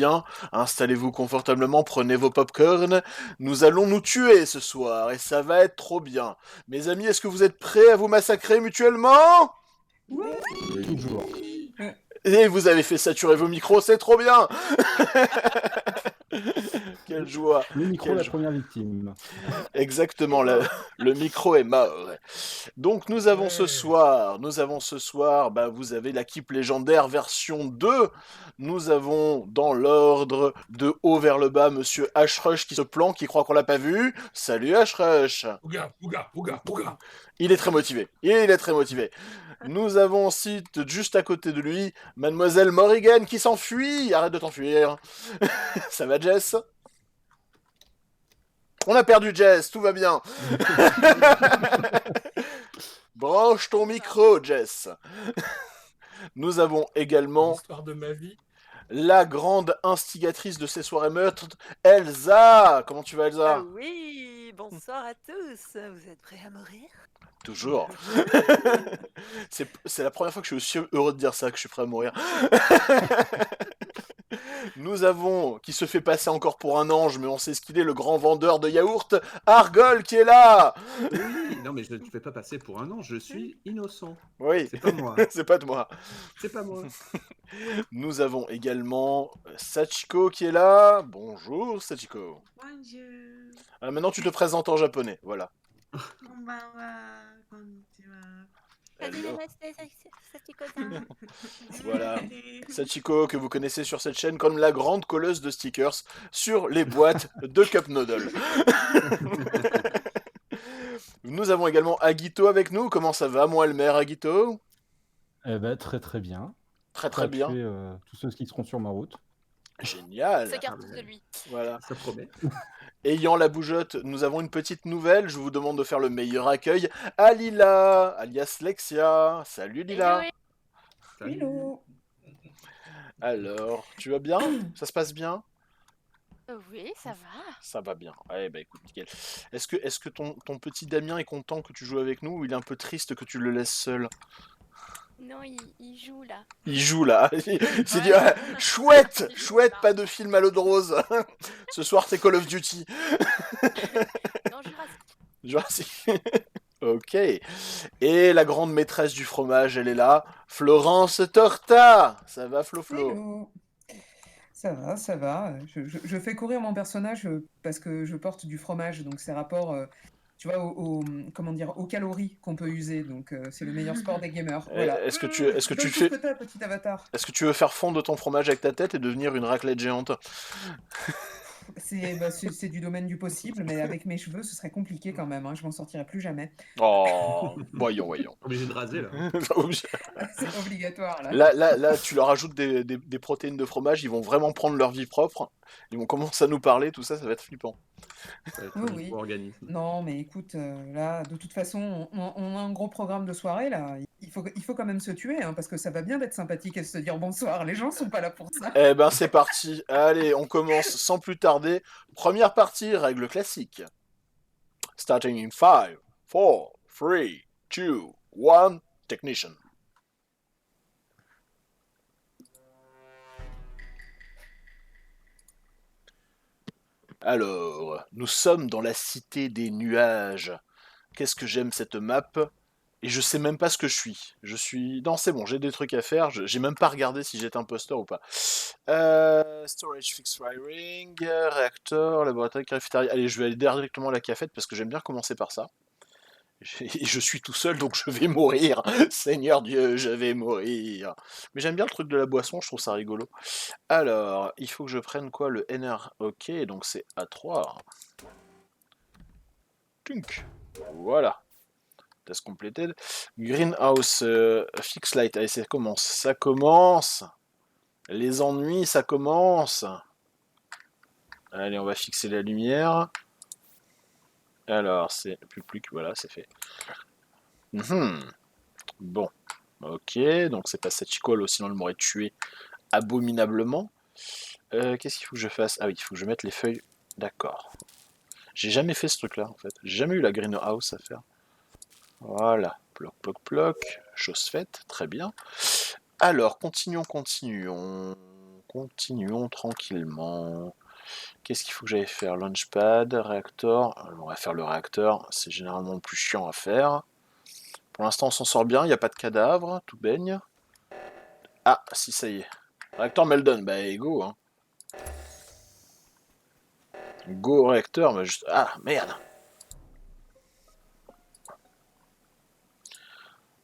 bien, installez-vous confortablement, prenez vos popcorn. Nous allons nous tuer ce soir et ça va être trop bien. Mes amis, est-ce que vous êtes prêts à vous massacrer mutuellement? Toujours. Et vous avez fait saturer vos micros, c'est trop bien. Quelle joie. Le micro, Quelle la joie. première victime. Exactement, le micro est mort. Donc nous avons ce soir, bah, vous avez l'équipe légendaire version 2. Nous avons dans l'ordre de haut vers le bas Monsieur Ashrush qui se planque, qui croit qu'on l'a pas vu. Salut Ashrush. Ouga, ouga, ouga, ouga. Il est très motivé. Il est très motivé. Nous avons ensuite, juste à côté de lui, Mademoiselle Morrigan qui s'enfuit. Arrête de t'enfuir. Ça va Jess? On a perdu Jess, tout va bien. Branche ton micro, Jess. Nous avons également L'histoire de ma vie. la grande instigatrice de ces soirées meurtres, Elsa. Comment tu vas, Ah Elsa? oui, bonsoir à tous. Vous êtes prêts à mourir? Toujours. C'est la première fois que je suis aussi heureux de dire ça, que je suis prêt à mourir. Nous avons, qui se fait passer encore pour un ange, mais on sait ce qu'il est, le grand vendeur de yaourt, Argol qui est là. Oui, non, mais je ne te fais pas passer pour un ange, je suis innocent. Oui, C'est pas moi. c'est pas de moi. C'est pas moi. Nous avons également Sachiko qui est là. Bonjour Sachiko. Bonjour. Maintenant tu te présentes en japonais, voilà. Konbanwa. Konnichiwa. Hello. Sachiko-san. Voilà. Sachiko que vous connaissez sur cette chaîne comme la grande colleuse de stickers sur les boîtes de Cup Noodle. Nous avons également Agito avec nous. Comment ça va, moi, le maire Agito? Eh ben, très très bien. Très Prêt à très bien. tuer tous ceux qui seront sur ma route. Génial. S'écarte de lui. Voilà. Ça promet. Ayant la bougeotte, nous avons une petite nouvelle. Je vous demande de faire le meilleur accueil à Lila, alias Lexia. Salut Lila. Salut. Hello. Alors, tu vas bien? Ça se passe bien? Oui, ça va. Ça va bien. Ouais, bah écoute, nickel. Est-ce que ton petit Damien est content que tu joues avec nous ou il est un peu triste que tu le laisses seul? Non, il joue là. Il joue là. Il s'est dit, ah, chouette, chouette, pas de film à l'eau de rose. Ce soir, c'est Call of Duty. Non, Jurassic. Jurassic. Ok. Et la grande maîtresse du fromage, elle est là. Florence Torta. Ça va, Flo-Flo? Hello. Ça va, ça va. Je fais courir mon personnage parce que je porte du fromage, donc c'est rapport, tu vois, comment dire, aux calories qu'on peut user. Donc c'est le meilleur sport des gamers. Voilà. Est-ce que tu Donne tout ce que t'as, petit avatar. Est-ce que tu veux faire fondre ton fromage avec ta tête et devenir une raclette géante? C'est du domaine du possible, mais avec mes cheveux, ce serait compliqué quand même. Hein, je m'en sortirai plus jamais. Oh, voyons. Obligé de raser, là. C'est obligatoire là. Là, tu leur ajoutes des protéines de fromage, ils vont vraiment prendre leur vie propre. Ils vont commencer à nous parler, tout ça, ça va être flippant. Ça va être Oui, un oui. micro-organisme. Non, mais écoute, là, de toute façon, on a un gros programme de soirée, là. Il faut quand même se tuer, hein, parce que ça va bien d'être sympathique et de se dire bonsoir. Les gens sont pas là pour ça. Eh ben, c'est parti. Allez, on commence sans plus tarder. Première partie, règle classique. Starting in 5, 4, 3, 2, 1, technician. Alors, nous sommes dans la cité des nuages. Qu'est-ce que j'aime cette map? Et je sais même pas ce que je suis. Je suis... Non, c'est bon, j'ai des trucs à faire. J'ai même pas regardé si j'étais imposteur ou pas. Storage fixed wiring, réacteur, laboratoire, cafétéria. Allez, je vais aller directement à la cafette parce que j'aime bien commencer par ça. Et je suis tout seul, donc je vais mourir. Seigneur Dieu, je vais mourir. Mais j'aime bien le truc de la boisson, je trouve ça rigolo. Alors, il faut que je prenne quoi? Le NR. Ok, donc c'est A3. Tunk. Voilà. Test completed. Greenhouse fix light. Allez, ça commence. Ça commence. Les ennuis, ça commence. Allez, on va fixer la lumière. Alors, c'est plus que voilà, c'est fait. Bon. Ok, donc c'est pas Sachiko, sinon elle m'aurait tué abominablement. Qu'est-ce qu'il faut que je fasse? Ah oui, il faut que je mette les feuilles. D'accord. J'ai jamais fait ce truc-là, en fait. J'ai jamais eu la greenhouse à faire. Voilà. Ploc. Chose faite. Très bien. Alors, continuons. continuons tranquillement. Qu'est-ce qu'il faut que j'aille faire? Launchpad, réacteur. On va faire le réacteur, c'est généralement le plus chiant à faire. Pour l'instant, on s'en sort bien, il n'y a pas de cadavre, tout baigne. Ah, si, ça y est. Réacteur Meldon, bah go, hein. Go réacteur, bah juste... Ah, merde.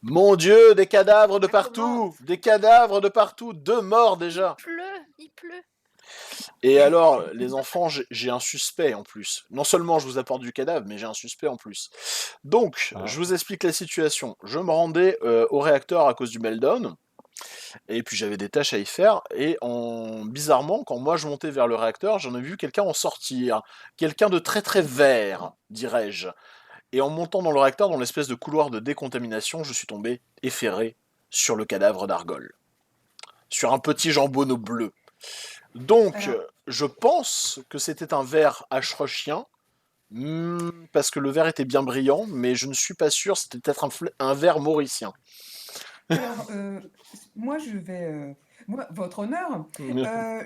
Mon Dieu, des cadavres de Ça partout! commence. Des cadavres de partout! 2 morts déjà! Il pleut. Et alors, les enfants, j'ai un suspect en plus. Non seulement je vous apporte du cadavre, mais j'ai un suspect en plus. Donc, Ah. je vous explique la situation. Je me rendais au réacteur à cause du meltdown, et puis j'avais des tâches à y faire, et bizarrement, quand moi je montais vers le réacteur, j'en ai vu quelqu'un en sortir. Quelqu'un de très très vert, dirais-je. Et en montant dans le réacteur, dans l'espèce de couloir de décontamination, je suis tombé effaré sur le cadavre d'Argol. Sur un petit jambonneau bleu. Donc, Alors- je pense que c'était un ver ashrochien, parce que le ver était bien brillant, mais je ne suis pas sûr, c'était peut-être un ver mauricien. Alors, moi, votre honneur,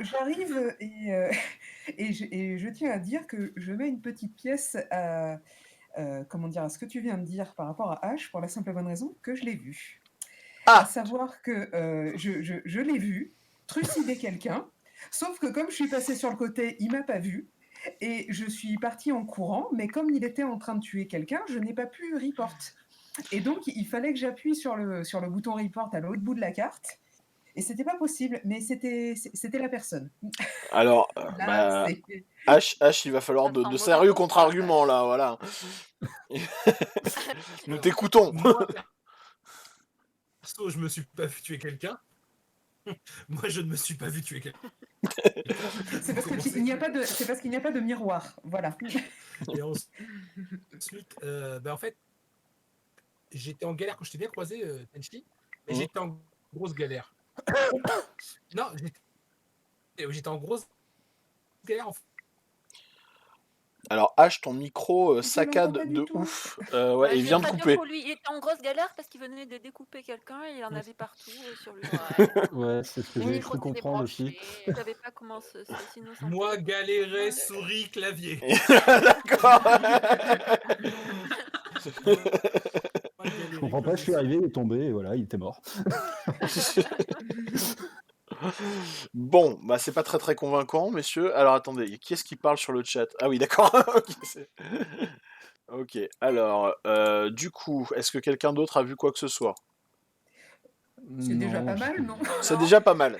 j'arrive et je tiens à dire que je mets une petite pièce à, comment dire, à ce que tu viens de dire par rapport à H, pour la simple et bonne raison que je l'ai vu. À Ah, savoir que je l'ai vu trucider quelqu'un, sauf que comme je suis passée sur le côté, il m'a pas vu. Et je suis partie en courant, mais comme il était en train de tuer quelqu'un, je n'ai pas pu report. Et donc, il fallait que j'appuie sur le bouton report à l'autre bout de la carte. Et c'était pas possible, mais c'était la personne. alors, Là, c'est... H, il va falloir Ça fera un de mauvais sérieux tour, contre-arguments, là, voilà. Nous t'écoutons. Moi, perso, je me suis pas vu tuer quelqu'un. Moi, je ne me suis pas vu tuer quelqu'un. C'est parce qu'il n'y a pas de miroir. Voilà. Et ensuite, en fait, j'étais en galère quand je t'ai bien croisé, Tenchi, mais j'étais en grosse galère. Non, j'étais en grosse galère. En fait. Alors, H, ton micro Je saccade l'entends pas du de tout. ouf. Ouais, Je il vais vient de traduire couper. pour lui. Il était en grosse galère parce qu'il venait de découper quelqu'un et il en avait partout sur lui. Ouais, c'est ce que Mon j'ai micro cru s'est comprendre aussi. débranché. Je savais pas comment sinon ça Moi, peut- galérais, Ouais. souris, clavier. D'accord. Je comprends pas, je suis arrivé, il est tombé, et voilà, il était mort. Bon, bah c'est pas très très convaincant, messieurs. Alors attendez, qui est-ce qui parle sur le chat? Ah oui, d'accord. Ok, alors, du coup, est-ce que quelqu'un d'autre a vu quoi que ce soit? C'est déjà Non, pas j'ai- mal, non? C'est déjà pas mal.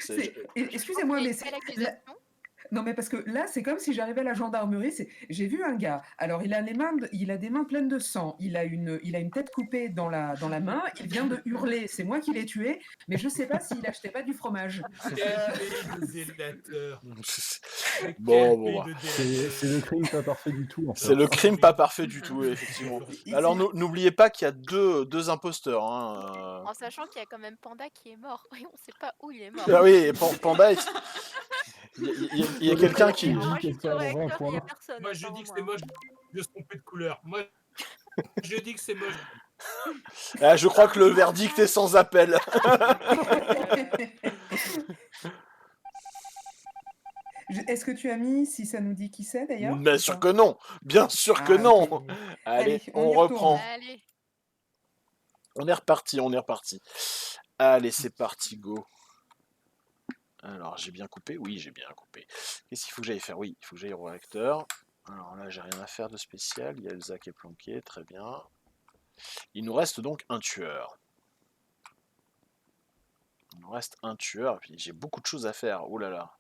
Excusez-moi, mais Quelle c'est... accusation? Non, mais parce que là, c'est comme si j'arrivais à la gendarmerie. J'ai vu un gars. Alors, il a des mains pleines de sang. Il a une tête coupée dans la main. Il vient de hurler. C'est moi qui l'ai tué. Mais je sais pas s'il achetait pas du fromage. Quel pays de délateur. Bon, C'est le crime pas parfait du tout, en fait. c'est le crime pas parfait du tout, effectivement. Alors n'oubliez pas qu'il y a deux imposteurs. Hein. En sachant qu'il y a quand même Panda qui est mort. Et on sait pas où il est mort. Ah oui, et Panda, il y a quelqu'un qui... Alors, moi, je suis Quelqu'un au a un réacteur et il n'y a point. personne. Moi, je dis que c'est apparemment. moche de se tromper de couleur. Moi, je dis que c'est moche. Ah, je crois que le verdict est sans appel. Est-ce que tu as mis si ça nous dit qui c'est d'ailleurs? Bien ou sûr pas que non. Bien sûr que Ah, non. ok. Allez, on on y reprend. retourne. Allez. On est reparti. Allez, c'est parti, go. Alors, j'ai bien coupé? Oui, j'ai bien coupé. Qu'est-ce qu'il faut que j'aille faire? Oui, il faut que j'aille au réacteur. Alors là, j'ai rien à faire de spécial. Il y a Elsa qui est planquée, très bien. Il nous reste donc un tueur. Il nous reste un tueur, et puis j'ai beaucoup de choses à faire. Oh là là.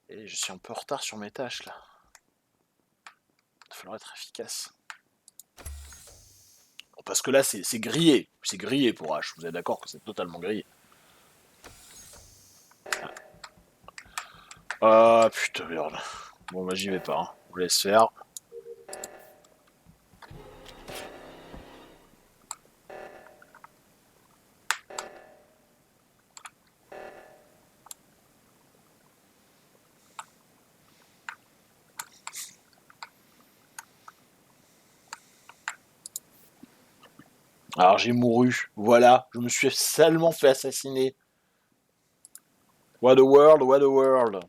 Et je suis un peu en retard sur mes tâches, là. Il va falloir être efficace. Bon, parce que là, c'est grillé. C'est grillé pour H. Vous êtes d'accord que c'est totalement grillé? Ah, putain, merde. Bon, bah, j'y vais pas. Hein. On vous laisse faire. Alors, j'ai mouru. Voilà. Je me suis salement fait assassiner. What a world, what a world.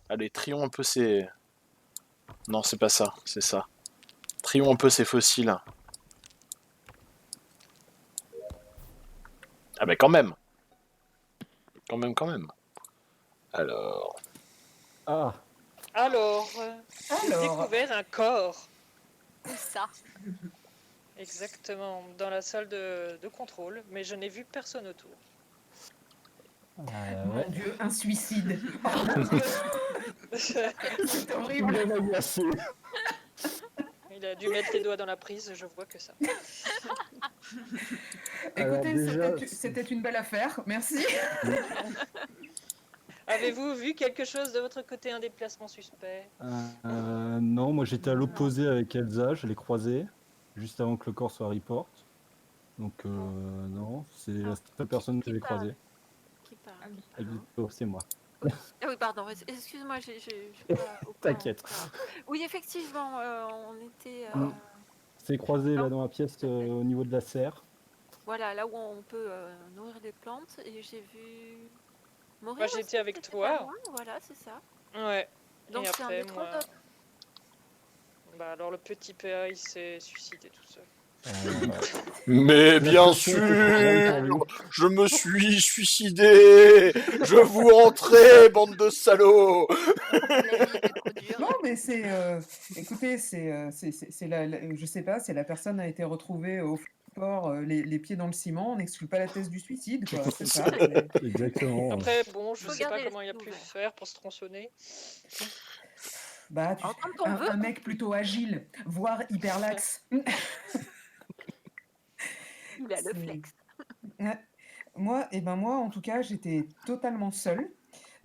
Allez, trions un peu ces... Non, c'est pas ça, c'est ça. Trions un peu ces fossiles. Ah bah quand même. Quand même. Alors... Ah, Alors, j'ai Alors, découvert un corps. Où ça? Exactement, dans la salle de contrôle, mais je n'ai vu personne autour. mon ouais. Dieu, un suicide. Oh mon Dieu, c'est horrible. Il en a eu assez. Il a dû mettre les doigts dans la prise, je vois que ça. Alors Écoutez, déjà, c'était une belle affaire, merci. Avez-vous vu quelque chose de votre côté, un déplacement suspect? non, moi j'étais à l'opposé avec Elsa, je l'ai croisée juste avant que le corps soit report. Donc non, c'est la seule personne que j'ai croisée. Qui parle? Agito, c'est moi. Ah oui, pardon, excuse-moi, j'ai pas au courant. T'inquiète. Oui, effectivement, on était C'est croisé là dans la pièce au niveau de la serre. voilà, là où on peut nourrir les plantes et j'ai vu mourir. Moi, j'étais aussi, avec c'était toi. pas loin, voilà, c'est ça. Ouais. Donc Et c'est un après, des trois moi... autres. Bah alors le petit PA, il s'est suicidé tout seul. Mais bien pression était trop grande sûr, je me suis suicidé. Je vous rentrais, bande de salauds. La vie était trop dure. Non, mais écoutez, je sais pas, c'est la personne a été retrouvée au fort, les pieds dans le ciment, on n'exclut pas la thèse du suicide, quoi, c'est ça. Exactement. Après, bon, je Faut sais pas garder comment il a pu l'esprit faire pour se tronçonner. Bah, En tant qu'on veut. un mec plutôt agile, voire hyperlaxe. Il a le C'est- flex. Ouais. Moi, en tout cas, j'étais totalement seule,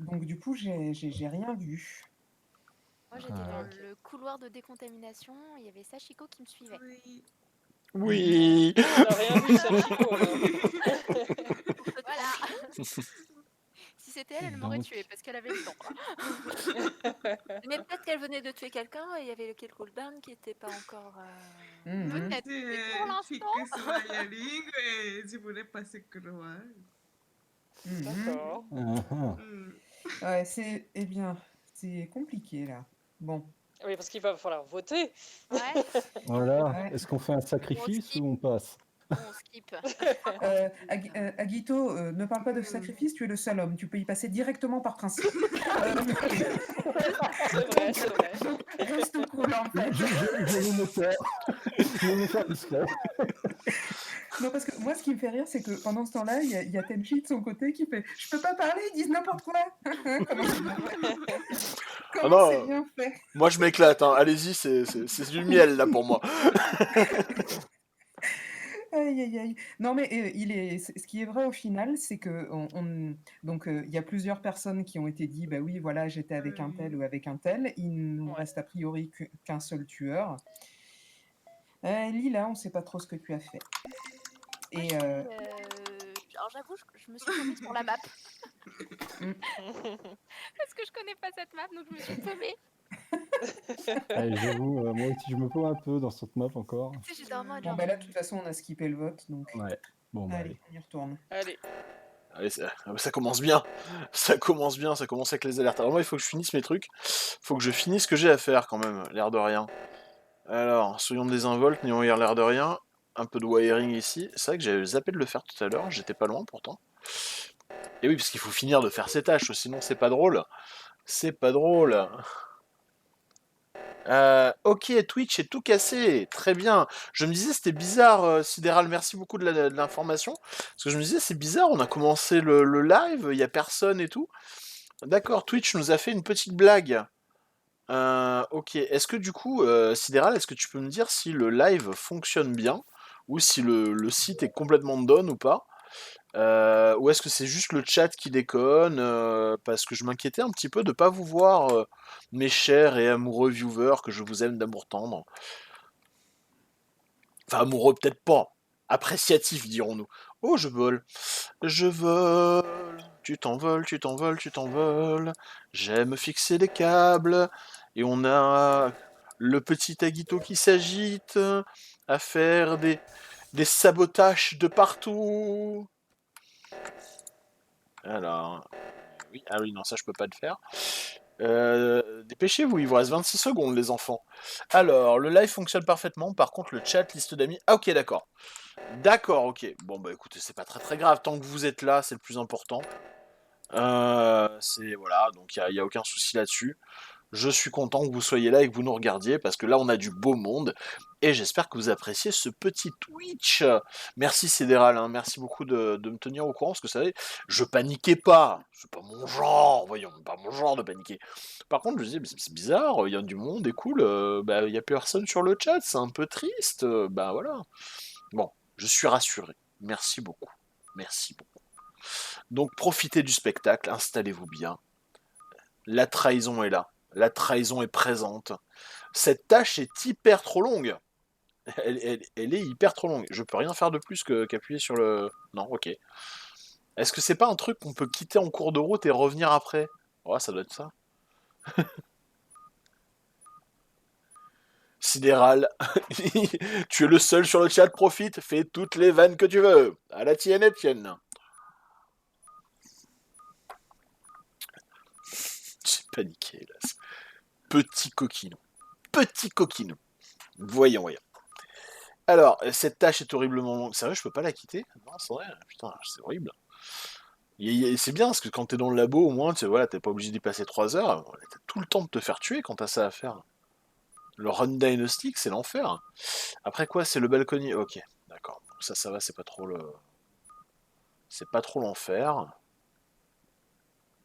donc du coup, j'ai rien vu. Moi, j'étais Ah, dans ok. le couloir de décontamination. Il y avait Sachiko qui me suivait. Oui. Oui. On n'a rien vu, Sachiko, alors. Voilà. Si c'était elle, elle m'aurait Donc, tué parce qu'elle avait le temps. Mais peut-être qu'elle venait de tuer quelqu'un et il y avait le kill cooldown qui n'était pas encore. Mhm. Peut-être. Mais pour l'instant. Et je voulais passer couloir. Mhm. D'accord. Ouais, c'est compliqué là. Bon. Oui, parce qu'il va falloir voter. Ouais. voilà. Ouais. Est-ce qu'on fait un sacrifice skip. ou on passe? On skip. Agito, ne parle pas de sacrifice, tu es le seul homme, tu peux y passer directement par principe. C'est vrai, c'est vrai. Reste cool en fait. Je vais me faire discret. Non, parce que moi, ce qui me fait rire, c'est que pendant ce temps-là, il y a Tenchi de son côté qui fait « Je peux pas parler, ils disent n'importe quoi !» Ah Comment non, c'est bien fait. moi je m'éclate, hein. Allez-y, c'est du miel là pour moi. Aïe, aïe, aïe. Non, mais ce qui est vrai au final, c'est que donc il y a plusieurs personnes qui ont été dit, bah oui, voilà, j'étais avec un tel ou avec un tel. Il nous Ouais. reste a priori qu'un seul tueur. Lila, on sait pas trop ce que tu as fait. Moi, Et alors j'avoue, je me suis tombée sur la map. Parce que je connais pas cette map, donc je me suis paumée. J'avoue, moi aussi je me pose un peu dans cette map encore. Tu sais, j'étais en mode bon, genre. bah là, de toute façon, on a skippé le vote, donc Ouais. Bon, bah, allez, on y retourne. Allez. Allez, ça commence bien. Ça commence avec les alertes. Alors moi, il faut que je finisse mes trucs. Faut que je finisse ce que j'ai à faire quand même, l'air de rien. Alors, soyons désinvoltes, n'ayons l'air de rien. Un peu de wiring ici. C'est vrai que j'avais zappé de le faire tout à l'heure, j'étais pas loin pourtant. Et oui, parce qu'il faut finir de faire ses tâches, sinon c'est pas drôle. C'est pas drôle. Ok, Twitch est tout cassé, très bien. Je me disais c'était bizarre, Sidéral, merci beaucoup de l'information. Parce que je me disais c'est bizarre, on a commencé le live, il y a personne et tout. D'accord, Twitch nous a fait une petite blague. Ok, est-ce que du coup, Sidéral, est-ce que tu peux me dire si le live fonctionne bien ou si le site est complètement down ou pas? Ou est-ce que c'est juste le chat qui déconne? Parce que je m'inquiétais un petit peu de pas vous voir, mes chers et amoureux viewers, que je vous aime d'amour tendre. Enfin, amoureux peut-être pas. Appréciatif, dirons-nous. Oh, je vole. Je vole. Tu t'envoles, tu t'envoles, tu t'envoles. J'aime fixer les câbles. Et on a le petit Agito qui s'agite à faire des sabotages de partout. Alors, Oui, ah oui, non, ça je peux pas le faire. Dépêchez-vous, il vous reste 26 secondes, les enfants. Alors, le live fonctionne parfaitement. Par contre, le chat, liste d'amis. Ah, ok, d'accord. D'accord, ok. Bon, bah écoutez, c'est pas très très grave. Tant que vous êtes là, c'est le plus important. Voilà, donc il y a aucun souci là-dessus. Je suis content que vous soyez là et que vous nous regardiez parce que là on a du beau monde et j'espère que vous appréciez ce petit Twitch. Merci Cédéral, hein, merci beaucoup de me tenir au courant parce que vous savez, je paniquais pas, c'est pas mon genre, voyons, pas mon genre de paniquer. Par contre je me disais, mais c'est bizarre, il y a du monde et cool, il y a personne sur le chat, c'est un peu triste, bah voilà. Bon, je suis rassuré, merci beaucoup, merci beaucoup. Donc profitez du spectacle, installez-vous bien. La trahison est là. La trahison est présente. Cette tâche est hyper trop longue. Elle est hyper trop longue. Je peux rien faire de plus qu'appuyer sur le... Non, ok. Est-ce que c'est pas un truc qu'on peut quitter en cours de route et revenir après? Ouais, ça doit être ça. Sidéral. Tu es le seul sur le chat, profite, fais toutes les vannes que tu veux. À la tienne, Etienne. J'ai paniqué, là. Petit coquinou. Petit coquinou. Voyons. Alors, cette tâche est horriblement longue. Sérieux, je peux pas la quitter? Non, c'est vrai. Putain, c'est horrible. C'est bien, parce que quand t'es dans le labo, au moins, voilà, t'es pas obligé d'y passer 3 heures. T'as tout le temps de te faire tuer quand t'as ça à faire. Le run diagnostic, c'est l'enfer. Après quoi, c'est le balconier. Ok, d'accord. Ça va, c'est pas trop le... C'est pas trop l'enfer.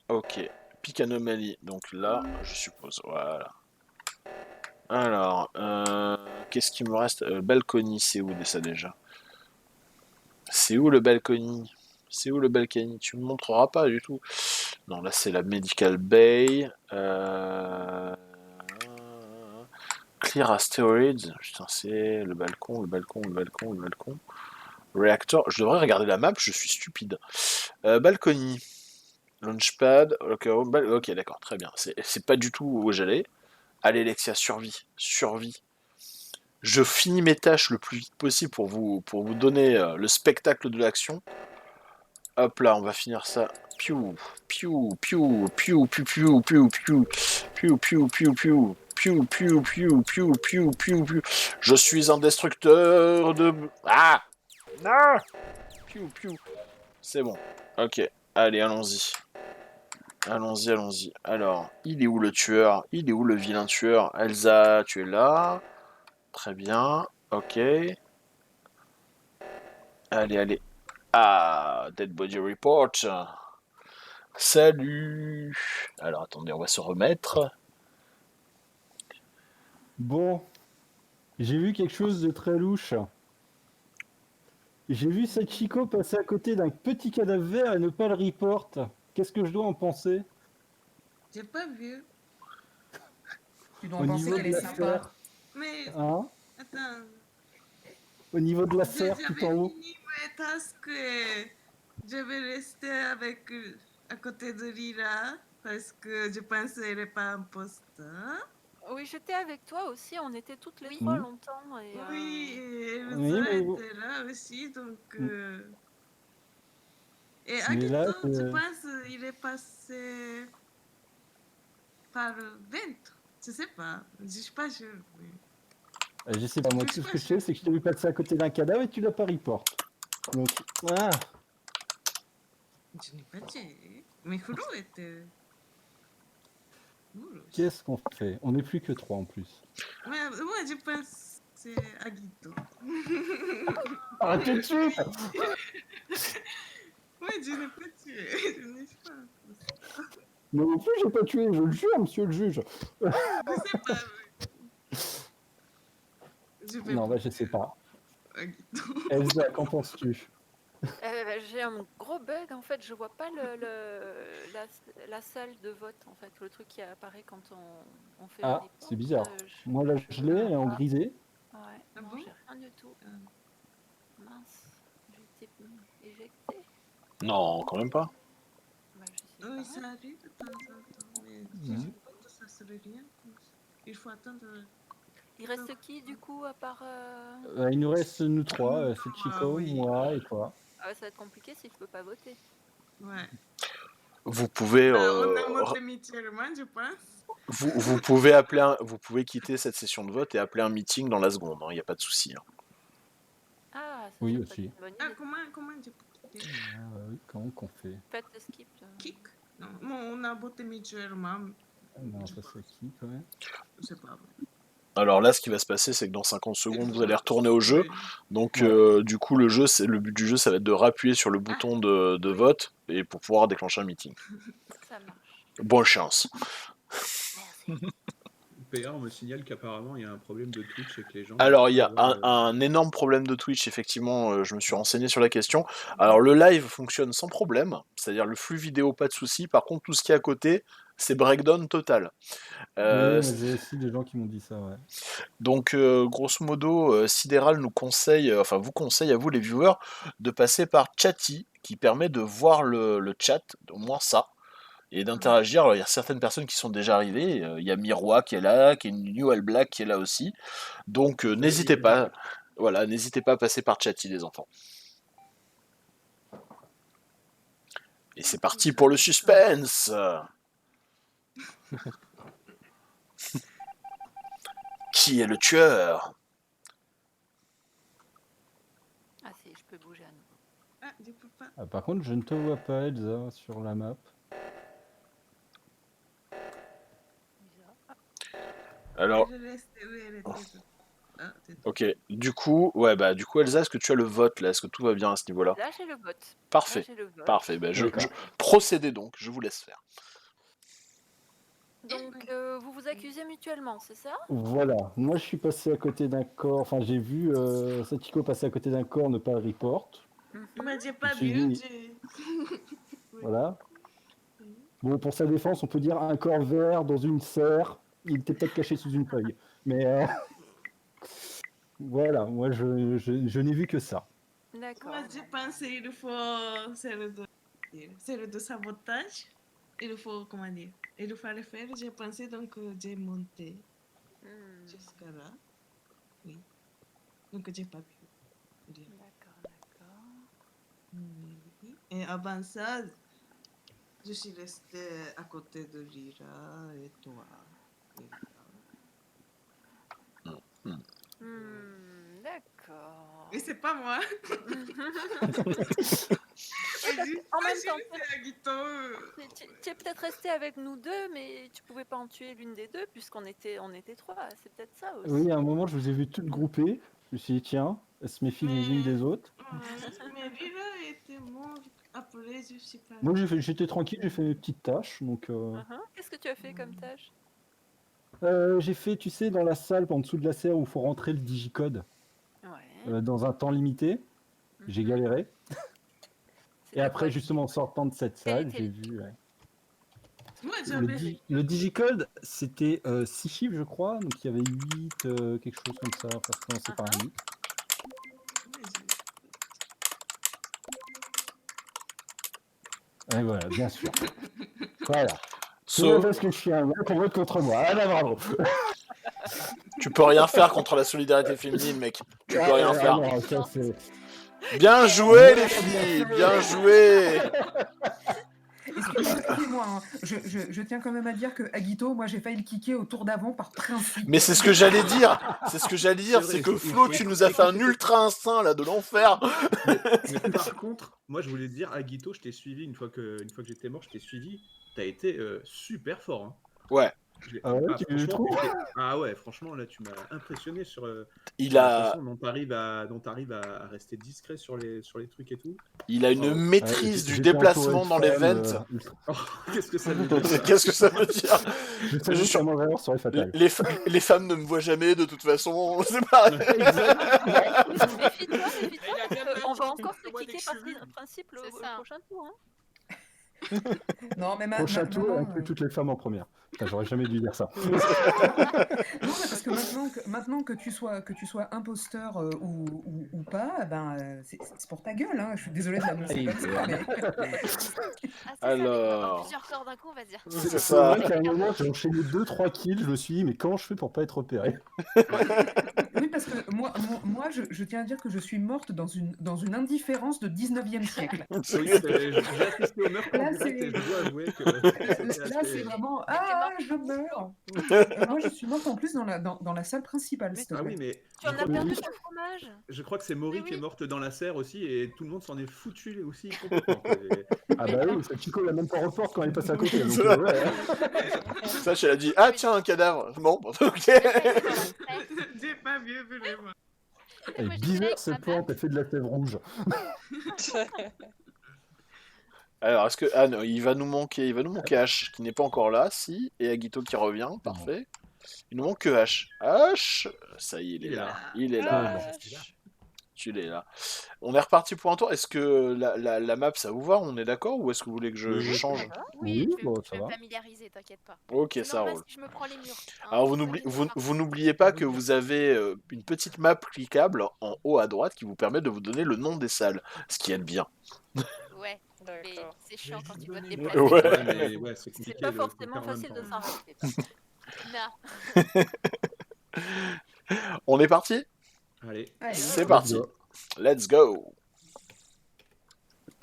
Ok. Pic anomalie. Donc là, je suppose. Voilà. Alors, qu'est-ce qui me reste? Balcony, c'est où ça déjà? C'est où le balcony? C'est où le balcony? Tu me montreras pas du tout. Non, là c'est la Medical Bay. Clear Asteroids. Putain, c'est le balcon. Reactor. Je devrais regarder la map, je suis stupide. Balcony. Launchpad. Ok, d'accord, très bien. C'est pas du tout où j'allais. Allez, Lexia, survie. Je finis mes tâches le plus vite possible pour vous donner le spectacle de l'action. Hop là, on va finir ça. Piou, piou, piou, piou, piou, piou, piou, piou, piou, piou, piou, piou, piou, piou, piou, piou, piou, piou, piou. Je suis un destructeur de... Ah! Non! Piou, piou. C'est bon. Ok. Allez, allons-y. Allons-y. Alors, il est où le tueur? Il est où le vilain tueur? Elsa, tu es là. Très bien. Ok. Allez. Ah, Dead Body Report. Salut. Alors attendez, on va se remettre. Bon, j'ai vu quelque chose de très louche. J'ai vu Sachiko passer à côté d'un petit cadavre vert et ne pas le report. Qu'est-ce que je dois en penser? J'ai pas vu. Tu dois en penser qu'elle est sympa. Mais, hein? attends. Au niveau de la serre, tout en haut. J'avais fini mes tasks et je vais rester à côté de Rira parce que je pense qu'elle n'est pas imposteur. Oui, j'étais avec toi aussi, on était toutes les trois longtemps. Et, Oui, et Oui, Elsa mais était là aussi, donc... Et Mais là, Agito, je pense qu'il est passé par le ventre. Je sais pas, je suis pas sûre. Oui. je sais pas, moi tout ce que je sais, c'est que je t'ai vu passer à côté d'un cadavre et tu l'as pas report. Donc, ah. Je n'ai pas tué. Mais Furu était... Qu'est-ce qu'on fait? On n'est plus que 3 en plus. Mais moi, je pense que c'est Agito. Ah, tout de suite. Oui, je n'ai pas tué. Je n'ai pas. Moi non plus, j'ai pas tué, je le jure, monsieur le juge. Je sais pas, oui. Non, je sais pas. Elsa, qu'en penses-tu? J'ai un gros bug en fait, je vois pas la salle de vote en fait, le truc qui apparaît quand on fait Ah, c'est bizarre. Moi là je l'ai, elle est en grisé. Ouais, non, j'ai rien du tout. Mince, j'ai été éjectée. Non, quand même pas. Oui, ça arrive de temps en temps, mais je pense que ça serait rien. Il faut attendre. Il reste qui du coup à part... Il nous reste nous 3, c'est Chico, moi et toi. Ah ouais, ça va être compliqué si je peux pas voter. Ouais. Vous pouvez, On a monté mutuellement, je pense. vous pouvez quitter cette session de vote et appeler un meeting dans la seconde. Il n'y a pas de souci. Hein. Ah, ça Oui, serait peut-être aussi. une bonne Ah, idée. comment je peux quitter? Oui, comment qu'on fait? Faites le skip. Kick? Non, on a voté mutuellement. Non, ça c'est qui quand même? Je sais pas. Alors là, ce qui va se passer, c'est que dans 50 secondes, vous allez retourner au jeu. Oui. Donc, Ouais. du coup, le but du jeu, ça va être de rappuyer sur le bouton de vote et pour pouvoir déclencher un meeting. Ça marche. Bonne chance. Merci. PA, on me signale qu'apparemment il y a un problème de Twitch et que les gens. Alors, il y a peuvent avoir, un énorme problème de Twitch, effectivement, je me suis renseigné sur la question. Alors, le live fonctionne sans problème, c'est-à-dire le flux vidéo, pas de souci. Par contre, tout ce qui est à côté, c'est breakdown total. Oui, Euh, mais j'ai aussi des gens qui m'ont dit ça, ouais. Donc, grosso modo, Sidéral nous conseille, enfin vous conseille à vous les viewers, de passer par Chatty, qui permet de voir le chat, au moins ça, et d'interagir. Alors, il y a certaines personnes qui sont déjà arrivées, il y a Miroir qui est là, qui est New All Black qui est là aussi. Donc, n'hésitez pas, voilà, n'hésitez pas à passer par Chatty, les enfants. Et c'est parti pour le suspense. Qui est le tueur? Ah si, je peux bouger à nouveau. Ah, je peux pas. Ah, par contre, je ne te vois pas, Elsa, sur la map. Bizarre. Alors, Je reste où elle était. Ah, c'est tout. ok, du coup, Elsa, est-ce que tu as le vote là? Est-ce que tout va bien à ce niveau-là? Là, j'ai le vote. Parfait. Là, j'ai le vote. Parfait, D'accord. procédez donc, je vous laisse faire. Donc, vous vous accusez mutuellement, c'est ça? Voilà, moi je suis passé à côté d'un corps, enfin j'ai vu Sachiko passer à côté d'un corps, ne pas le report. Mais j'ai pas Je me suis vu. dit- Voilà. Bon, pour sa défense, on peut dire un corps vert dans une serre, il était peut-être caché sous une feuille. Mais voilà, moi je n'ai vu que ça. D'accord. Moi, j'ai pensé qu'il faut c'est le sabotage. Il faut, comment dire, il faut le faire. J'ai pensé donc j'ai monté Hmm, jusqu'à là. Oui. Donc j'ai pas pu. Rien. D'accord. Oui. Et avant ça, je suis restée à côté de Lira et toi. D'accord. Et c'est pas moi. En même temps, c'est Agito. tu es peut-être resté avec nous deux, mais tu pouvais pas en tuer l'une des deux puisqu'on était trois. C'est peut-être ça aussi. Oui, à un moment je vous ai vu toutes groupées, je me suis dit tiens, elles se méfient les unes des autres. Mais Lira était morte. Après, je sais pas. Moi j'étais tranquille, j'ai fait mes petites tâches, donc Qu'est-ce que tu as fait comme tâche? j'ai fait, tu sais, dans la salle en dessous de la serre où il faut rentrer le digicode. Ouais. Dans un temps limité. J'ai galéré. Et après, justement, en sortant de cette salle, j'ai vu... ouais. Moi, j'avais fait. Le digicode, c'était 6 chiffres, je crois. Donc, il y avait 8, quelque chose comme ça. Parce que commençait par un 8. Et voilà, bien sûr. Voilà. C'est parce que je suis un mec, on vote contre moi. Ah, là, bravo. Tu peux rien faire contre la solidarité féminine, mec. Tu peux rien faire. Non, ça, c'est... Bien joué, les filles. Bien joué. Excusez-moi, hein. Je tiens quand même à dire que Agito, moi j'ai failli le kicker au tour d'avant par principe. Mais c'est ce que j'allais dire. C'est que Flo, tu nous as fait un ultra instinct là de l'enfer. Mais par contre, moi je voulais te dire, Agito, je t'ai suivi une fois que j'étais mort, je t'ai suivi. T'as été super fort. Hein. Ouais. Ah ouais, tu le trouves ? Ah ouais, franchement, là, tu m'as impressionné sur Il la a, façon dont t'arrives à rester discret sur les trucs et tout. il a une maîtrise du déplacement dans les vents. Oh, qu'est-ce que ça veut dire? Qu'est-ce que ça veut dire? Je savais que mon erreur serait fatale. Les femmes ne me voient jamais de toute façon. C'est pareil. Méfie-toi, on va encore te kicker par principe le prochain tour. Hein. Non, mais Prochain tour, inclut toutes les femmes en première. Putain, j'aurais jamais dû dire ça. Non, mais parce que maintenant que tu sois imposteur ou pas, ben c'est pour ta gueule. Hein. Je suis désolée de l'annoncer comme ça. Mais... Alors, Plusieurs corps d'un coup, on va dire. c'est ça. À un moment, j'ai enchaîné 2-3 kills. Je me suis dit, mais comment je fais pour pas être repéré? Oui, parce que moi je tiens à dire que je suis morte dans une indifférence de 19e siècle. Oui, j'ai assisté au meurtre. Là, fait, et je dois avouer que c'était Là, c'est assez... vraiment Mais t'es ah, morte je où, meurs. Moi, je suis morte en plus dans la salle principale, s'il te Ah oui, plaît. mais Tu je en crois, as que... perdu ton fromage. je crois que c'est Maury Mais qui est oui. morte dans la serre aussi, et tout le monde s'en est foutu aussi complètement, quoi. Ah bah oui, cette Chico l'a même pas report quand elle passe à côté. Donc, ouais. Sache, elle a dit ah tiens un cadavre. Bon, ok. J'ai pas été dans la fête. J'ai pas bien vu les mains. Elle Moi, est j'étais là bizarre avec cette ma plante, elle fait de la sève rouge. Alors est-ce que ah non, il va nous manquer H qui n'est pas encore là, si, et Agito qui revient, parfait. Il nous manque que H. H, ça y est, il est là. Il est là. Ah, Tu l'es là. On est reparti pour un tour. Est-ce que la map ça vous va? On est d'accord ou est-ce que vous voulez que je Oui. change? Oui, Oui, je bon, vais ça me va. familiariser, t'inquiète pas. Ok, Sinon, ça là, roule. si je me prends les murs. hein, Alors vous allez me voir. vous n'oubliez pas que vous avez une petite map cliquable en haut à droite qui vous permet de vous donner le nom des salles, ce qui aide bien. Ouais, mais d'accord. c'est chiant J'ai quand juste tu dois te donné une- déplacer. Ouais. Ouais, mais ouais, c'est C'est compliqué pas de forcément faire en même facile de temps. s'en rappeler. Non. On est parti? Allez, Allez, C'est Let's parti. go. Let's go.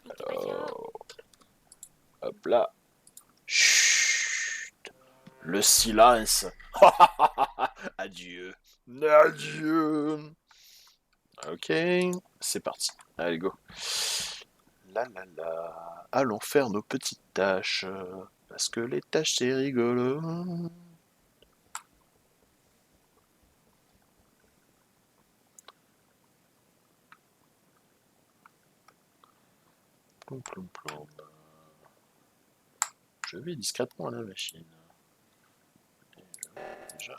Wikipédia. Hop là. Chut. Le silence. Adieu. Adieu. Ok, c'est parti. Allez, go. La la la. Allons faire nos petites tâches. Parce que les tâches, c'est rigolo. Plom, plom, plom. Je vais discrètement à la machine. Déjà.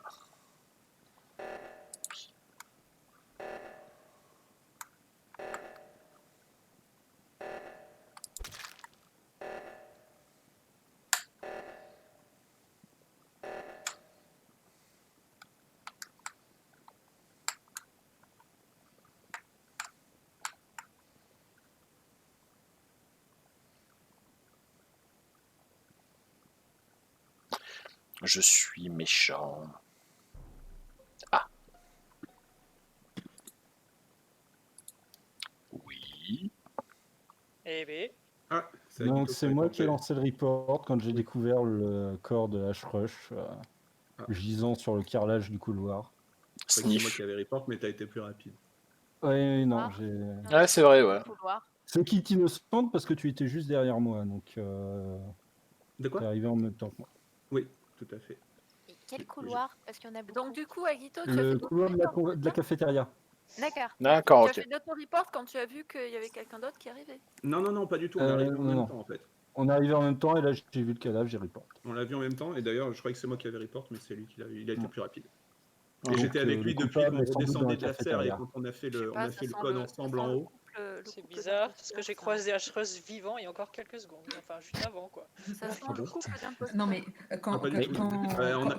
Je suis méchant. Ah. Oui. Eh ben, ah, c'est Donc Agito c'est qui moi avait qui ai tenté. lancé le report quand j'ai Oui. découvert le corps de H-Rush Ah. gisant sur le carrelage du couloir. C'est vrai que c'est moi Sniff. qui avais report, mais t'as été plus rapide. Ouais, non, Ah. j'ai... Ouais, c'est vrai, ouais. Couloir. Ce qui t'innocente parce que tu étais juste derrière moi, donc De t'es quoi? arrivé en même temps que moi. Oui, tout à fait. Et quel couloir? Parce qu'il y en a beaucoup. Donc du coup, Agito, tu as Le fait couloir de la cafétéria. D'accord. D'accord, tu as ok. fait d'auto-report quand tu as vu qu'il y avait quelqu'un d'autre qui arrivait. Non, non, non, pas du tout. On est arrivé en même non. temps, en fait. On est arrivé en même temps et là j'ai vu le cadavre, j'ai report. On l'a vu en même temps, et d'ailleurs, je croyais que c'est moi qui avais report, mais c'est lui qui il a été Non. plus rapide. Donc, Et j'étais avec le lui depuis coupable qu'on est sans doute dans redescendait la de la serre et cafétéria. quand on a fait Je sais le, pas, on a ça fait le sent code le- ensemble ça sent en le haut. couple- le c'est couple bizarre, parce d'imposteurs, que j'ai ça. croisé Ashreuse vivant il y a encore quelques secondes. Enfin, juste avant, quoi. Ça sent Ah le bon couple d'imposteurs. Non, mais Ah, pas du tout.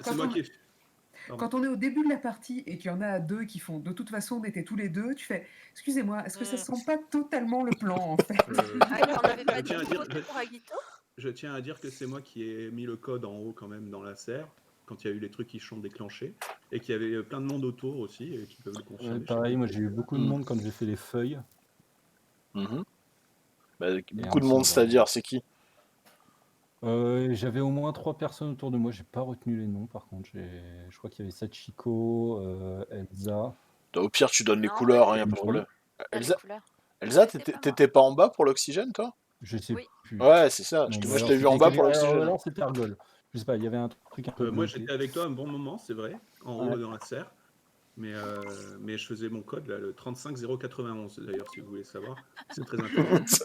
C'est moi qui ai... Pardon. quand on est au début de la partie et qu'il y en a deux qui font de toute façon on était tous les deux, tu fais excusez-moi, est-ce que ça sent pas totalement le plan en fait? Ah, t'en avais pas je, tiens à dire, voté pour Agito? je tiens à dire que c'est moi qui ai mis le code en haut quand même dans la serre, quand il y a eu les trucs qui sont déclenchés, et qu'il y avait plein de monde autour aussi, et qui peuvent le confirmer. Pareil, moi j'ai eu beaucoup de monde quand j'ai fait les feuilles. Mhm. Bah, Et beaucoup de un monde, petit c'est-à-dire, c'est qui? J'avais au moins 3 personnes autour de moi, j'ai pas retenu les noms par contre. Je crois qu'il y avait Sachiko, Elsa. Au pire, tu donnes les Non, couleurs, ouais. hein, y a pas de Oui. problème. Dans les Elsa, couleurs. Elsa, C'était pas moi. t'étais pas en bas pour l'oxygène, toi? Je sais Oui. plus. Ouais, c'est ça. Non, Moi, je alors t'ai vu en c'était bas pour l'oxygène. alors c'était Argol. Je sais pas, il y avait un truc un peu Moi bloqué. j'étais avec toi un bon moment, c'est vrai, en haut Ouais. dans la serre. Mais je faisais mon code, là, le 35091, d'ailleurs, si vous voulez savoir. C'est très intéressant.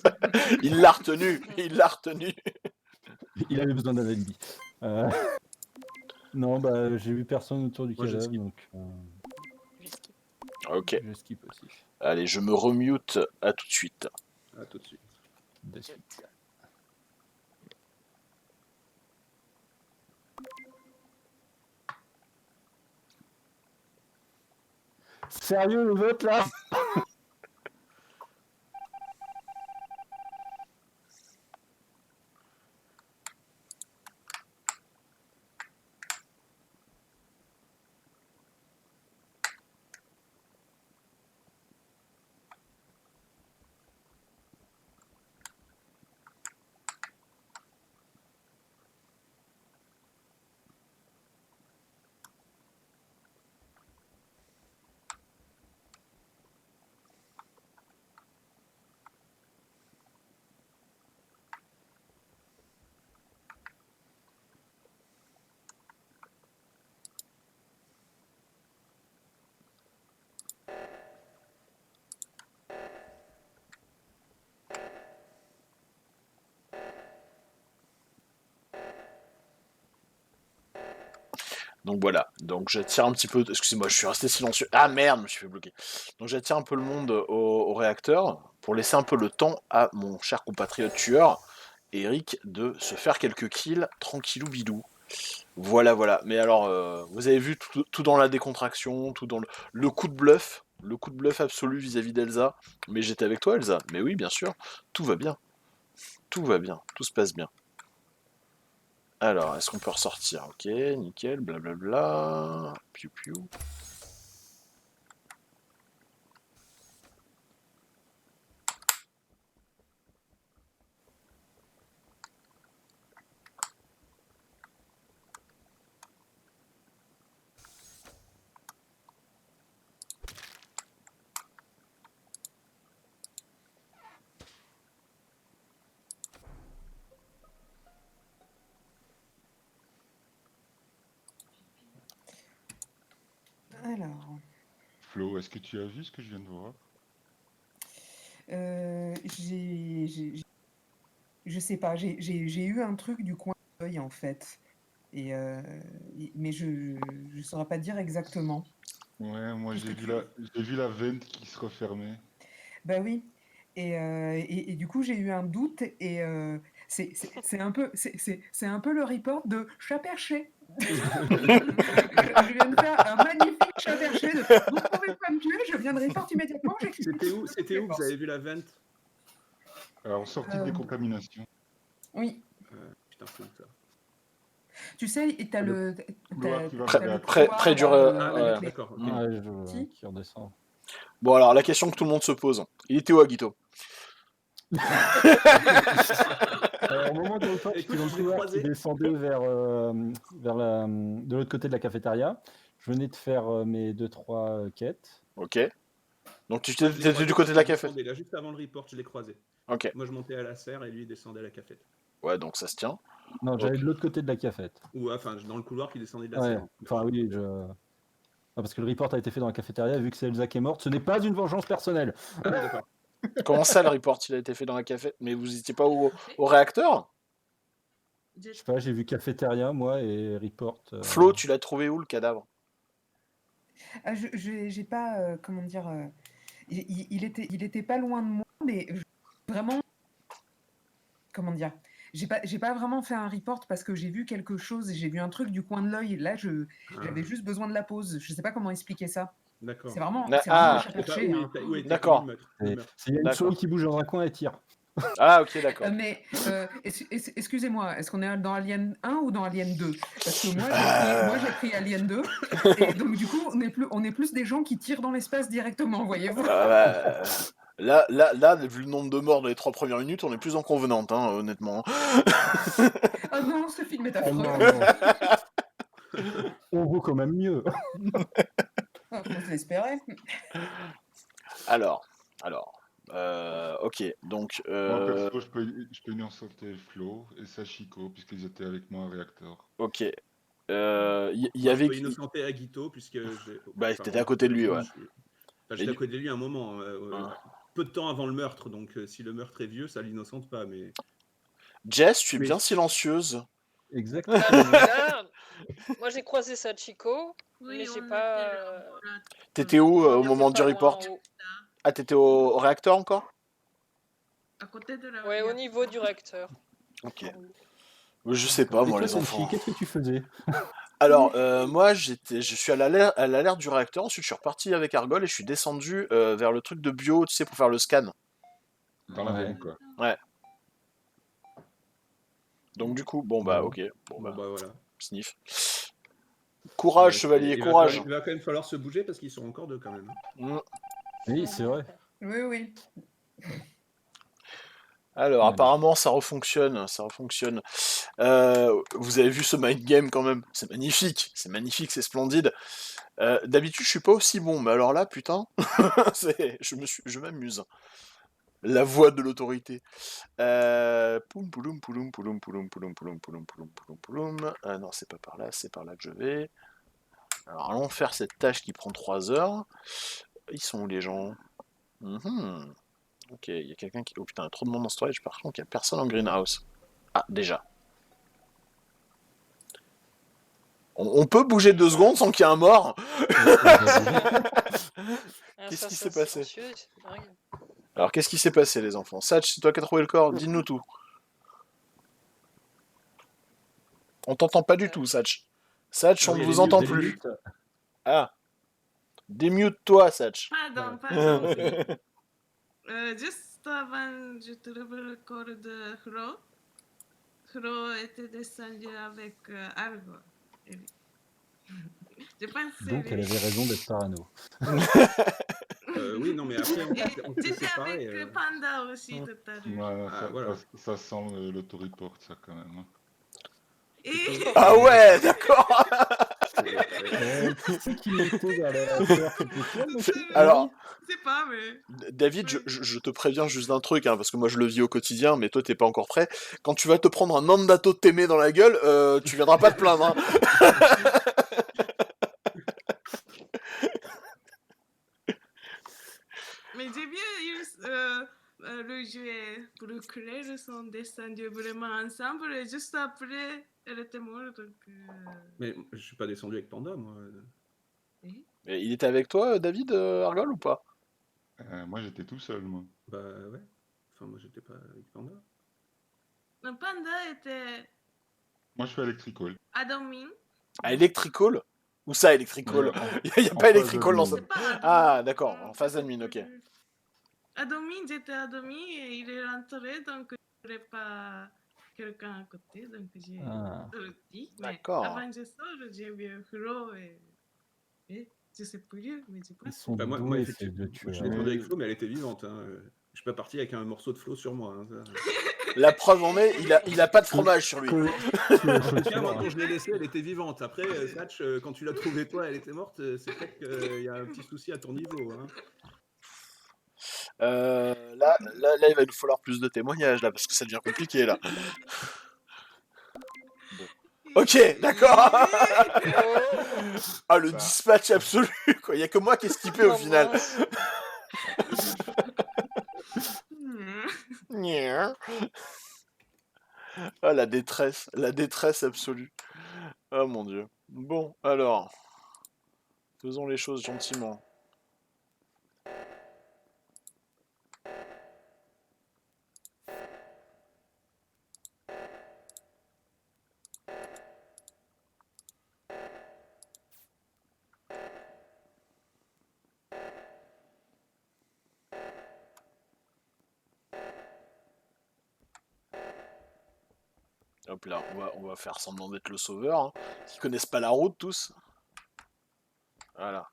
Il l'a retenu, il l'a retenu. Il avait besoin d'un alibi. Non, bah j'ai vu personne autour du Moi, je cadavre, skip. donc Je skip. Ok, je skip aussi. allez, je me remute, à tout de suite. À tout de suite. De suite. Sérieux le vote là? Donc voilà, donc j'attire un petit peu... Excusez-moi, je suis resté silencieux. Ah merde, je me suis fait bloquer. Donc j'attire un peu le monde au réacteur pour laisser un peu le temps à mon cher compatriote tueur, Eric, de se faire quelques kills tranquillou bilou. Voilà, voilà. Mais alors, vous avez vu tout dans la décontraction, tout dans le coup de bluff absolu vis-à-vis d'Elsa. Mais j'étais avec toi, Elsa. Mais oui, bien sûr, tout va bien. Tout va bien, tout se passe bien. Alors, est-ce qu'on peut ressortir? Ok, nickel, blablabla. Piou piou. Alors, Flo, est-ce que tu as vu ce que je viens de voir? je sais pas, j'ai eu un truc du coin de l'œil en fait. Et mais je saurais pas dire exactement. Ouais, moi Qu'est-ce que tu... j'ai vu la veine qui se refermait. Bah oui. Et du coup, j'ai eu un doute et c'est un peu, c'est un peu le report de chat perché. Je viens de faire un magnifique chat perché. Vous pouvez pas me tuer, je viens de report immédiatement. C'était où que vous avez vu la vente? Alors, sortie de décontamination. Oui. Putain, c'est où ça? Tu sais, t'as le... Près du... Ah, d'accord. ok. Ouais, qui redescend. Bon, alors, la question que tout le monde se pose. Il était où, Aguito? Au moment de l'autre, j'étais dans le couloir qui descendait de l'autre côté de la cafétéria. Je venais de faire mes 2-3 quêtes. Ok. Donc tu étais du côté de la café. Là, juste avant le report, je l'ai croisé. Ok. Moi, je montais à la serre et lui, il descendait à la cafette. Ouais, donc ça se tient. Non, j'allais de l'autre côté de la cafette. Ou enfin, dans le couloir qui descendait de la Ouais, serre. enfin oui, parce que le report a été fait dans la cafétéria, vu que c'est Elsa qui est morte, ce n'est pas une vengeance personnelle. Ah, d'accord. Comment ça, le report, il a été fait dans la café? Mais vous étiez pas au réacteur? Je sais pas, j'ai vu cafétéria, moi, et report. Flo, tu l'as trouvé où, le cadavre? J'ai pas, comment dire... il était pas loin de moi, mais vraiment... Comment dire? J'ai pas vraiment fait un report parce que j'ai vu quelque chose et j'ai vu un truc du coin de l'œil. Là, j'avais juste besoin de la pause. Je sais pas comment expliquer ça. D'accord. C'est vraiment le chat perché. D'accord. S'il y a une souris qui bouge dans un coin, elle tire. Ah, ok, d'accord. Mais excusez-moi, est-ce qu'on est dans Alien 1 ou dans Alien 2? Parce que moi, j'ai pris Alien 2, et donc du coup, on est plus des gens qui tirent dans l'espace directement, voyez-vous. Là, vu le nombre de morts dans les 3 premières minutes, on est plus en convenante, hein, honnêtement. Ah non, ce film est Oh affreux. non. On vaut quand même mieux. On se l'espérait. Alors, ok, donc... Moi, perso, je peux innocenter Flo et Sachiko, puisqu'ils étaient avec moi au réacteur. Ok. Il y avait... Je peux innocenter Aguito, puisque... Bah, t'étais à côté de lui, ouais. J'étais à côté de lui un moment, peu de temps avant le meurtre, donc si le meurtre est vieux, ça l'innocente pas, mais... Jess, tu es bien silencieuse. Exactement. Moi, j'ai croisé Sachiko, mais j'ai pas... T'étais où au moment du report? Ah, t'étais au réacteur encore? À côté de la... Ouais, au niveau du réacteur. Ok. Je sais pas, moi, les enfants. Qu'est-ce que tu faisais? Alors, moi, je suis à l'alerte du réacteur, ensuite je suis reparti avec Argol et je suis descendu vers le truc de bio, tu sais, pour faire le scan. Dans la veine, quoi. Ouais. Donc du coup, bon bah ok. Bon bah voilà. Sniff. Courage, chevalier, courage. Il va quand même falloir se bouger parce qu'ils sont encore deux quand même. Oui, c'est vrai. Oui. Alors, apparemment, ça refonctionne. Vous avez vu ce mind game quand même? C'est magnifique, c'est splendide. D'habitude, je suis pas aussi bon, mais alors là, putain, je m'amuse. La voix de l'autorité. Poum pouloum pouloum pouloum pouloum pouloum pouloum pouloum pouloum pouloum pouloum. Non, c'est pas par là, c'est par là que je vais. Alors, allons faire cette tâche qui prend 3 heures. Ils sont où les gens? Ok, il y a quelqu'un qui... Oh putain, il y a trop de monde dans storage, par contre, il n'y a personne en greenhouse. Ah, déjà. On peut bouger 2 secondes sans qu'il y ait un mort. Qu'est-ce qui s'est passé? Alors, qu'est-ce qui s'est passé, les enfants? Satch, c'est toi qui as trouvé le corps, dis-nous tout. On t'entend pas du tout, Satch. Satch, on ne vous entend plus. Ah. Démute-toi, Satch. Pardon. Juste avant, je trouve le corps de Hro. Hro était descendu avec Argo. Je pense que Donc elle avait raison d'être parano. Oui, non, mais après, on s'est j'étais séparés. avec Panda aussi tout à l'heure. Ouais, voilà. ça sent l'autoreport, ça, quand même. Hein. Ah ouais, d'accord. Alors, c'est pas, mais... David, je te préviens juste d'un truc, hein, parce que moi je le vis au quotidien, mais toi t'es pas encore prêt. Quand tu vas te prendre un mandato de t'aimer dans la gueule, tu viendras pas te plaindre. Hein. Mais j'ai bien eu le jouet pour créer, ils sont descendus vraiment ensemble, et juste après, elle était morte. Donc, Mais je suis pas descendu avec Panda, moi. Et il était avec toi, David, Argol, ou pas? Moi j'étais tout seul, moi. Bah ouais. Enfin, moi j'étais pas avec Panda. Non, Panda était Moi je suis électricole. à dormir. À Electrical? Où ça, Electrical? Il n'y a pas Electrical dans ça. Ah, d'accord, en phase admin, ok. À dormir, j'étais à dormir et il est rentré, donc je n'avais pas quelqu'un à côté, donc j'ai dit. D'accord. Avant je sors, j'ai vu Hro et je sais plus, mais je pense. Ils sont Bah, moi, doués, ces effectivement, deux tueurs. je l'ai trouvé avec Flo, mais elle était vivante. Hein. Je suis pas parti avec un morceau de Flo sur moi. Hein, ça. La preuve en est, il a pas de fromage sur lui. Tiens, moi, quand je l'ai laissée, elle était vivante. Après, Satch, quand tu l'as trouvée toi, elle était morte. C'est peut-être qu'il y a un petit souci à ton niveau. Hein. Là, il va nous falloir plus de témoignages, là, parce que ça devient compliqué, là. Bon. Ok, d'accord. Ah, le dispatch absolu, quoi. Il y a que moi qui ai skippé au final. Ah, la détresse absolue. Oh mon dieu. Bon, alors, faisons les choses gentiment. Hop là, on va faire semblant d'être le sauveur. Hein. Ils connaissent pas la route tous. Voilà.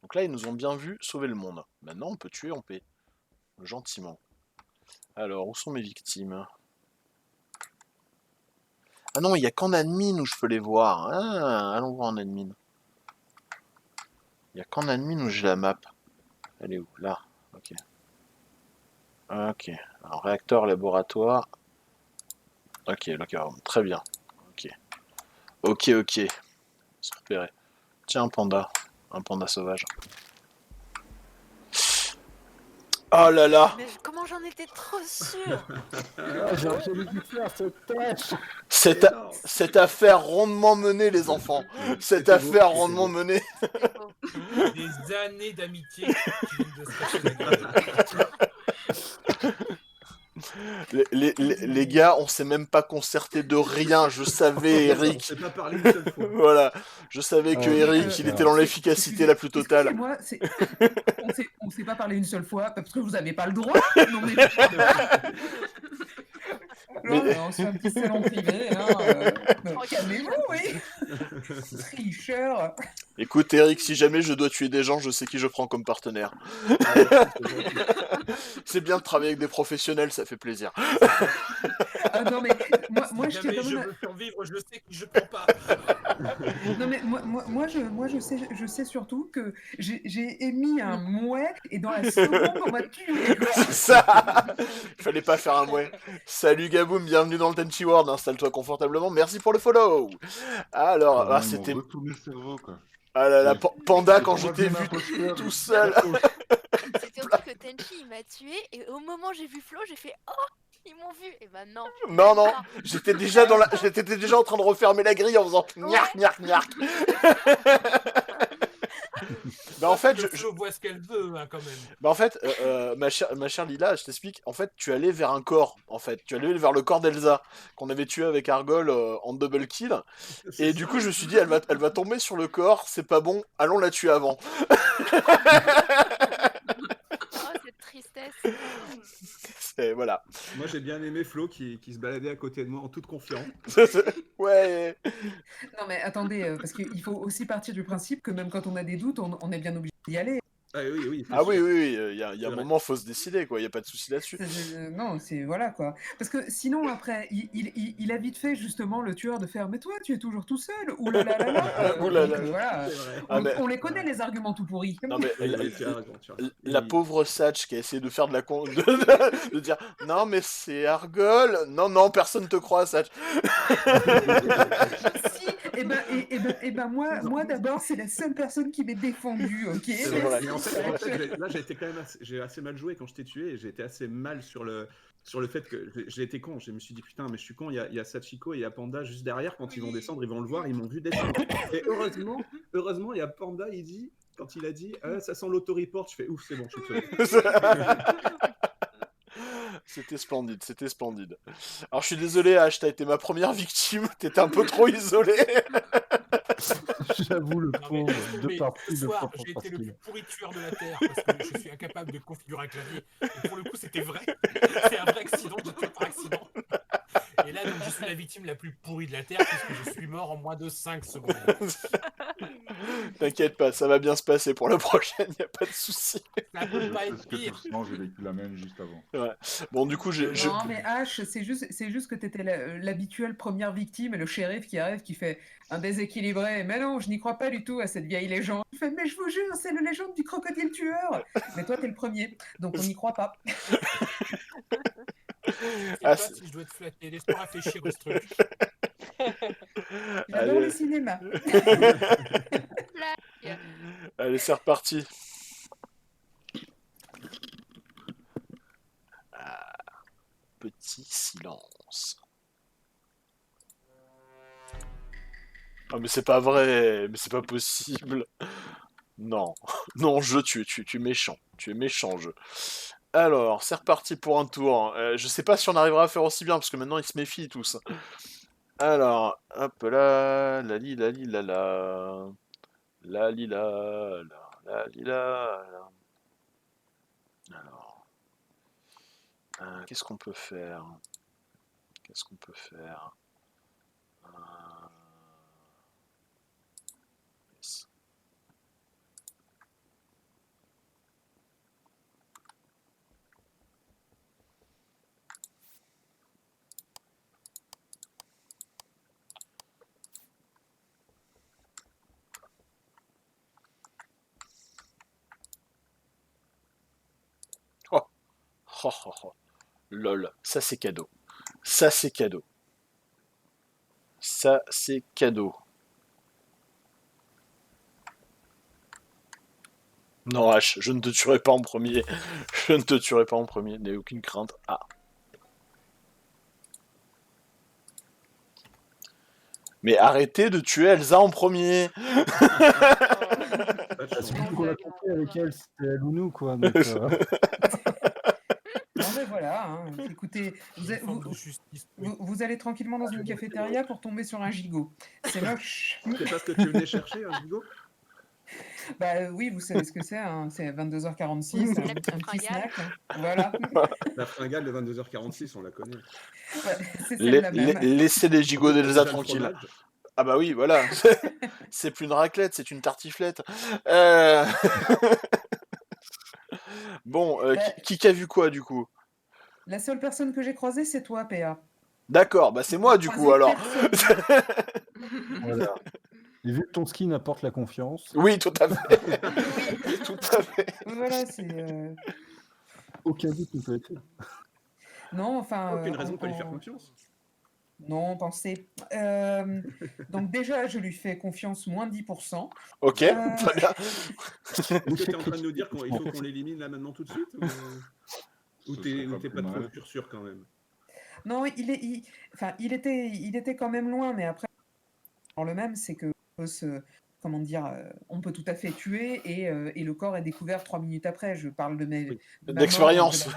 Donc là, ils nous ont bien vu sauver le monde. Maintenant, on peut tuer en paix. Gentiment. Alors, où sont mes victimes? Ah non, il n'y a qu'en admin où je peux les voir. Ah, allons voir en admin. Il n'y a qu'en admin où j'ai la map. Elle est où? Là. Ok. Ok. Alors, réacteur, laboratoire. Ok, très bien. Ok. Ok. Se repérer. Tiens, un panda sauvage. Oh là là. Mais comment j'en étais trop sûre. J'aurais jamais dû faire cette tâche. Cette affaire rondement menée, les enfants. Cette affaire rondement menée. Des années d'amitié qui viennent de se casser la gueule. Les gars, on s'est même pas concerté de rien. Je savais, Eric. On s'est pas parlé une seule fois. Voilà. Je savais que Eric, il était dans l'efficacité la plus totale. Excusez-moi, on s'est pas parlé une seule fois parce que vous avez pas le droit. Non, mais... on se fait un petit salon privé. Hein, calmez-vous, oui. Tricheur. Écoute, Eric, si jamais je dois tuer des gens, je sais qui je prends comme partenaire. C'est bien de travailler avec des professionnels, ça fait plaisir. Ah non, mais moi Si je jamais tiens je quand même veux survivre, je sais qui je prends pas. Non mais moi je sais surtout que j'ai émis un mouet et dans la seconde on m'a tué. C'est ça. Il fallait pas faire un mouet. Salut Gaboum, bienvenue dans le Tenchi World, installe-toi confortablement, merci pour le follow. Alors, c'était... retourné le cerveau, quoi. Ah là là, Panda, quand je t'ai troisième vu imposteur. tout seul. C'est surtout que Tenchi il m'a tué et au moment où j'ai vu Flo, j'ai fait oh Ils m'ont vu. Et ben non. Non, j'étais déjà en train de refermer la grille en faisant gnark, gnark, gnark. Bah en fait, Je vois ce qu'elle veut, hein, quand même. Bah en fait, ma chère Lila, je t'explique. En fait, tu allais vers un corps. En fait, tu allais vers le corps d'Elsa qu'on avait tué avec Argol en double kill. Et du coup, je me suis dit, elle va tomber sur le corps. C'est pas bon. Allons la tuer avant. Oh, cette tristesse. Voilà. Moi, j'ai bien aimé Flo qui se baladait à côté de moi en toute confiance. Ouais. Non, mais attendez, parce qu'il faut aussi partir du principe que même quand on a des doutes, on est bien obligé d'y aller. Ah oui, Ah oui, il y a un moment, faut se décider, quoi. Il y a pas de souci là-dessus. Non, c'est voilà quoi. Parce que sinon après, il a vite fait justement le tueur de faire. Mais toi, tu es toujours tout seul. Ouh là là là là. Ouh là là. Voilà. Ah, mais- On les connaît les arguments tout pourris. Non mais Oui, tu as raison, tu as raison. la pauvre Satch qui a essayé de faire de la de dire non mais c'est Argol. Non, personne te croit, Satch. Si, et ben moi d'abord, c'est la seule personne qui m'est défendue, ok. C'est vrai. Mais en fait, là, j'ai assez mal joué quand je t'ai tué et j'ai été assez mal sur le fait que j'ai été con. Je me suis dit, putain, mais je suis con, il y a Sachiko et il y a Panda juste derrière. Quand ils vont descendre, ils vont le voir, ils m'ont vu descendre. Et heureusement, il y a Panda, quand il a dit, ça sent l'auto-report, je fais, ouf, c'est bon, je suis sauvé. C'était splendide. Alors je suis désolé, Ash, t'as été ma première victime. T'étais un peu trop isolé. J'avoue, le pauvre, Mais de partie ce de soir, propre j'ai été parce le qu'il plus pourri tueur de la Terre parce que je suis incapable de configurer un clavier. Et pour le coup, c'était vrai. C'est un vrai accident, j'ai tué par accident. Et là, donc, je suis la victime la plus pourrie de la Terre puisque je suis mort en moins de 5 secondes. T'inquiète pas, ça va bien se passer pour la prochaine, y a pas de souci. Ça peut pas Parce être que pire. doucement, j'ai vécu la même juste avant. Ouais. Bon, du coup, Non, mais H, c'est juste que t'étais l'habituelle première victime et le shérif qui arrive qui fait un déséquilibré. Mais non, je n'y crois pas du tout à cette vieille légende. Il fait, mais je vous jure, c'est la légende du crocodile tueur. Mais toi, t'es le premier, donc on n'y croit pas. Je sais pas si je dois te flatter. Laisse-moi réfléchir à ce truc. J'adore le cinéma. Allez, c'est reparti. Petit silence. Ah mais c'est pas vrai, mais c'est pas possible. Non, jeu, tu es méchant. Tu es méchant, jeu. Alors, c'est reparti pour un tour. Je sais pas si on arrivera à faire aussi bien, parce que maintenant ils se méfient tous. Alors, hop là, la li la. La li la. Alors, qu'est-ce qu'on peut faire? Yes. Oh. Lol, ça c'est cadeau. Non, H, je ne te tuerai pas en premier. N'aie aucune crainte. Ah. Mais arrêtez de tuer Elsa en premier. Surtout qu'on a compris avec elle, c'était Lounou, quoi. Donc, Non, mais voilà, hein. Écoutez, vous allez tranquillement dans une cafétéria pour tomber sur un gigot. C'est moche. C'est pas ce que tu venais chercher, un gigot? Bah oui, vous savez ce que c'est, hein. C'est 22h46, un petit snack. Voilà. La fringale de 22h46, on la connaît. Ouais, c'est celle-là même. Laissez les gigots d'Elsa Déjà le tranquilles. fromage. Ah bah oui, voilà. C'est plus une raclette, c'est une tartiflette. Bon, qui a vu quoi du coup? La seule personne que j'ai croisée, c'est toi, PA. D'accord, bah c'est moi du coup alors. voilà. Et vu que ton skin apporte la confiance. Oui, tout à fait. Voilà, c'est. Aucun doute ne peut être fait. Non, enfin. Aucune raison de pas lui faire confiance. Non, pensez. Donc déjà, je lui fais confiance moins 10%. Ok, très bien. Est-ce que tu es en train de nous dire qu'il faut qu'on l'élimine là maintenant tout de suite? Ou t'es pas trop sûr quand même? Non, enfin, il était quand même loin, mais après, le même, c'est que comment dire, on peut tout à fait tuer et le corps est découvert 3 minutes après. Je parle de ma mort, D'expérience.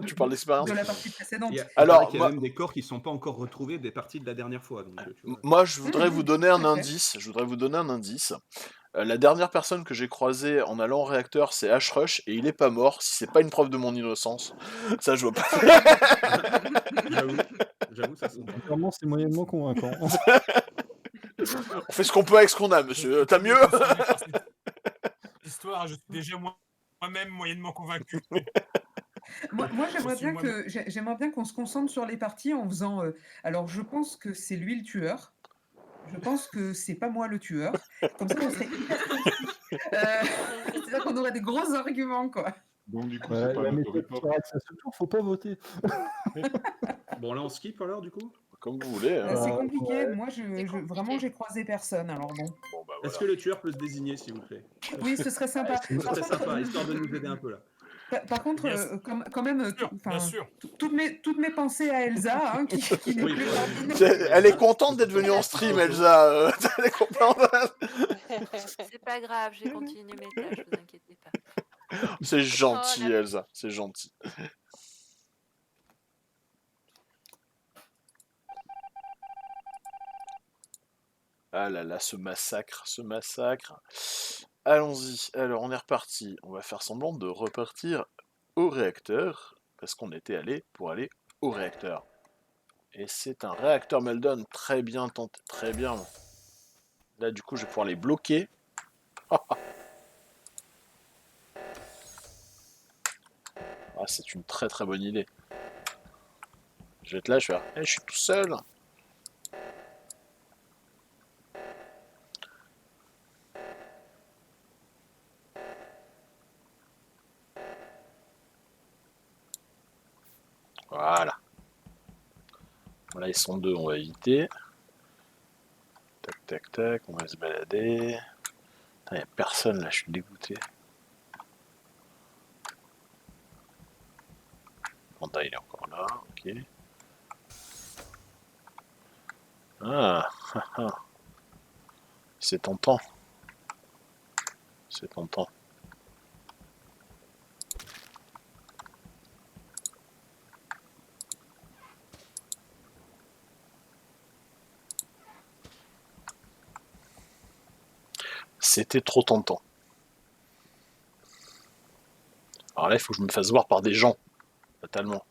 Tu parles d'expérience. de la partie précédente. Alors, il y a même des corps qui sont pas encore retrouvés des parties de la dernière fois. Donc, tu vois. Moi, je voudrais vous donner un tout à fait. indice. Je voudrais vous donner un indice. La dernière personne que j'ai croisée en allant au réacteur, c'est Ashrush, et il est pas mort. Si c'est pas une preuve de mon innocence, ça je vois pas. J'avoue, ça sent. Clairement, c'est moyennement convaincant. On fait ce qu'on peut avec ce qu'on a, monsieur. T'as mieux? Histoire, je suis déjà moi-même moyennement convaincu. Moi j'aimerais bien qu'on se concentre sur les parties en faisant. Alors, je pense que c'est lui le tueur. Je pense que c'est pas moi le tueur. Comme ça, on serait hyper précis. C'est-à-dire qu'on aurait des gros arguments, quoi. Donc du coup, Ouais, c'est pas la un méthode autoreport. Chirac, ça se tourne, faut pas voter. Bon, là, on skip alors, du coup. Comme vous voulez. C'est compliqué. ouais. Moi, vraiment, j'ai croisé personne. Alors bon. Bon, bah, Est-ce que le tueur peut se désigner, s'il vous plaît? Oui, ce serait sympa. Ce serait sympa, histoire de nous aider un peu là. Par contre, quand même, bien sûr. toutes mes pensées à Elsa, hein, qui n'est Oui, plus Elle est contente d'être venue en stream, Elsa. Elle est contente. C'est pas grave, j'ai continué mes tâches, vous inquiétez pas. C'est gentil, Oh, la- Elsa. C'est gentil. Ah là là, ce massacre, ce massacre. Allons-y. Alors, on est reparti. On va faire semblant de repartir au réacteur, parce qu'on était allé pour aller au réacteur. Et c'est un réacteur Meldon très bien tenté, très bien. Là, du coup, je vais pouvoir les bloquer. Ah, c'est une très très bonne idée. Je vais être là, je vais faire, je suis tout seul. Voilà. Là, ils sont deux, on va éviter. Tac, tac, tac, on va se balader. Il n'y a personne là, je suis dégoûté. Panda, il est encore là, ok. Ah, c'est tentant. C'est tentant. C'était trop tentant. Alors là, il faut que je me fasse voir par des gens, fatalement.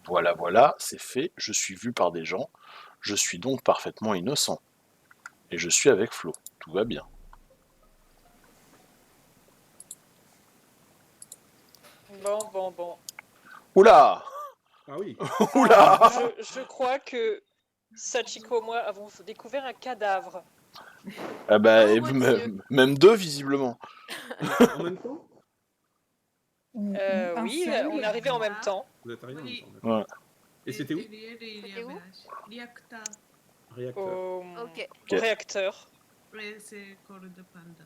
Voilà, voilà, c'est fait, je suis vu par des gens, je suis donc parfaitement innocent. Et je suis avec Flo, tout va bien. Bon. Oula! Ah oui. Oula! Je crois que Sachiko et moi avons découvert un cadavre. Ah bah, Oh, et mon même deux, visiblement. En même temps? Un Oui, seul. on est arrivé en même temps. Vous êtes arrivés en Oui. même temps. Ouais. Et c'était où? C'était où? Réacteur. Réacteur. Ok. Au réacteur. Oui, c'est corps de panda.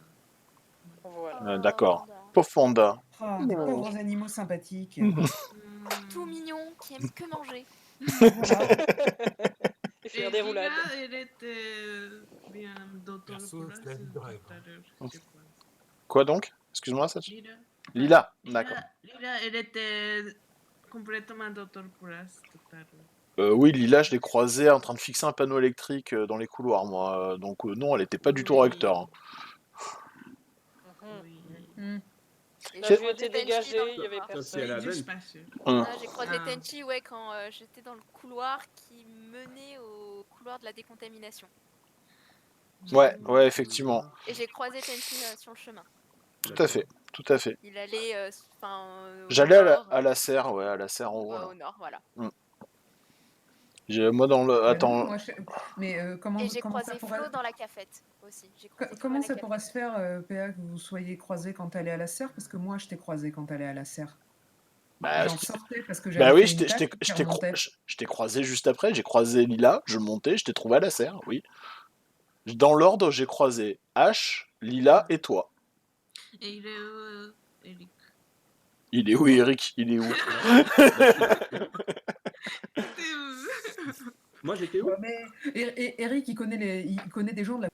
Voilà. D'accord. Pauvre panda. Ah, des pauvres animaux sympathiques. Tout mignon, qui aime que manger. Voilà. Et faire des roulades. Lila, elle était bien d'autres Perso, c'est la vie de rêve. Quoi donc? Excuse-moi, ça. Lila. Lila, d'accord. Lila, elle était complètement d'autres places tout à l'heure. Oui, Lila, je l'ai croisée en train de fixer un panneau électrique dans les couloirs, moi. Donc non, elle était pas du tout réacteur. Hein. Oui. Et La j'ai vue croisé était Tenchi dégagée, dans le il y avait couloir. Ça, c'est à la Je suis veine. pas sûre. J'ai croisé Tenchi quand j'étais dans le couloir qui menait au couloir de la décontamination. Ouais, ouais, effectivement. Et j'ai croisé Tenchi sur le chemin. Tout à fait, tout à fait. Il allait, J'allais à la serre, ouais, à la serre en haut. là. au nord, voilà. Moi dans le. Mais non, Attends. moi, mais comment, Et j'ai comment ça croisé pourrait... Flo dans la cafette aussi. J'ai croisé Flo à Comment la ça cafette. pourrait se faire, PA, que vous soyez croisés quand elle est à la serre? Parce que moi, je t'ai croisé quand elle est à la serre. Bah, J'en sortais parce que j'avais bah oui, fait une tâche qui remontait. je t'ai croisé juste après. J'ai croisé Lila, je montais, je t'ai trouvé à la serre, oui. Dans l'ordre, j'ai croisé H, Lila et toi. Et il est Eric. Il est où, Eric? Il est où? Moi, j'étais où? Ouais, mais Eric, il connaît des gens de la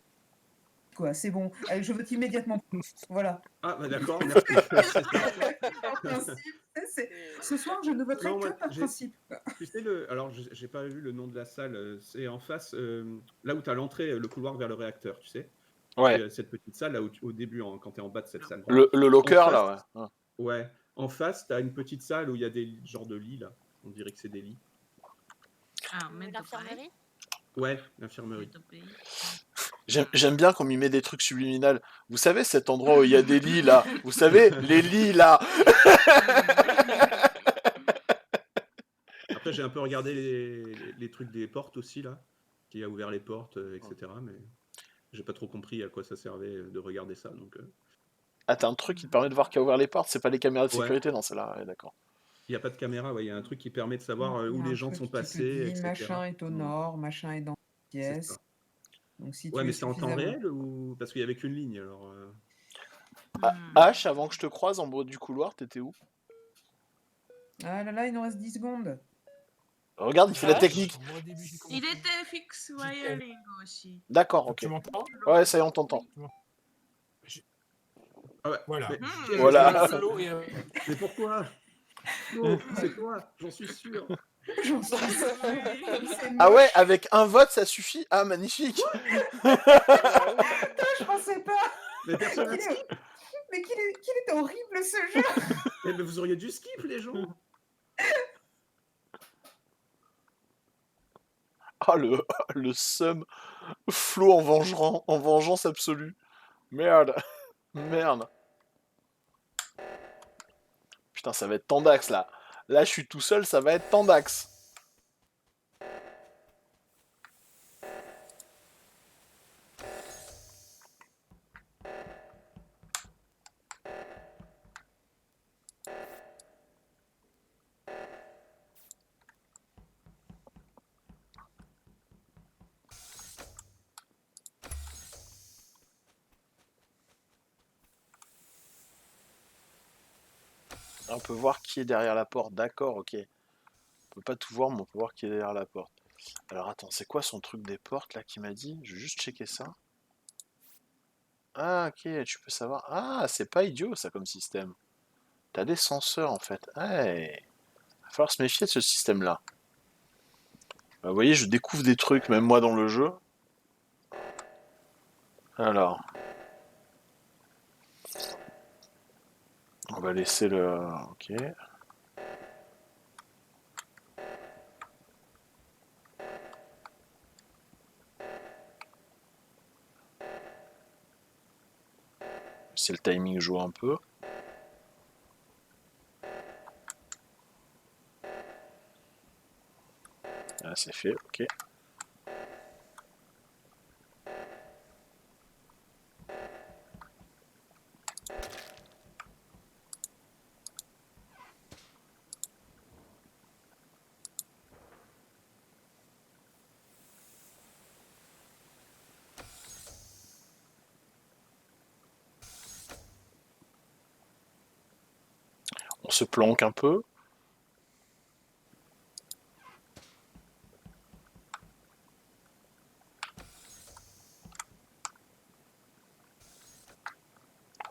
quoi. C'est bon. Allez, je vote immédiatement. Voilà. Ah, bah d'accord, merci. Par principe, ce soir, je ne voterai Non, que moi, par principe. Tu sais, alors, j'ai pas vu le nom de la salle, c'est en face, là où tu as l'entrée, le couloir vers le réacteur, tu sais? Ouais. C'est cette petite salle là où au début, quand tu es en bas de cette salle. Le locker, En là, face, ouais. Ouais. En face, tu as une petite salle où il y a des genres de lits, là. On dirait que c'est des lits. Ah, mais L'infirmerie? Ouais, l'infirmerie. J'aime bien qu'on m'y met des trucs subliminales. Vous savez, cet endroit où il y a des lits, là? Vous savez, les lits, là? Après, j'ai un peu regardé les trucs des portes aussi, là. Qui a ouvert les portes, etc. Mais j'ai pas trop compris à quoi ça servait de regarder ça. Donc, Ah, t'as un truc qui te permet de voir qui a ouvert les portes? C'est pas les caméras de Ouais. sécurité dans celle-là? Ouais, d'accord. Il n'y a pas de caméra, ouais. Il y a un truc qui permet de savoir Il y où a les un gens truc sont qui te passés, dit, etc. machin est au nord, machin est dans la C'est pièce. ça. Donc si Ouais, tu mais es c'est en temps suffisamment... réel ou parce qu'il y avait qu'une ligne alors. H, avant que je te croise en bas du couloir, t'étais où? Ah là là, il nous reste 10 secondes. Regarde, il fait la technique. Moi, au début, j'ai Il commencé. était fixe wiring aussi. D'accord, ok. Tu m'entends? Ouais, ça y est, on t'entend. Ah ouais. Voilà. Mais, Voilà. mais pourquoi? Flo, c'est toi, j'en suis sûr. J'en suis sûr. Ah ouais, avec un vote, ça suffit? Ah, magnifique. Putain, je pensais pas. Mais personne n'a Qu'il est- skip. Mais qu'il était horrible ce jeu. Mais vous auriez dû skip les gens. Ah, le seum. Flo en vengeance absolue. Merde. Merde. Putain, ça va être Tandax, là. Là, je suis tout seul, ça va être Tandax. On peut voir qui est derrière la porte. D'accord, ok. On peut pas tout voir, mais on peut voir qui est derrière la porte. Alors attends, c'est quoi son truc des portes là qui m'a dit? Je vais juste checker ça. Ah, ok, tu peux savoir. Ah, c'est pas idiot ça comme système. T'as des senseurs en fait. Ouais. Va falloir se méfier de ce système là. Bah, vous voyez, je découvre des trucs, même moi dans le jeu. Alors. On va laisser le... Ok. Si le timing joue un peu. Ah, c'est fait, ok. On se planque un peu.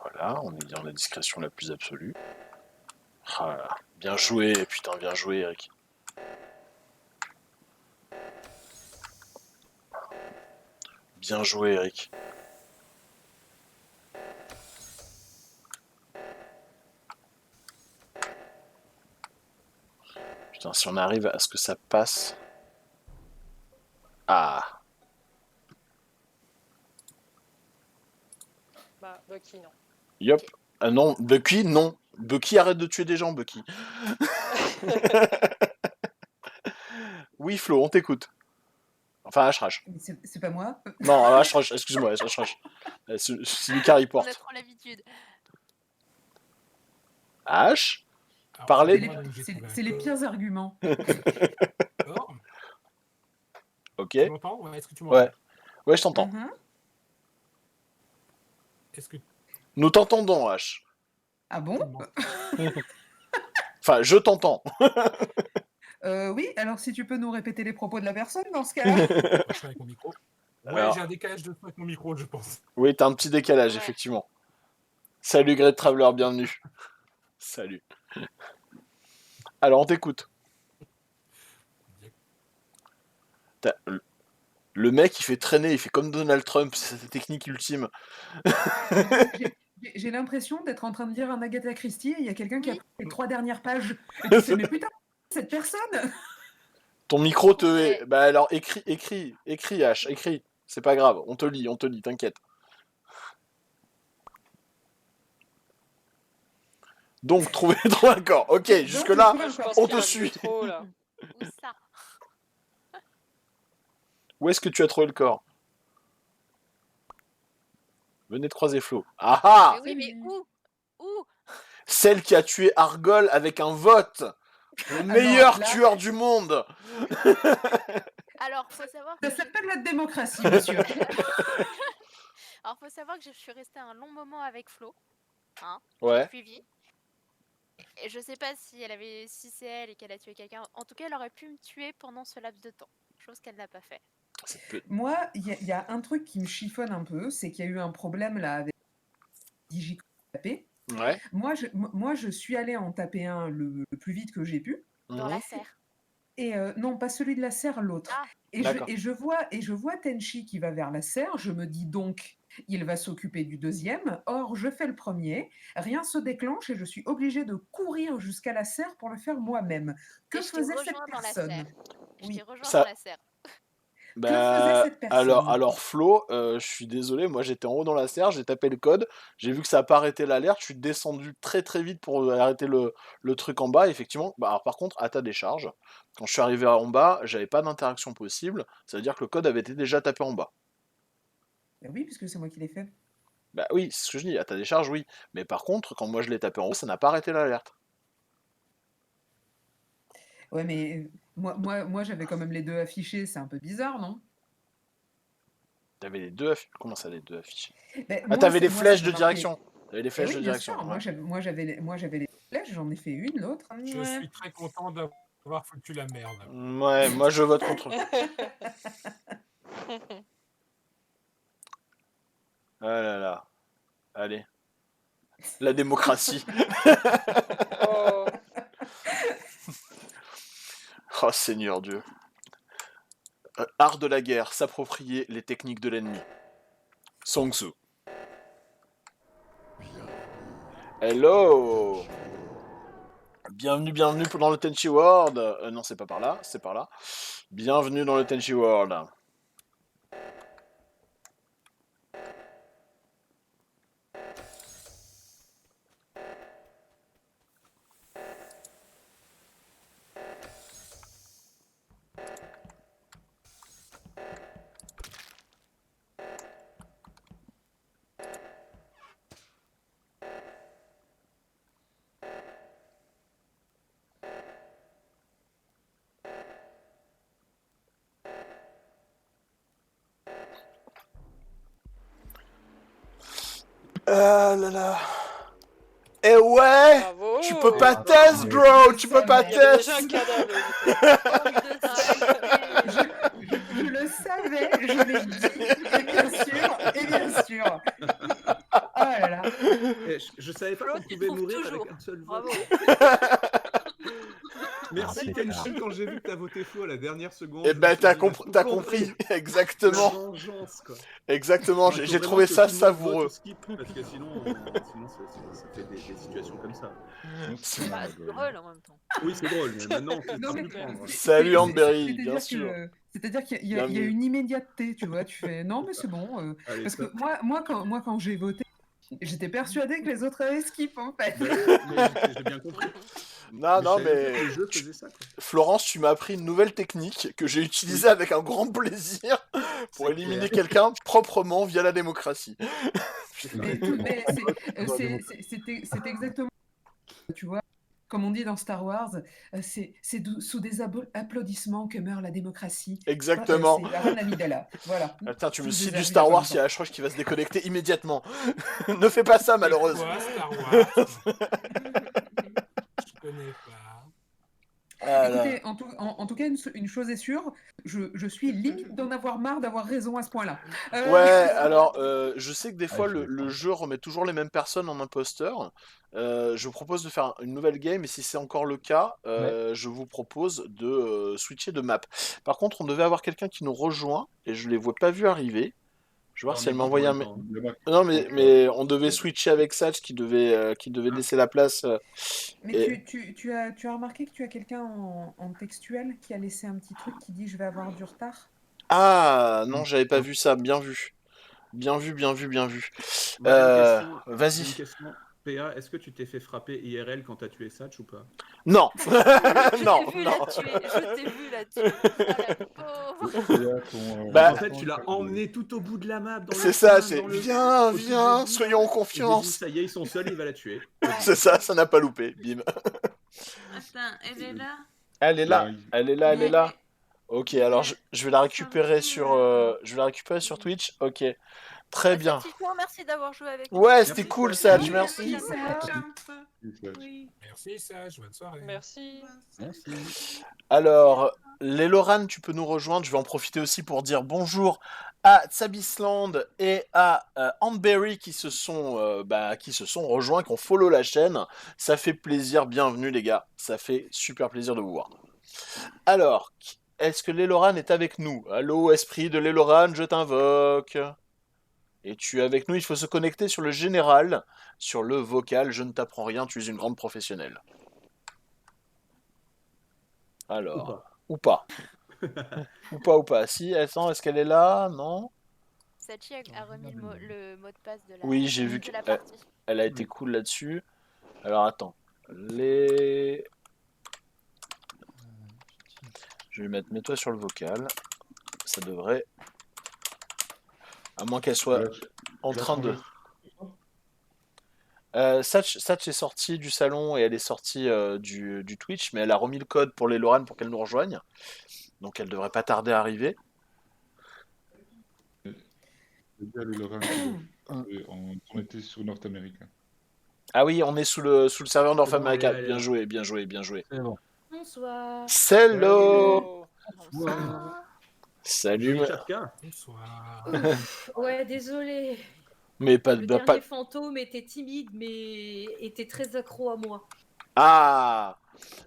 Voilà, on est dans la discrétion la plus absolue. Ah là là. Bien joué, putain, bien joué, Eric. Bien joué, Eric. Putain, si on arrive à ce que ça passe... Ah. Bah, Bucky, non. Yop. Ah non, Bucky, non. Bucky, arrête de tuer des gens, Bucky. Oui, Flo, on t'écoute. Enfin, H-Rash. C'est pas moi. Non, H-Rash, excuse-moi, H-Rash. C'est lui qui reporte. On a trop l'habitude. H Parlez. C'est les pires arguments. Ok. Tu m'entends? Ouais, est-ce que tu m'entends? Ouais. Ouais, je t'entends. Est-ce que... Nous t'entendons, H. Ah bon? Enfin, je t'entends. Oui, alors si tu peux nous répéter les propos de la personne dans ce cas-là. Je suis avec mon micro. Ouais, Alors- j'ai un décalage de son avec mon micro, je pense. Oui, t'as un petit décalage, effectivement. Salut Great Traveler, bienvenue. Salut. Alors, on t'écoute. Le mec, il fait traîner, il fait comme Donald Trump, c'est sa technique ultime. J'ai l'impression d'être en train de lire un Agatha Christie et il y a quelqu'un qui a pris les 3 dernières pages. Et tu fais, mais putain, cette personne! Ton micro te... Bah alors, écris, H, écris. C'est pas grave, on te lit, t'inquiète. Donc, trouver trois accords. Ok, jusque-là, on te suit. Où ça? Où est-ce que tu as trouvé le corps? Venez de croiser Flo. Ah ah! Mais oui, mais où? Celle qui a tué Argol avec un vote! Le meilleur tueur du monde! Alors, faut savoir que Ça s'appelle la démocratie, monsieur. Alors, faut savoir que je suis restée un long moment avec Flo. Hein, Ouais. j'ai suivi. Et je sais pas si c'est elle et qu'elle a tué quelqu'un. En tout cas, elle aurait pu me tuer pendant ce laps de temps. Chose qu'elle n'a pas fait. Moi, il y a un truc qui me chiffonne un peu, c'est qu'il y a eu un problème là avec Digicode tapé. Ouais. Moi, je suis allée en taper un le plus vite que j'ai pu. Dans la serre. Et non, pas celui de la serre, l'autre. Ah, et je vois Tenchi qui va vers la serre. Je me dis donc, il va s'occuper du deuxième. Or, je fais le premier. Rien se déclenche et je suis obligée de courir jusqu'à la serre pour le faire moi-même. Que faisait cette personne? Je t'ai rejoint Ça- dans la serre. faisait Bah, cette personne? alors Flo, je suis désolé, moi j'étais en haut dans la serre, j'ai tapé le code, j'ai vu que ça n'a pas arrêté l'alerte, je suis descendu très très vite pour arrêter le truc en bas, effectivement. Bah, alors, par contre, à ta décharge, quand je suis arrivé en bas, j'avais pas d'interaction possible, ça veut dire que le code avait été déjà tapé en bas. Ben oui, puisque c'est moi qui l'ai fait. Bah oui, c'est ce que je dis, à ta décharge, oui. Mais par contre, quand moi je l'ai tapé en haut, ça n'a pas arrêté l'alerte. Ouais, mais moi j'avais quand même les deux affichés, c'est un peu bizarre, non? T'avais les deux affichés. Comment ça, les deux affichés? Ben, Ah, moi, t'avais les moi, flèches ça de me marquait- direction. T'avais les Eh flèches oui, de bien direction. sûr, ouais. moi j'avais les flèches, j'en ai fait une, l'autre. Je ouais. suis très content d'avoir foutu la merde. Ouais, moi je vote contre. Ah là là. Allez. La démocratie. Oh Seigneur Dieu. Art de la guerre, s'approprier les techniques de l'ennemi. Song Tzu. Hello. Bienvenue dans le Tenchi World. Non, c'est pas par là, c'est par là. Bienvenue dans le Tenchi World. Ah là là. Eh ouais. Bravo. Tu peux pas test, bro. Tu peux pas Il y avait test. déjà un cadavre. Je le savais, je l'ai dit, et bien sûr. Oh là là. Et je savais pas qu'on pouvait mourir avec un seul vote. Merci Tenchi, quand j'ai vu que t'as voté faux à la dernière seconde. Eh ben t'as compris, exactement. La vengeance, quoi. Exactement, Il faut j'ai vraiment trouvé que ça tout le monde vote savoureux. au skip, parce que sinon ça fait des situations comme ça. C'est drôle en même temps. Oui, c'est drôle, mais maintenant, c'est Non, pas mais plus prendre. Salut Amberry, bien sûr. C'est-à-dire qu'il y a Bienvenue. une immédiateté, tu vois. Tu fais non, mais c'est bon. Allez, Parce que top. moi quand j'ai voté, j'étais persuadée que les autres avaient skip en fait. Mais j'ai bien compris. Non, non, je savais pas mais que le jeu faisait ça, quoi. Florence, tu m'as appris une nouvelle technique que j'ai utilisée avec un grand plaisir pour éliminer quelqu'un proprement via la démocratie. Mais c'est exactement, tu vois, comme on dit dans Star Wars, c'est sous des applaudissements que meurt la démocratie. Exactement. C'est la reine Amidala. Voilà. Attends, tu me Sous cites des du Star Wars, il y applaudissements. a Ashrosh qui va se déconnecter immédiatement. Ne fais pas ça, C'est malheureusement. quoi Star Wars? Je connais pas. Ah là. Écoutez, en tout cas, une chose est sûre, je suis limite d'en avoir marre d'avoir raison à ce point-là. Ouais, alors, je sais que des fois, le jeu remet toujours les mêmes personnes en imposteur. Je vous propose de faire une nouvelle game, et si c'est encore le cas, je vous propose de switcher de map. Par contre, on devait avoir quelqu'un qui nous rejoint, et je les vois pas vus arriver. Je vais voir si elle m'a envoyé un mail. Non, mais on devait switcher avec Satch qui devait laisser la place. Mais et- tu as remarqué que tu as quelqu'un en textuel qui a laissé un petit truc qui dit je vais avoir du retard? Ah, non, j'avais pas vu ça. Bien vu. Bien vu, bien vu, bien vu. Moi, j'ai une question. J'ai Vas-y. une question. PA, est-ce que tu t'es fait frapper IRL quand t'as tué Satch ou pas? Non. Je Non, t'ai vu non. la tuer, je t'ai vu la tuer. Ah, la pauvre. Bah, en fait, tu l'as emmené tout au bout de la map. C'est ça, c'est viens, viens, soyons en confiance. Ça y est, ils sont seuls, il va la tuer. C'est ça n'a pas loupé. Bim. Attends, elle est là? Elle est là, elle est là, elle est là. Ok, alors je vais la récupérer sur Twitch. Ok, très bien. Merci d'avoir joué avec nous. Ouais, c'était cool, Satch, merci. Merci, Sage. Bonne soirée. Merci. Alors, les Loran, tu peux nous rejoindre. Je vais en profiter aussi pour dire bonjour à Tsabisland et à Antberry qui se sont rejoints, qui ont follow la chaîne. Ça fait plaisir, bienvenue les gars. Ça fait super plaisir de vous voir. Alors, est-ce que l'Eloran est avec nous? Allô, esprit de l'Eloran, je t'invoque. Et tu es avec nous, il faut se connecter sur le général, sur le vocal, je ne t'apprends rien, tu es une grande professionnelle. Alors, ou pas. ou pas. Si, attends, est-ce qu'elle est là? Non? Sachi a remis le mot de passe de la, Oui, j'ai vu de la qu'elle partie. a été cool là-dessus. Alors, attends. Je vais mettre mets-toi sur le vocal. Ça devrait... À moins qu'elle soit en train de... Satch est sortie du salon et elle est sortie du Twitch, mais elle a remis le code pour les Loran pour qu'elle nous rejoigne. Donc elle devrait pas tarder à arriver. On était sur North America. Ah oui, on est sous le serveur North C'est bon, America. allez, Bien là. joué, bien joué, bien joué. C'est bon. Bonsoir. Hello. Salut. Joli Chatka. Bonsoir. Ouais, désolé. Mais pas Le de... dernier fantôme était timide, mais était très accro à moi. Ah.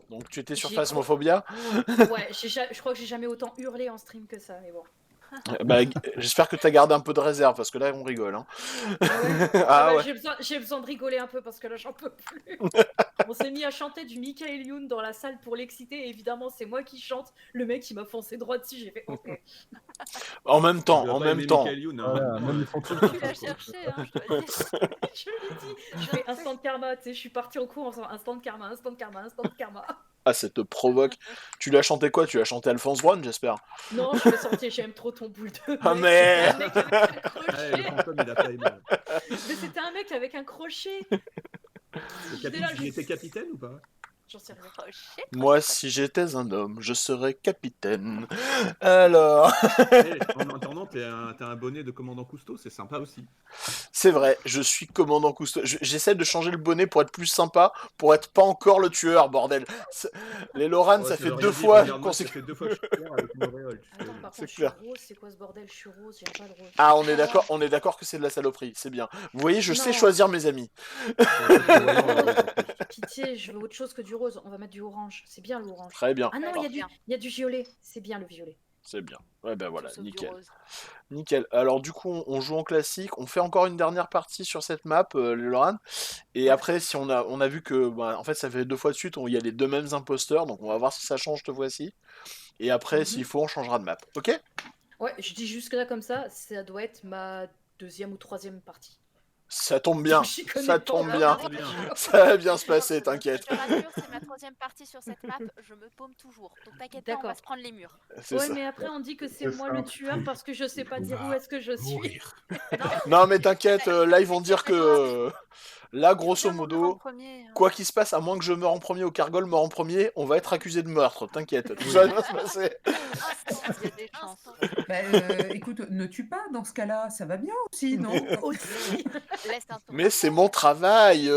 Donc tu étais sur J'ai Phasmophobia? Ouais, je crois que j'ai jamais autant hurlé en stream que ça, mais bon. Bah, j'espère que tu as gardé un peu de réserve, parce que là, on rigole. Hein. Ah ouais, ouais. j'ai besoin de rigoler un peu, parce que là, j'en peux plus. On s'est mis à chanter du Michael Youn dans la salle pour l'exciter, et évidemment, c'est moi qui chante. Le mec, il m'a foncé droit dessus, j'ai fait OK. En même temps, Tu en vas pas même aimer temps. Michael Youn, hein. Voilà, même les fantômes. Tu l'as cherché, hein, je dois dire. Je l'ai dit, je fais instant karma, tu sais, je suis partie en cours en faisant instant karma, instant karma, instant karma. Ah, ça te provoque. Tu lui as chanté quoi? Tu lui as chanté Alphonse Brown, j'espère. Non, je vais sortir, j'aime trop ton boule de Ah, mec, mais... c'était un mec avec un Ouais, crochet. le fantôme, il a pas aimé. Mais c'était un mec avec un crochet. Il était capitaine ou pas? J'en sais rien. Moi, si j'étais un homme, je serais capitaine. Alors... En attendant, t'es un bonnet de commandant Cousteau, c'est sympa aussi. C'est vrai, je suis commandant Cousteau. J'essaie de changer le bonnet pour être plus sympa, pour être pas encore le tueur, bordel. Les Loran, Ouais, ça tu fait leur deux as dit, fois regarde-moi, ça fait 2 fois que je suis tueur avec mon auréole, tu fais- Attends, par C'est contre, je suis clair. rose, c'est quoi ce bordel? Je suis rose, j'aime pas le rose. Ah, on est d'accord que c'est de la saloperie, c'est bien. Vous voyez, je sais Non. choisir mes amis. Pitié, je veux autre chose que du rose. On va mettre du orange. C'est bien l'orange. Très bien. Ah non, il y a du violet. C'est bien le violet. C'est bien. Ouais, ben voilà, Sauf du nickel. rose. Nickel. Alors du coup, on joue en classique. On fait encore une dernière partie sur cette map, les Loran. Et après, si on a vu que, bah, en fait, ça fait 2 fois de suite, il y a les 2 mêmes imposteurs. Donc on va voir si ça change cette fois-ci. Et après, s'il faut, on changera de map. Ok? Ouais, je dis jusque là comme ça doit être ma 2e ou 3e partie. Ça tombe bien. Je connais Ça pas, tombe là. bien. Ça va bien se passer, t'inquiète. Je te rassure, c'est ma 3e partie sur cette map, je me paume toujours. Donc t'inquiète pas, on va D'accord. se prendre les murs. C'est Ouais, ça. mais après on dit que c'est C'est moi ça. le tueur parce que je sais pas dire où est-ce que je suis. Mourir. Non, mais t'inquiète, là, ils vont dire que... Là, grosso Bien mourir en modo, premier. quoi qu'il se passe, à moins que je meure en premier ou qu'Argol meure en premier, on va être accusé de meurtre, t'inquiète, tout ça va se passer. Il y a des chances. Bah, écoute, ne tue pas dans ce cas-là, ça va bien aussi, non? Aussi. Laisse un tour. Mais c'est mon travail.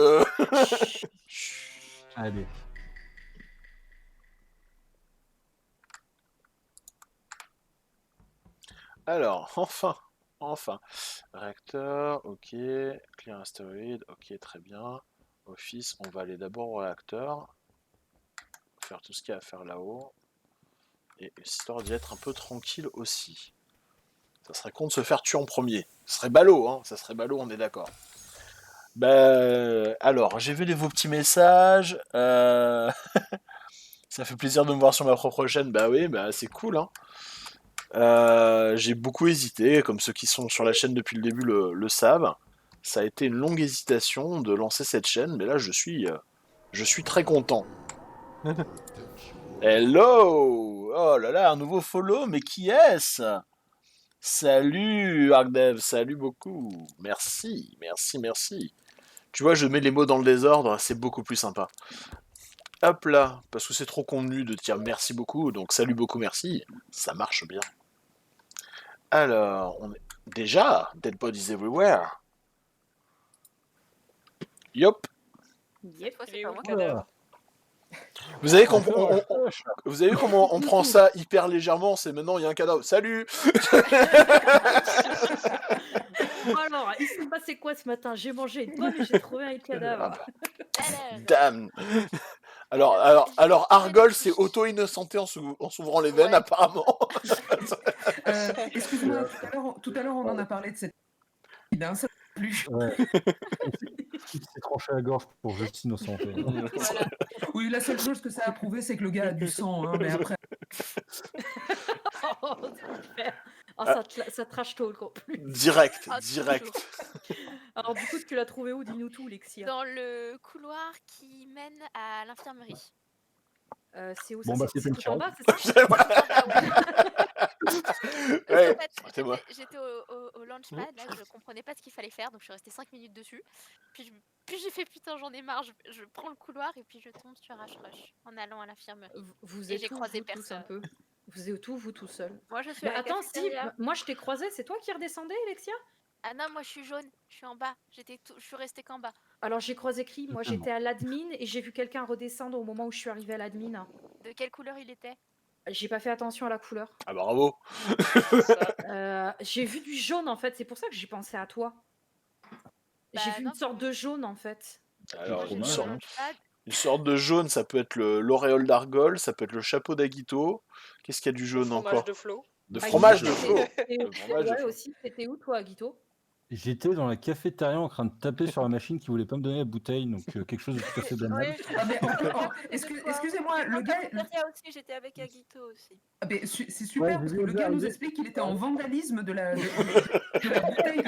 Allez. Alors, enfin. Réacteur, ok. Clear astéroïde, ok, très bien. Office, on va aller d'abord au réacteur. Faire tout ce qu'il y a à faire là-haut. Et histoire d'y être un peu tranquille aussi. Ça serait con de se faire tuer en premier. Ce serait ballot, hein. Ça serait ballot, on est d'accord. Alors, j'ai vu vos petits messages. Ça fait plaisir de me voir sur ma propre chaîne. Bah oui, bah c'est cool, hein. J'ai beaucoup hésité, comme ceux qui sont sur la chaîne depuis le début le savent. Ça a été une longue hésitation de lancer cette chaîne, mais là je suis très content. Hello! Oh là là, un nouveau follow, mais qui est-ce? Salut Argdev, salut beaucoup. Merci. Tu vois, je mets les mots dans le désordre, c'est beaucoup plus sympa. Hop là, parce que c'est trop convenu de dire merci beaucoup, donc salut beaucoup, merci. Ça marche bien. Alors, on est... Déjà, Dead Bodies Everywhere. Yop. Yep. C'est pas moi. Voilà. Vous avez vu comment on prend ça hyper légèrement? C'est maintenant, il y a un cadavre. Salut. Alors, il s'est passé quoi ce matin? J'ai mangé une pomme et j'ai trouvé un cadavre. Damn. Alors Argol s'est auto-innocenté en s'ouvrant les veines, apparemment. Excuse-moi, tout à l'heure, on en a parlé de cette... Ça plus. Ouais. Il s'est tranché la gorge pour juste innocenter. Voilà. Oui, la seule chose que ça a prouvé, c'est que le gars a du sang, hein, mais après... Oh, super. Oh, ça trash talk en plus. Direct. Alors du coup, tu l'as trouvé où? Dis-nous tout, Lexia. Dans le couloir qui mène à l'infirmerie. C'est où Bon, ça? bah, c'est tout en une bas, c'est ça? Ouais, En fait, c'est-moi. j'étais au launchpad, là, je comprenais pas ce qu'il fallait faire, donc je suis restée 5 minutes dessus. Puis j'ai fait putain, j'en ai marre, je prends le couloir et puis je tombe sur Rush en allant à l'infirmerie. Vous Et êtes j'ai où, croisé vous, tous, un personne. peu? Vous êtes où, vous tout seul? Moi, je suis Mais à la attends, si, cafétéria. moi je t'ai croisé, c'est toi qui redescendais, Alexia? Ah non, moi je suis jaune, je suis en bas, je suis restée qu'en bas. Alors j'ai croisé Cri, moi j'étais à l'admin et j'ai vu quelqu'un redescendre au moment où je suis arrivée à l'admin. De quelle couleur il était? J'ai pas fait attention à la couleur. Ah bah bravo. J'ai vu du jaune en fait, c'est pour ça que j'ai pensé à toi. J'ai vu une sorte de jaune en fait. Alors, Trop une mal, sorte, hein. une sorte de jaune, ça peut être l'auréole d'Argol, ça peut être le chapeau d'Aguito. Qu'est-ce qu'il y a du jaune Fromage encore? de Flo. De Ah, fromage Guito, de Flo. t'étais- Le fromage de Ouais Flo. aussi, t'étais où toi, Guito? J'étais dans la cafétéria en train de taper sur la machine qui voulait pas me donner la bouteille, donc quelque chose de tout à fait banal. Oui, Ah, mais excusez-moi, le gars... aussi, j'étais avec Aguito aussi. Ah, mais c'est Ouais, super, je parce vous que ai le vu gars nous arriver. explique qu'il était en vandalisme de la bouteille.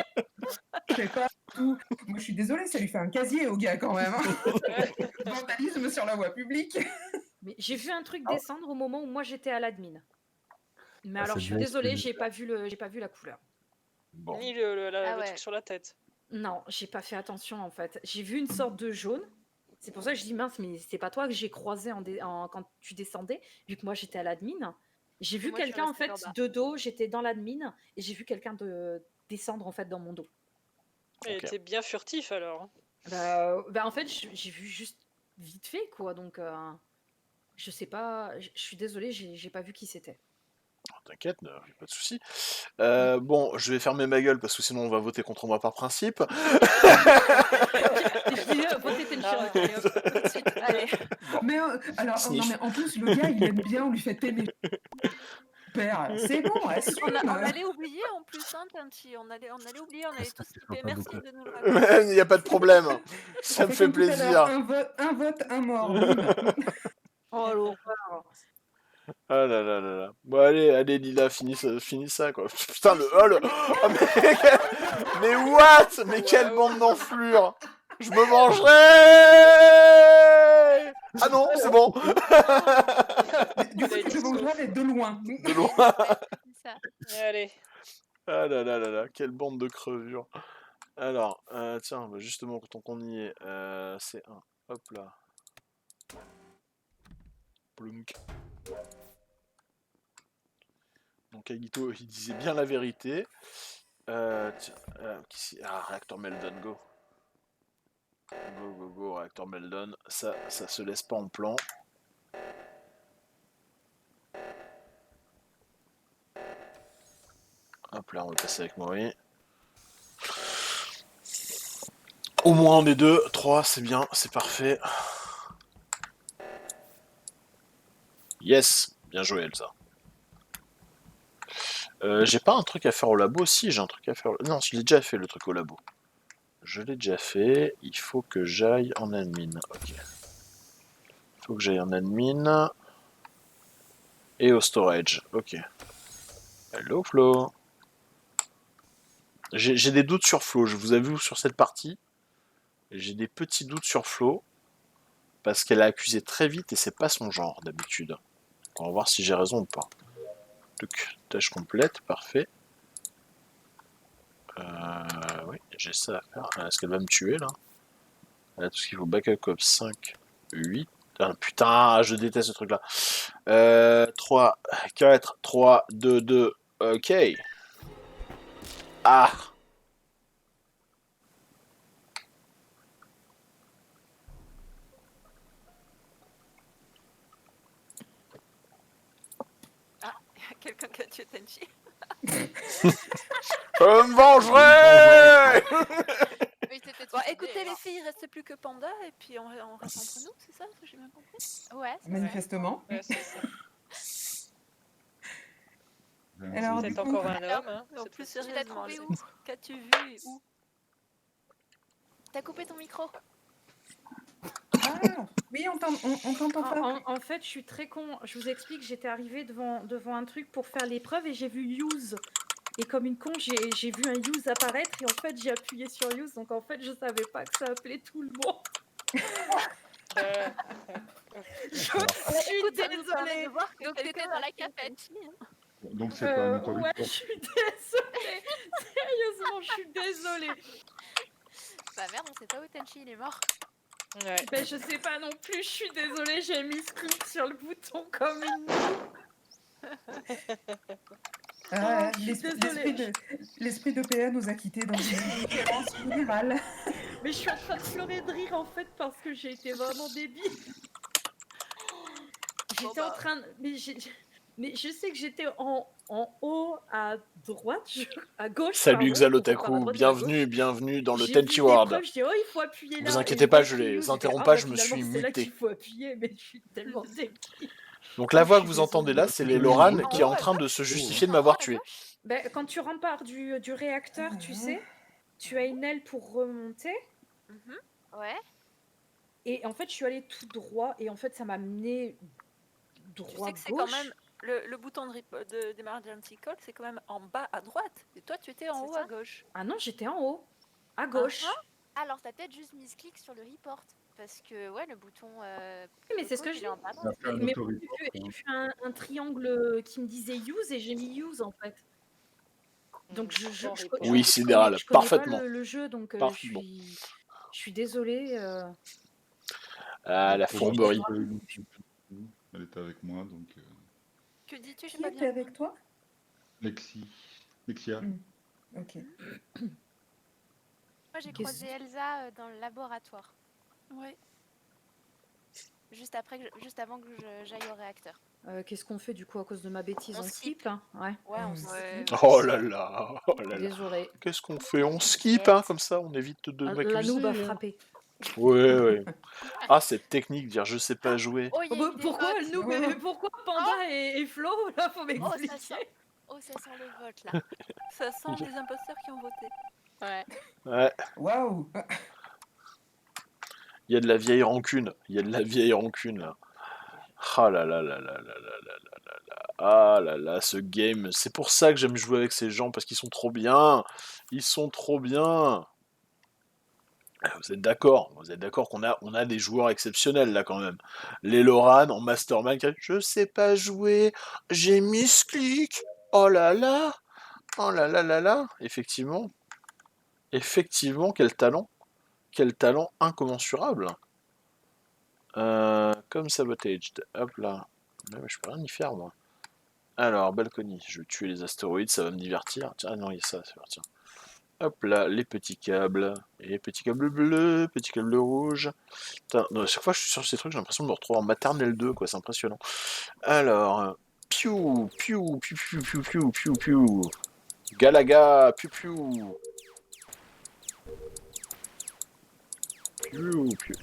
Je sais pas tout. Moi, je suis désolée, ça lui fait un casier au gars quand même. Hein. Vandalisme sur la voie publique. Mais j'ai vu un truc descendre au moment où moi j'étais à l'admin. Mais Ah, alors ça je suis devait être désolée, celui-là. j'ai pas vu la couleur. Bon. Ni Ah le ouais. truc sur la tête. Non, j'ai pas fait attention en fait. J'ai vu une sorte de jaune. C'est pour ça que je dis mince, mais c'est pas toi que j'ai croisé quand tu descendais, vu que moi j'étais à l'admin. J'ai vu Moi, je suis quelqu'un en restée fait en bas. de dos, j'étais dans l'admin et j'ai vu quelqu'un descendre en fait dans mon dos. Il Ok. était bien furtif alors. Bah, en fait, j'ai vu juste vite fait quoi, donc je sais pas, je suis désolée, j'ai pas vu qui c'était. T'inquiète, y a pas de souci. Bon, je vais fermer ma gueule parce que sinon on va voter contre moi par principe. Je dis, votez Tenchi, allez, hop, tout de suite, allez. Mais alors, Sniff. non, mais en plus, le gars, il aime bien, on lui fait aimer. Père, c'est bon, assume. On allait oublier en plus, hein, Tenchi. On allait oublier, on allait tous fait couper. pas Merci beaucoup. de nous le rappeler. Il n'y a pas de problème. Ça On me fait fait comme tout à plaisir. l'heure, un vote, un mort. Bim. Oh l'horreur. Ah là là là là. Bon, allez, Lila, finis ça, quoi. Putain, oh, mais what? Mais quelle bande d'enflure! Je me mangerai! Ah non, c'est bon! Du coup, tu te mangeras mais de loin. De loin. C'est ça. Allez. Ah là là là là, quelle bande de crevures. Alors, tiens, bah, justement, tant qu'on y est, c'est un. Hop là. Plunk. Donc Agito, il disait bien la vérité. Tiens, Reactor Meldon, go. Go, go, go, Reactor Meldon. Ça se laisse pas en plan. Hop là, on va passer avec Mori. Au moins on est 2, 3, c'est bien, c'est parfait. Yes, bien joué Elsa. J'ai pas un truc à faire au labo? Si, j'ai un truc à faire. Non, je l'ai déjà fait le truc au labo. Je l'ai déjà fait. Il faut que j'aille en admin. Ok. Il faut que j'aille en admin. Et au storage. Ok. Hello Flo. J'ai des doutes sur Flo. Je vous ai vu sur cette partie. J'ai des petits doutes sur Flo. Parce qu'elle a accusé très vite et c'est pas son genre d'habitude. On va voir si j'ai raison ou pas. Donc, tâche complète, parfait. Oui, j'ai ça à faire. Est-ce qu'elle va me tuer là? Elle a tout ce qu'il faut. Backup cop 5, 8. Ah, putain, je déteste ce truc là. 3, 4, 3, 2, 2. Ok. Ah! Ah, il y a quelqu'un qui a tué Tenchi. Je me vengerai! Oui, bon, écoutez les filles, il reste plus que Panda et puis on reste entre nous, c'est ça? J'ai bien compris? Ouais, c'est Manifestement. Ouais, c'est ça. Alors, C'est du coup, encore un homme. Hein. Non, c'est plus possible. Tu l'as sérieusement, trouvé où? qu'as-tu vu et où? T'as coupé ton micro. ah, oui, on t'entend pas. En fait, je suis très con. Je vous explique, j'étais arrivée devant un truc pour faire l'épreuve et j'ai vu use. Et comme une con, j'ai vu un use apparaître et en fait, j'ai appuyé sur use. Donc en fait, je savais pas que ça appelait tout le monde. Je suis Écoute, ça nous permet désolée. de voir que Donc t'étais quelqu'un dans a la tué cafette. Tenchi, hein. Donc c'est pas un Ouais, interrupteur. je suis désolée. Sérieusement, je suis désolée. Bah merde, on sait pas où Tenchi il est mort. Ouais. Ben, je sais pas non plus, je suis désolée, j'ai mis clic sur le bouton comme une Ah, je suis désolée. l'esprit de PA nous a quittés dans une différence générale. Mais je suis en train de pleurer de rire en fait parce que j'ai été vraiment débile. J'étais en train de... Mais je sais que j'étais en haut à droite, à gauche. Salut pardon, Xalotaku, enfin, à droite ou à gauche. bienvenue dans le J'ai Tenchi vu World. l'épreuve, je dis oh il faut appuyer là. Vous et inquiétez je pas, vois je écrit les use, j'ai fait, interromps ah, pas, bah, je me finalement, suis c'est là muté. qu'il faut appuyer, mais je suis tellement débile. Donc la Oh, voix je que suis vous entendez désolée. là, c'est les Loran qui est en train de se justifier de m'avoir tué. Ben, quand tu repars du réacteur, tu sais, tu as une aile pour remonter. Ouais. Et en fait, je suis allée tout droit et en fait, ça m'a mené droit Tu sais que c'est gauche. quand même le bouton d'emergency call, c'est quand même en bas à droite. Et toi, tu étais en haut à gauche. Ah non, j'étais en haut, à gauche. Alors t'as peut-être juste mis clic sur le report parce que ouais, le bouton. Oui, mais c'est ce que il je est en dis. bas à droite. Mais j'ai vu un triangle qui me disait use et j'ai mis use en fait. Donc Oui, sidéral, je connais parfaitement. pas le jeu, donc Parfaitement. je suis désolée. Ah, la fourberie. Elle était avec moi, donc... Que dis-tu? Qui était avec toi? Lexia. Ok. Moi j'ai croisé Elsa dans le laboratoire. Ouais. Juste avant que j'aille au réacteur. Qu'est-ce qu'on fait du coup à cause de ma bêtise? On skip, hein? Ouais. Ouais, on skip. Oh là là, oh là là. Désolée. Qu'est-ce qu'on fait? On skip, hein, comme ça, on évite de m'accuser. La noob a frappé. Ouais. Ah, cette technique, dire je sais pas jouer. Oh, il y a eu des Pourquoi votes. le noob et pourquoi Panda et Flo? Là, faut m'expliquer. Ça sent le vote là. Ça sent les imposteurs qui ont voté. Ouais. Ouais. Waouh. Il y a de la vieille rancune. Il y a de la vieille rancune, là. Ah là là là là là là là là là là. Ah là là, ce game. C'est pour ça que j'aime jouer avec ces gens, parce qu'ils sont trop bien. Ils sont trop bien. Vous êtes d'accord? Vous êtes d'accord qu'on a des joueurs exceptionnels, là, quand même. Les Loran en Mastermind, je sais pas jouer, j'ai mis ce clic. Oh là là. Oh là là là là. Effectivement. Effectivement, quel talent. Quel talent incommensurable. Comme sabotaged. Hop là. Ouais, je peux rien y faire, moi. Alors, balcony. Je vais tuer les astéroïdes, ça va me divertir. Tiens, non, il y a ça, c'est parti. Hop là, les petits câbles. Et petits câbles bleus, petits câbles rouges. Putain, non, à chaque fois que je suis sur ces trucs, j'ai l'impression de me retrouver en maternelle 2, quoi. C'est impressionnant. Alors, piou, piou, piou, piou, piou, piou, piou, piou. Galaga, piou, piou. Piou, piou.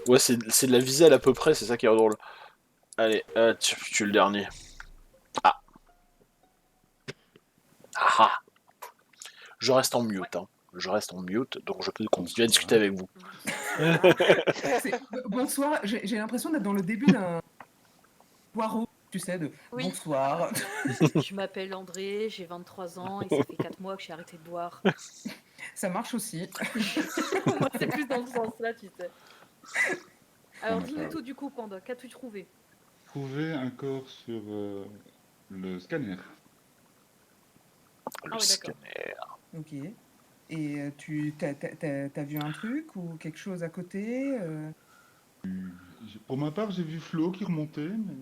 Ouais, c'est de la visée à peu près, c'est ça qui est drôle. Allez, tu es le dernier. Ah. Ah. Je reste en mute, hein. Je reste en mute, donc je peux continuer à discuter avec vous. Bonsoir, j'ai l'impression d'être dans le début d'un poireau, tu sais, de bonsoir. Je m'appelle André, j'ai 23 ans et ça fait 4 mois que j'ai arrêté de boire. Ça marche aussi. Moi, c'est plus dans ce sens-là, tu sais. Alors, dis-nous tout du coup, Panda, qu'as-tu trouvé? Trouver un corps sur le scanner. Le scanner. Ok. Et t'as vu un truc ou quelque chose à côté Pour ma part, j'ai vu Flo qui remontait, mais...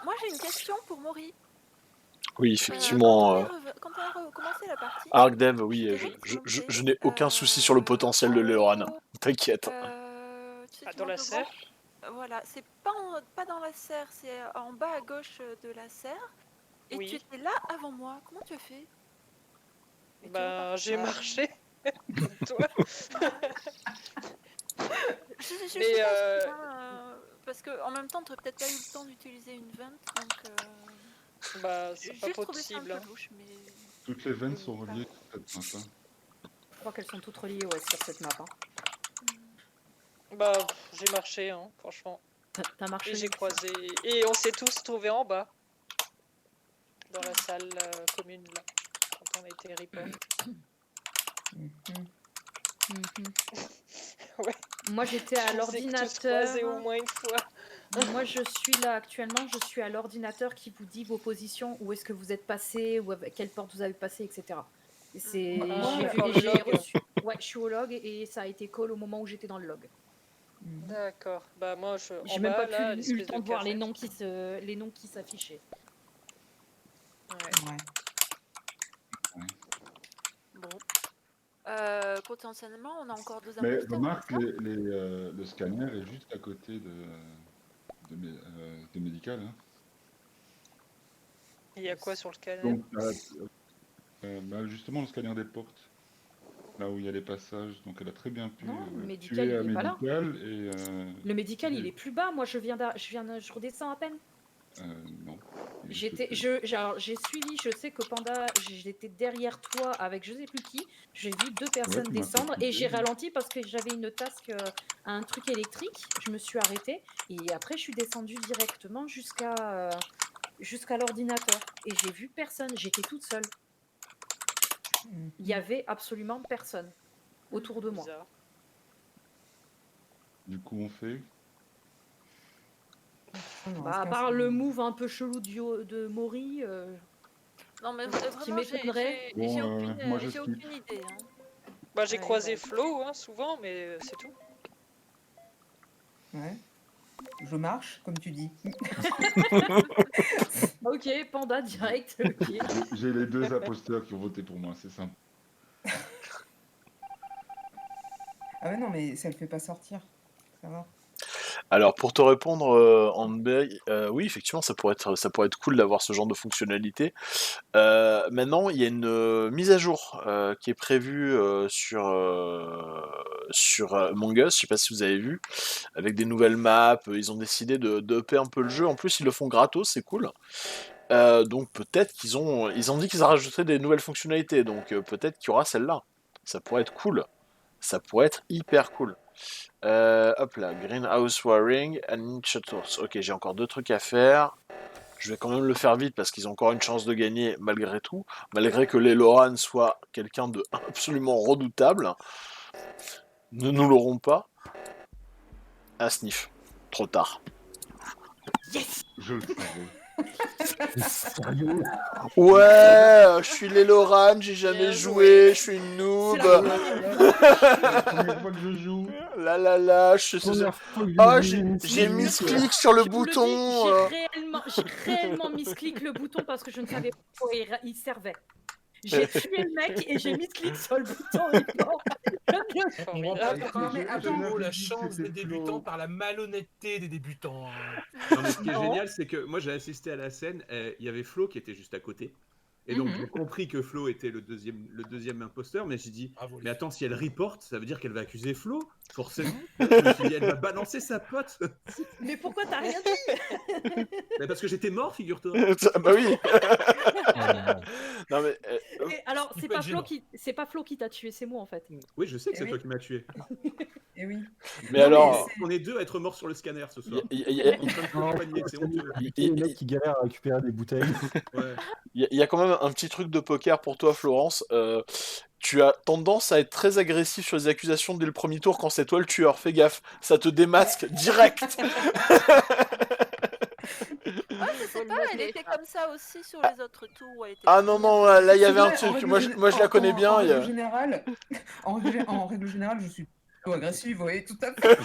Moi j'ai une question pour Maury. Oui, effectivement. Quand on a recommencé la partie, ArcDev, oui, je n'ai aucun souci sur le potentiel de Léoran. T'inquiète. Dans la serre. Voilà, c'est pas dans la serre, c'est en bas à gauche de la serre. Et tu étais là avant moi. Comment tu as fait? Bah, j'ai marché. Comme toi. Je sais pas, parce que en même temps, tu n'aurais peut-être pas eu le temps d'utiliser une vente, donc. Bah, c'est pas trouvé ça un possible. peu louche, mais... Toutes les veines sont reliées sur cette map. Hein. Je crois qu'elles sont toutes reliées sur cette map. Hein. Bah, j'ai marché, hein, franchement. T'as marché. Et j'ai croisé. Et on s'est tous trouvés en bas. Dans la salle commune, là. Quand on était report. Ouais. Moi j'étais à l'ordinateur. Au moins une fois. Moi je suis là actuellement, je suis à l'ordinateur qui vous dit vos positions, où est-ce que vous êtes passé, ou avec quelle porte vous avez passé, etc. Et j'ai reçu. Ouais, je suis au log et ça a été call au moment où j'étais dans le log. D'accord. Bah moi j'ai même pas eu le temps de voir les noms qui s'affichaient. Ouais. Bon. Potentiellement, on a encore 2 Mais imposteurs. remarque, le scanner est juste à côté de médical. Hein. Il y a quoi sur le scanner? Donc, justement, le scanner des portes. Là où il y a les passages, donc elle a très bien pu tuer un médical. Le médical, il est plus bas. Moi, je redescends à peine. Non. J'ai suivi, je sais que Panda, j'étais derrière toi avec je sais plus qui. J'ai vu 2 personnes descendre et j'ai ralenti parce que j'avais une task à un truc électrique. Je me suis arrêtée et après je suis descendue directement jusqu'à l'ordinateur et j'ai vu personne. J'étais toute seule. Il y avait absolument personne autour de moi. Du coup, on fait. À part le move un peu chelou de Maury. Non, mais qui vraiment, m'étonnerait. J'ai aucune idée. Hein. Bah, j'ai croisé Flo, hein, souvent, mais c'est tout. Ouais. Je marche, comme tu dis. Ok, Panda direct. Okay. J'ai les 2 imposteurs qui ont voté pour moi, c'est simple. Ah ouais, non, mais ça le fait pas sortir. Ça va. Alors, pour te répondre, Hanbei, oui, effectivement, ça pourrait être cool d'avoir ce genre de fonctionnalité. Maintenant, il y a une mise à jour qui est prévue sur Among Us, je sais pas si vous avez vu, avec des nouvelles maps. Ils ont décidé de upper un peu le jeu. En plus, ils le font gratos, c'est cool. Donc peut-être ils ont dit qu'ils rajouteraient des nouvelles fonctionnalités. Donc peut-être qu'il y aura celle-là. Ça pourrait être cool. Ça pourrait être hyper cool. Hop là, Greenhouse Wiring and Shutters. Ok, j'ai encore 2 trucs à faire. Je vais quand même le faire vite parce qu'ils ont encore une chance de gagner malgré tout. Malgré que les Loran soient quelqu'un de absolument redoutable. Ne nous l'auront pas. Ah, sniff. Trop tard. Yes. Je le savais. Sérieux? Ouais, je suis Léloran, j'ai jamais Bien joué, je suis une noob. C'est la première fois que je joue. Là, je suis... Première fois que je Ah, joue une j'ai série, mis ce quoi. clic sur le Je vous le dis, bouton. j'ai réellement misclick le bouton parce que je ne savais pas à quoi il servait. J'ai tué le mec et j'ai mis clic sur le bouton report. On remporte Non, mais de attends. nouveau la J'ai dit que chance des c'était débutants Flo. par la malhonnêteté des débutants. Non, mais ce qui est génial, c'est que moi j'ai assisté à la scène, il y avait Flo qui était juste à côté. Et donc j'ai compris que Flo était le deuxième imposteur, mais j'ai dit, Bravo, les mais filles. attends, si elle reporte, ça veut dire qu'elle va accuser Flo, forcément. Je me suis dit, elle va balancer sa pote. Mais pourquoi t'as rien dit? Mais parce que j'étais mort, figure-toi. Bah oui. Non mais Et alors, Il c'est peut pas être Flo qui t'a tué, c'est moi en fait. Oui, je sais que Eh c'est oui. toi qui m'as tué. Et oui. mais Non, alors, c'est- On est deux à être morts sur le scanner ce soir. il y a- En train de se accompagner, c'est honteux. Les mecs qui galèrent à récupérer des bouteilles. Ouais. il y a quand même un petit truc de poker pour toi, Florence. Tu as tendance à être très agressif sur les accusations dès le premier tour quand c'est toi le tueur. Fais gaffe, ça te démasque direct. Ouais, je sais pas, elle était comme ça aussi sur les autres tours. Elle était Ah non, non, là, il y C'est avait un vrai, en truc. règle Moi, gé- moi je la connais en bien. il y a- règle générale, en règle générale, je suis plutôt agressive, oui, tout à fait.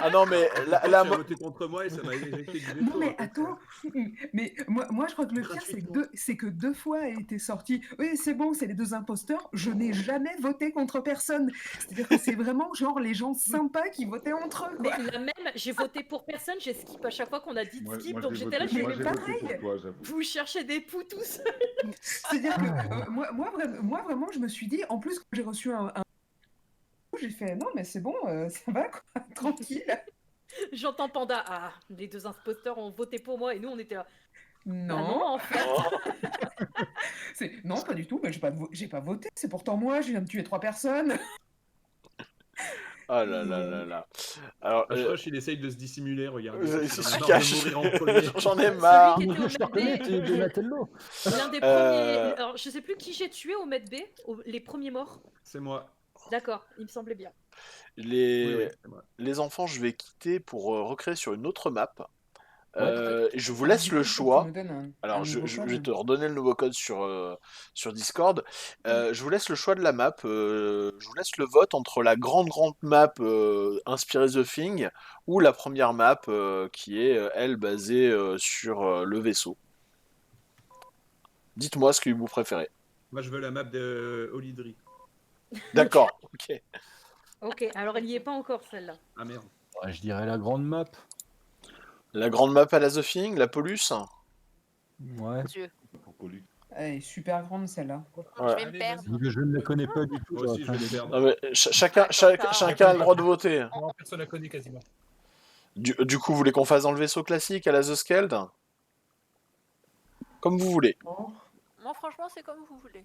Ah non, mais Là, là, tu as voté contre moi et ça m'a éjecté du veto. Non mais attends, mais moi je crois que le pire Gratuitement. c'est que deux fois a été sorti. Oui c'est bon, c'est les deux imposteurs. Je n'ai jamais voté contre personne. C'est-à-dire que c'est vraiment genre les gens sympas qui votaient entre eux. Mais Quoi. la même, j'ai voté pour personne, j'ai skip à chaque fois qu'on a dit de Moi, skip, moi, donc j'ai j'étais là, voté, j'ai moi, les j'ai pas. voté pour toi, j'avoue. Vous cherchez des poux tous. C'est-à-dire que moi vraiment je me suis dit, en plus quand j'ai reçu un j'ai fait non mais c'est bon, ça va quoi, tranquille. J'entends Panda, ah, les deux imposteurs ont voté pour moi et nous on était là. Non. Ah non, en fait. Non pas du tout, mais j'ai pas voté. C'est pourtant moi, je viens de tuer 3 personnes. Ah là là là là. Alors, Rush, il essaye de se dissimuler, regardez. il Il se en a marre cache. de mourir en premier. J'en ai marre. Celui qui était Je au te reconnais, Med t'es B, Donatello. l'un des premiers. Alors, je sais plus qui j'ai tué au Med B, les premiers morts. C'est moi. D'accord, il me semblait bien. Les... Oui, c'est moi. les enfants, je vais quitter pour recréer sur une autre map. Et je vous Alors, laisse du le coup, faut que choix. tu me donnes un Alors, nouveau je code. vais te redonner le nouveau code sur Discord. Je vous laisse le choix de la map. Je vous laisse le vote entre la grande map inspirée The Thing ou la première map qui est, elle, basée sur le vaisseau. Dites-moi ce que vous préférez. Moi, je veux la map de Olidri. D'accord, ok. Ok, alors elle y est pas encore celle-là. Ah merde. Ouais, je dirais la grande map. La grande map à la The Thing, la Polus. Ouais. Dieu. Pour Pollux. Elle est super grande celle-là. Ouais. Je vais me Allez, perdre. vas-y. Je ne la connais pas du tout. Moi aussi, je vais les perdre. Non, mais chacun a le droit de voter. Non, personne la connaît quasiment. Du coup, vous voulez qu'on fasse dans le vaisseau classique à la The Skeld? Comme vous voulez. Moi, franchement, c'est comme vous voulez.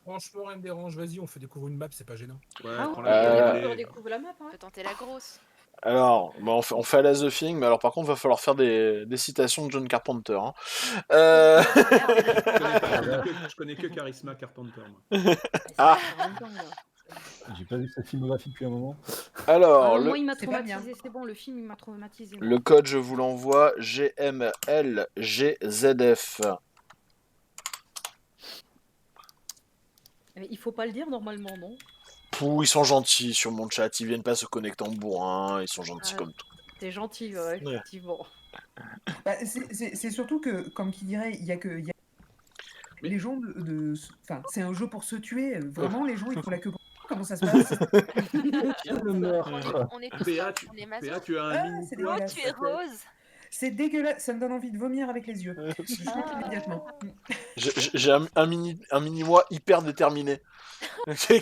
Franchement, rien me dérange. Vas-y, on fait découvrir une map, c'est pas gênant. Ouais, Ah, prends on la peut redécouvrir la map. Hein. On peut tenter la grosse. Alors, bah, on fait à la The Thing, mais alors par contre, va falloir faire des citations de John Carpenter. Hein. Je connais que Charisma Carpenter, moi. Ah. J'ai pas vu sa filmographie depuis un moment. Alors, Moi, il m'a c'est pas bien. traumatisé, c'est bon, le film, il m'a traumatisé. moi. le code, je vous l'envoie, GMLGZF. Mais il faut pas le dire normalement, non? Pouh, ils sont gentils sur mon chat, ils viennent pas se connecter en bourrin, ils sont gentils Ah. comme tout. T'es gentil, ouais, effectivement. Bah, c'est surtout que, comme qui dirait, il y a les gens enfin, c'est un jeu pour se tuer. Vraiment, les gens, ils font la queue pour... Comment ça se passe? Le meurtre. On est tous PA, là, tu, on est PA, maso. tu as un Ah, mini c'est poids. Oh, dégueulasse. tu es rose. C'est dégueulasse, ça me donne envie de vomir avec les yeux. Je compte immédiatement. J'ai un mini-moi hyper déterminé.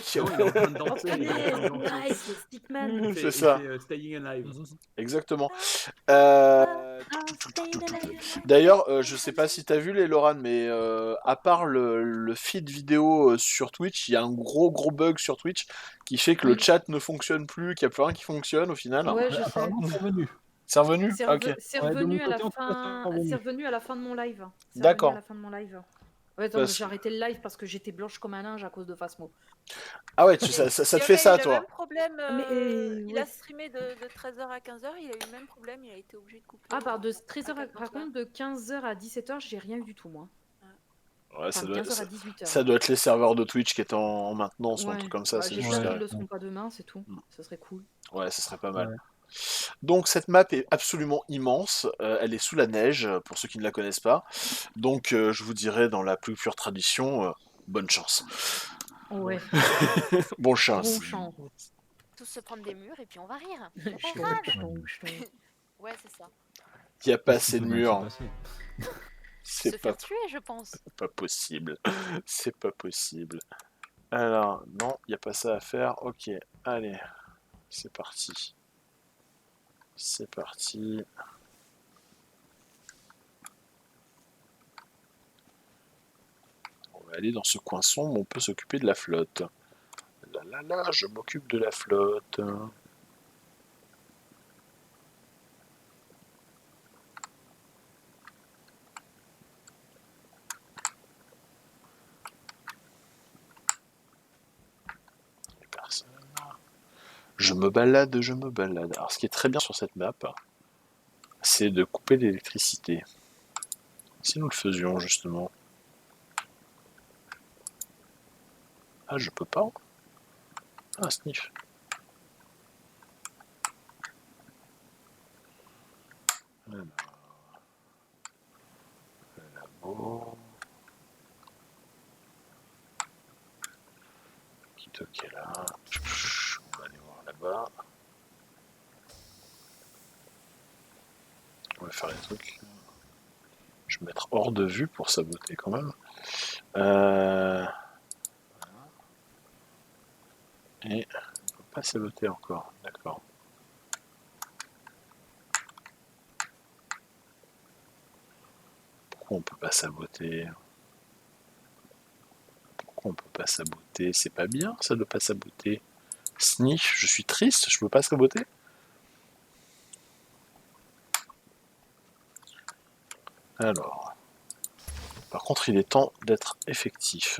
Qui- Non, il est en train de Oh, danser. il est en train de punaise, danser. nice, le Stickman. Il C'est fait- ça. il fait, Staying Alive. Exactement. D'ailleurs, je sais pas si t'as vu les Loran, mais à part le feed vidéo sur Twitch, il y a un gros bug sur Twitch qui fait que le chat ne fonctionne plus, qu'il n'y a plus rien qui fonctionne au final. Ouais, je sais. Apparemment, c'est revenu. C'est revenu? C'est Ok. c'est Ouais, de revenu mon à la côté, en tout cas, c'est fin. revenu. C'est revenu à la fin de mon live. C'est D'accord. revenu à la fin de mon live. Ouais, attends, Parce- j'ai arrêté le live parce que j'étais blanche comme un linge à cause de Phasmo. Ah ouais, ça te fait ça, Il a le toi. même problème. Mais, Il a ouais. streamé de 13h à 15h. Il a eu le même problème. Il a été obligé de couper. Ah, de 13h, à 14 par contre, de 15h à 17h, j'ai rien eu du tout, moi. Ouais, ça Enfin, de doit, 15h à ça, 18h. ça doit être les serveurs de Twitch qui étaient en maintenance ou un Ouais, truc comme ça. bah, C'est j'espère juste qu'ils que- le seront pas demain, c'est tout. Ça serait cool. Ouais, ça serait pas mal. Ouais. Donc cette map est absolument immense, elle est sous la neige, pour ceux qui ne la connaissent pas. Donc je vous dirais dans la plus pure tradition, bonne chance. Ouais. Bon chance. Bon chant. Tous se prendre des murs et puis on va rire. C'est pas grave. Ouais, c'est ça. Il n'y a pas assez de Ça va murs. se passer. C'est Se pas, faire tuer, je pense. pas possible. C'est pas possible. Alors, non, il n'y a pas ça à faire. Ok, allez, c'est parti. C'est parti. On va aller dans ce coin sombre, on peut s'occuper de la flotte. Là, là, là, je m'occupe de la flotte. Personne. Je me balade, je me balade. Alors, ce qui est très bien sur cette map, c'est de couper l'électricité. Si nous le faisions, justement. Ah, je peux pas. Ah, sniff. Alors. Le labo. Qui est là. On va aller voir là-bas. On va faire les trucs. Je vais me mettre hors de vue pour saboter quand même. Et on peut pas saboter encore. D'accord. Pourquoi on peut pas saboter? Pourquoi on peut pas saboter? C'est pas bien ça de pas saboter. Sniff, je suis triste, je peux pas saboter? Alors. Par contre, il est temps d'être effectif.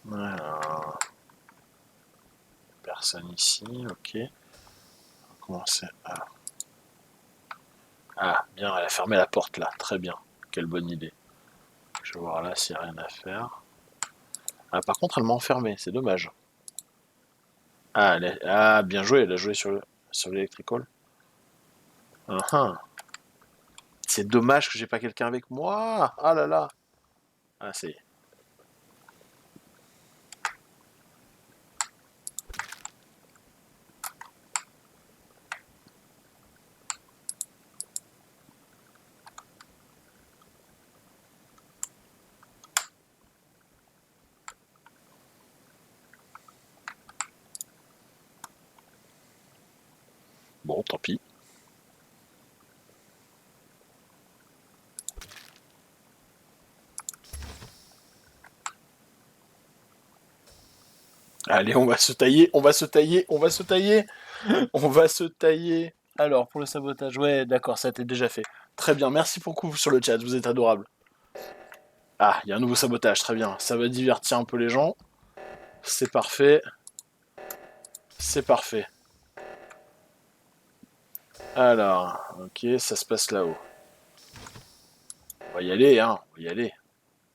Voilà. Personne ici, ok. On va commencer à... Ah, bien, elle a fermé la porte là, très bien. Quelle bonne idée. Je vais voir là s'il n'y a rien à faire. Ah, par contre, elle m'a enfermé, c'est dommage. Ah, ah, bien joué, elle a joué sur l'électrical. C'est dommage que j'ai pas quelqu'un avec moi. Ah là là. Ah, c'est... Bon, tant pis. Allez, on va se tailler, on va se tailler, on va se tailler. On va se tailler. Alors, pour le sabotage, ouais, d'accord, ça a été déjà fait. Très bien, merci beaucoup sur le chat, vous êtes adorables. Ah, il y a un nouveau sabotage, très bien. Ça va divertir un peu les gens. C'est parfait. C'est parfait. Alors, ok, ça se passe là-haut. On va y aller, hein, on va y aller.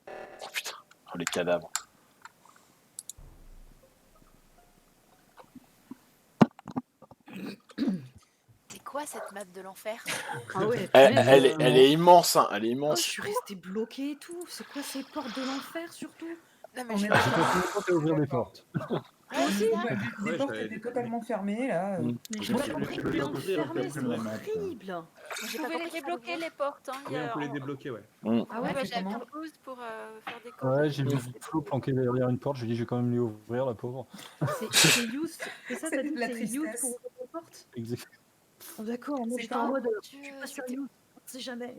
Oh putain, oh, les cadavres. C'est quoi cette map de l'enfer? Ah ouais, Elle est immense, hein, elle est Oh, immense. je suis restée bloquée et tout. C'est quoi ces portes de l'enfer surtout? Non, mais On je est vois d'accord. pas. J'ai continué à ouvrir des portes. Moi aussi. Les portes étaient totalement fermées là. Mais j'ai pas Je compris peux les que ouvrir, l'enfermer, c'est la map. horrible. Vous pouvez les débloquer les portes. Hein. Oui, on peut les débloquer, ouais. Ah ouais, Ah ouais, fait j'ai appuyé comment boost pour faire des Ouais, cordes. j'ai vu Flo planqué derrière une porte, je lui ai dit je vais quand même lui ouvrir, la pauvre. C'est use. C'est ça, C'est t'as dit de la que c'est use tristesse. pour ouvrir les portes? Exact. Oh, d'accord, moi C'est j'étais en quand mode je Dieu, suis pas sur c'était- use, on sait jamais.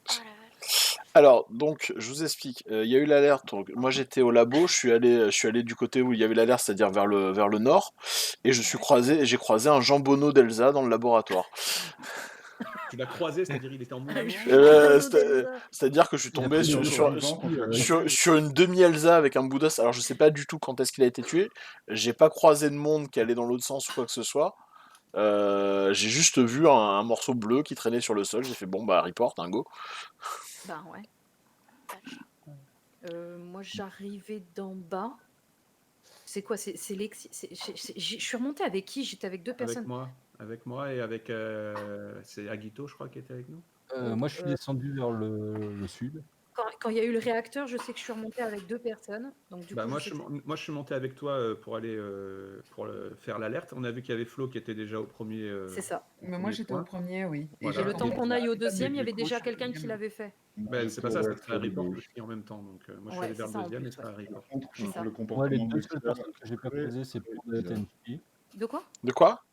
Oh la vache. Alors, donc, je vous explique. Il y a eu l'alerte. Donc, moi, j'étais au labo. Je suis allé du côté où il y avait l'alerte, c'est-à-dire vers le nord. Et j'ai croisé un jambonneau d'Elsa dans le laboratoire. Tu l'as croisé, c'est-à-dire il était en mouvement. C'est-à-dire que je suis Il a tombé pris sur, le sur, vivant pour faire sur une demi-Elsa avec un bout d'os. Alors je sais pas du tout quand est-ce qu'il a été tué. J'ai pas croisé de monde qui allait dans l'autre sens ou quoi que ce soit. J'ai juste vu un morceau bleu qui traînait sur le sol. J'ai fait bon bah report, un go. Bah ouais. Moi, j'arrivais d'en bas. C'est quoi? C'est Lexi. Je suis remontée avec qui? J'étais avec deux personnes. Avec moi et avec c'est Agito, je crois, qui était avec nous. Moi, je suis descendu vers le sud. Quand il y a eu le réacteur, je sais que je suis remontée avec deux personnes. Donc du coup, moi, je sais je suis monté avec toi pour aller faire l'alerte. On a vu qu'il y avait Flo qui était déjà au premier. c'est ça. Mais moi, j'étais au premier, oui. Et Voilà. Et le temps qu'on aille au j'ai pas deuxième, il y vu avait le déjà gauche, quelqu'un le qui deuxième. l'avait fait. C'est pas ça, ça serait à le report gauche. aussi en même temps. Donc moi, je suis Ouais, allé vers c'est le ça, en deuxième et plus, ça à report. Par contre, C'est ça. le Moi, les comportement deux seules d'Exia personnes que j'ai pas est croisées, c'est très Panda et bizarre. Tenchi. De quoi? De quoi?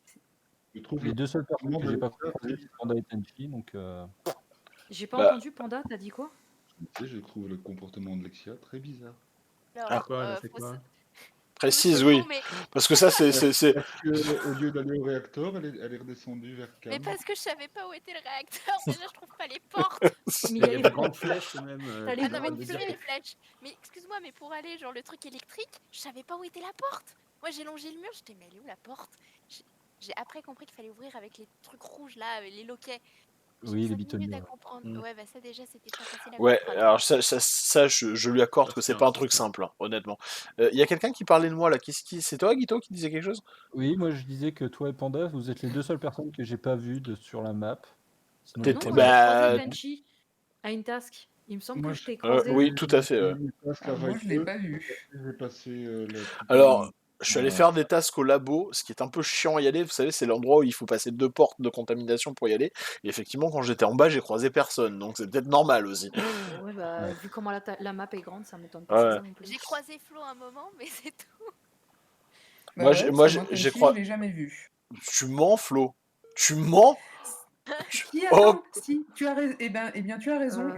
Je trouve Les le deux seules personnes comportement que j'ai pas d'Exia croisées, c'est Panda et Tenchi. Donc, J'ai pas Bah, entendu, Panda, t'as dit quoi? je trouve le comportement de Lexia très bizarre. Alors, Ah, Quoi, elle a fait faut quoi se- précise, Monsieur oui. Flo, mais Parce que ça, c'est. Parce que au lieu d'aller au réacteur, elle est redescendue vers Mais Cam. parce que je savais pas où était le réacteur, déjà je trouve pas les portes. Mais Il il y y a a les des grandes flèches même. T'as les Ah non mais de tu dire sais que- les flèches. Mais excuse-moi, mais pour aller genre le truc électrique, je savais pas où était la porte. Moi j'ai longé le mur, j'étais mais elle est où la porte? J'ai après compris qu'il fallait ouvrir avec les trucs rouges là, les loquets. J'ai oui, mis les 5 minutes bitonniers. à Ouais. comprendre. Mm. Ouais bah ça déjà c'était pas facile à Ouais, comprendre. alors ça, je lui accorde Ça que se c'est tient, pas un ça se truc tient. simple, hein, honnêtement. Il y a quelqu'un qui parlait de moi là. C'est toi, Guito, qui disait quelque chose? Oui, moi, je disais que toi et Panda, vous êtes les deux seules personnes que j'ai pas vues sur la map. Sinon, T'es- les Non, trois moi j'ai croisé bah, Tenchi à une task. Il me semble Moi, que je t'ai j'ai croisé. oui, tout à fait. mis presque la Moi, je l'ai Viper. pas vu. J'ai passé le truc Alors, je suis allé à- faire des tasks au labo, ce qui est un peu chiant à y aller. Vous savez, c'est l'endroit où il faut passer 2 portes de contamination pour y aller. Et effectivement, quand j'étais en bas, j'ai croisé personne. Donc c'est peut-être normal aussi. Ouais, bah, Ouais. vu comment la map est grande, ça m'étonne pas, c'est Ouais. ça non plus. J'ai croisé Flo un moment, mais c'est tout. Bah Moi, ouais, j'ai, parce moi, que j'ai, moi, j'ai Tenchi, croi- je l'ai jamais vu. Tu mens, Flo? Tu mens? Si, Oh, attends, si, tu as raison. Eh bien, tu as raison.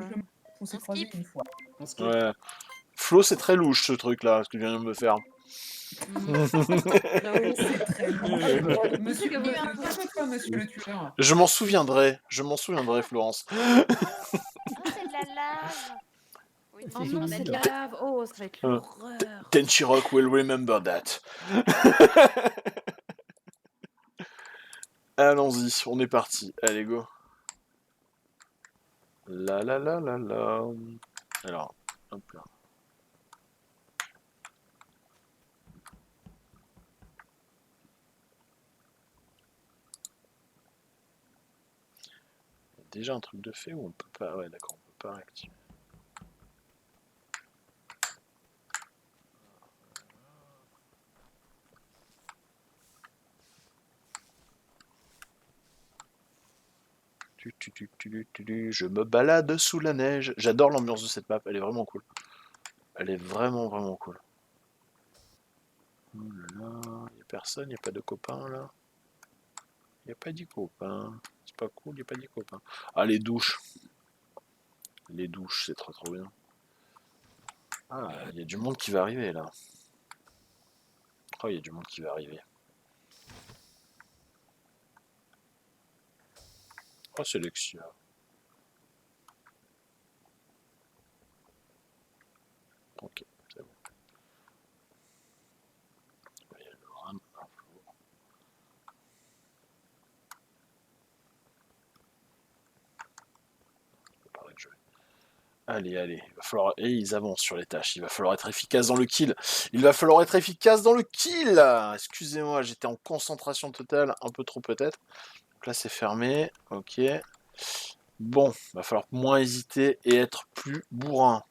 On s'est On croisés skip. une fois. On skip. ouais. Flo, c'est très louche ce truc-là, ce que tu viens de me faire. J'avoue. C'est très louche. Monsieur, Que vous- calme-toi, monsieur le tueur. Je m'en souviendrai, Florence. Oh c'est de la lave. Oui, Oh mais non, on a c'est de dit- la lave. Oh, ça va être Euh. l'horreur. Tenchirok will remember that. Allons-y, on est parti. Allez, go. La la la la la. Alors, hop là. Il y a déjà un truc de fait ou on peut pas. Ouais, d'accord, on peut pas réactiver. Je me balade sous la neige. J'adore l'ambiance de cette map, elle est vraiment cool. Elle est vraiment vraiment cool. Oh là là, y a personne, y a pas de copains là. Y a pas de copains. C'est pas cool, y a pas de copains. Ah les douches. Les douches, c'est trop trop bien. Ah, y a du monde qui va arriver là. Oh, y a du monde qui va arriver. Oh, c'est Lexia. Ok, c'est bon. Il y a le RAM info. C'est pas là que je vais. Allez, allez, il va falloir. Et ils avancent sur les tâches. Il va falloir être efficace dans le kill. Il va falloir être efficace dans le kill. Excusez-moi, j'étais en concentration totale, un peu trop peut-être. Donc là, c'est fermé. Ok. Bon, va falloir moins hésiter et être plus bourrin.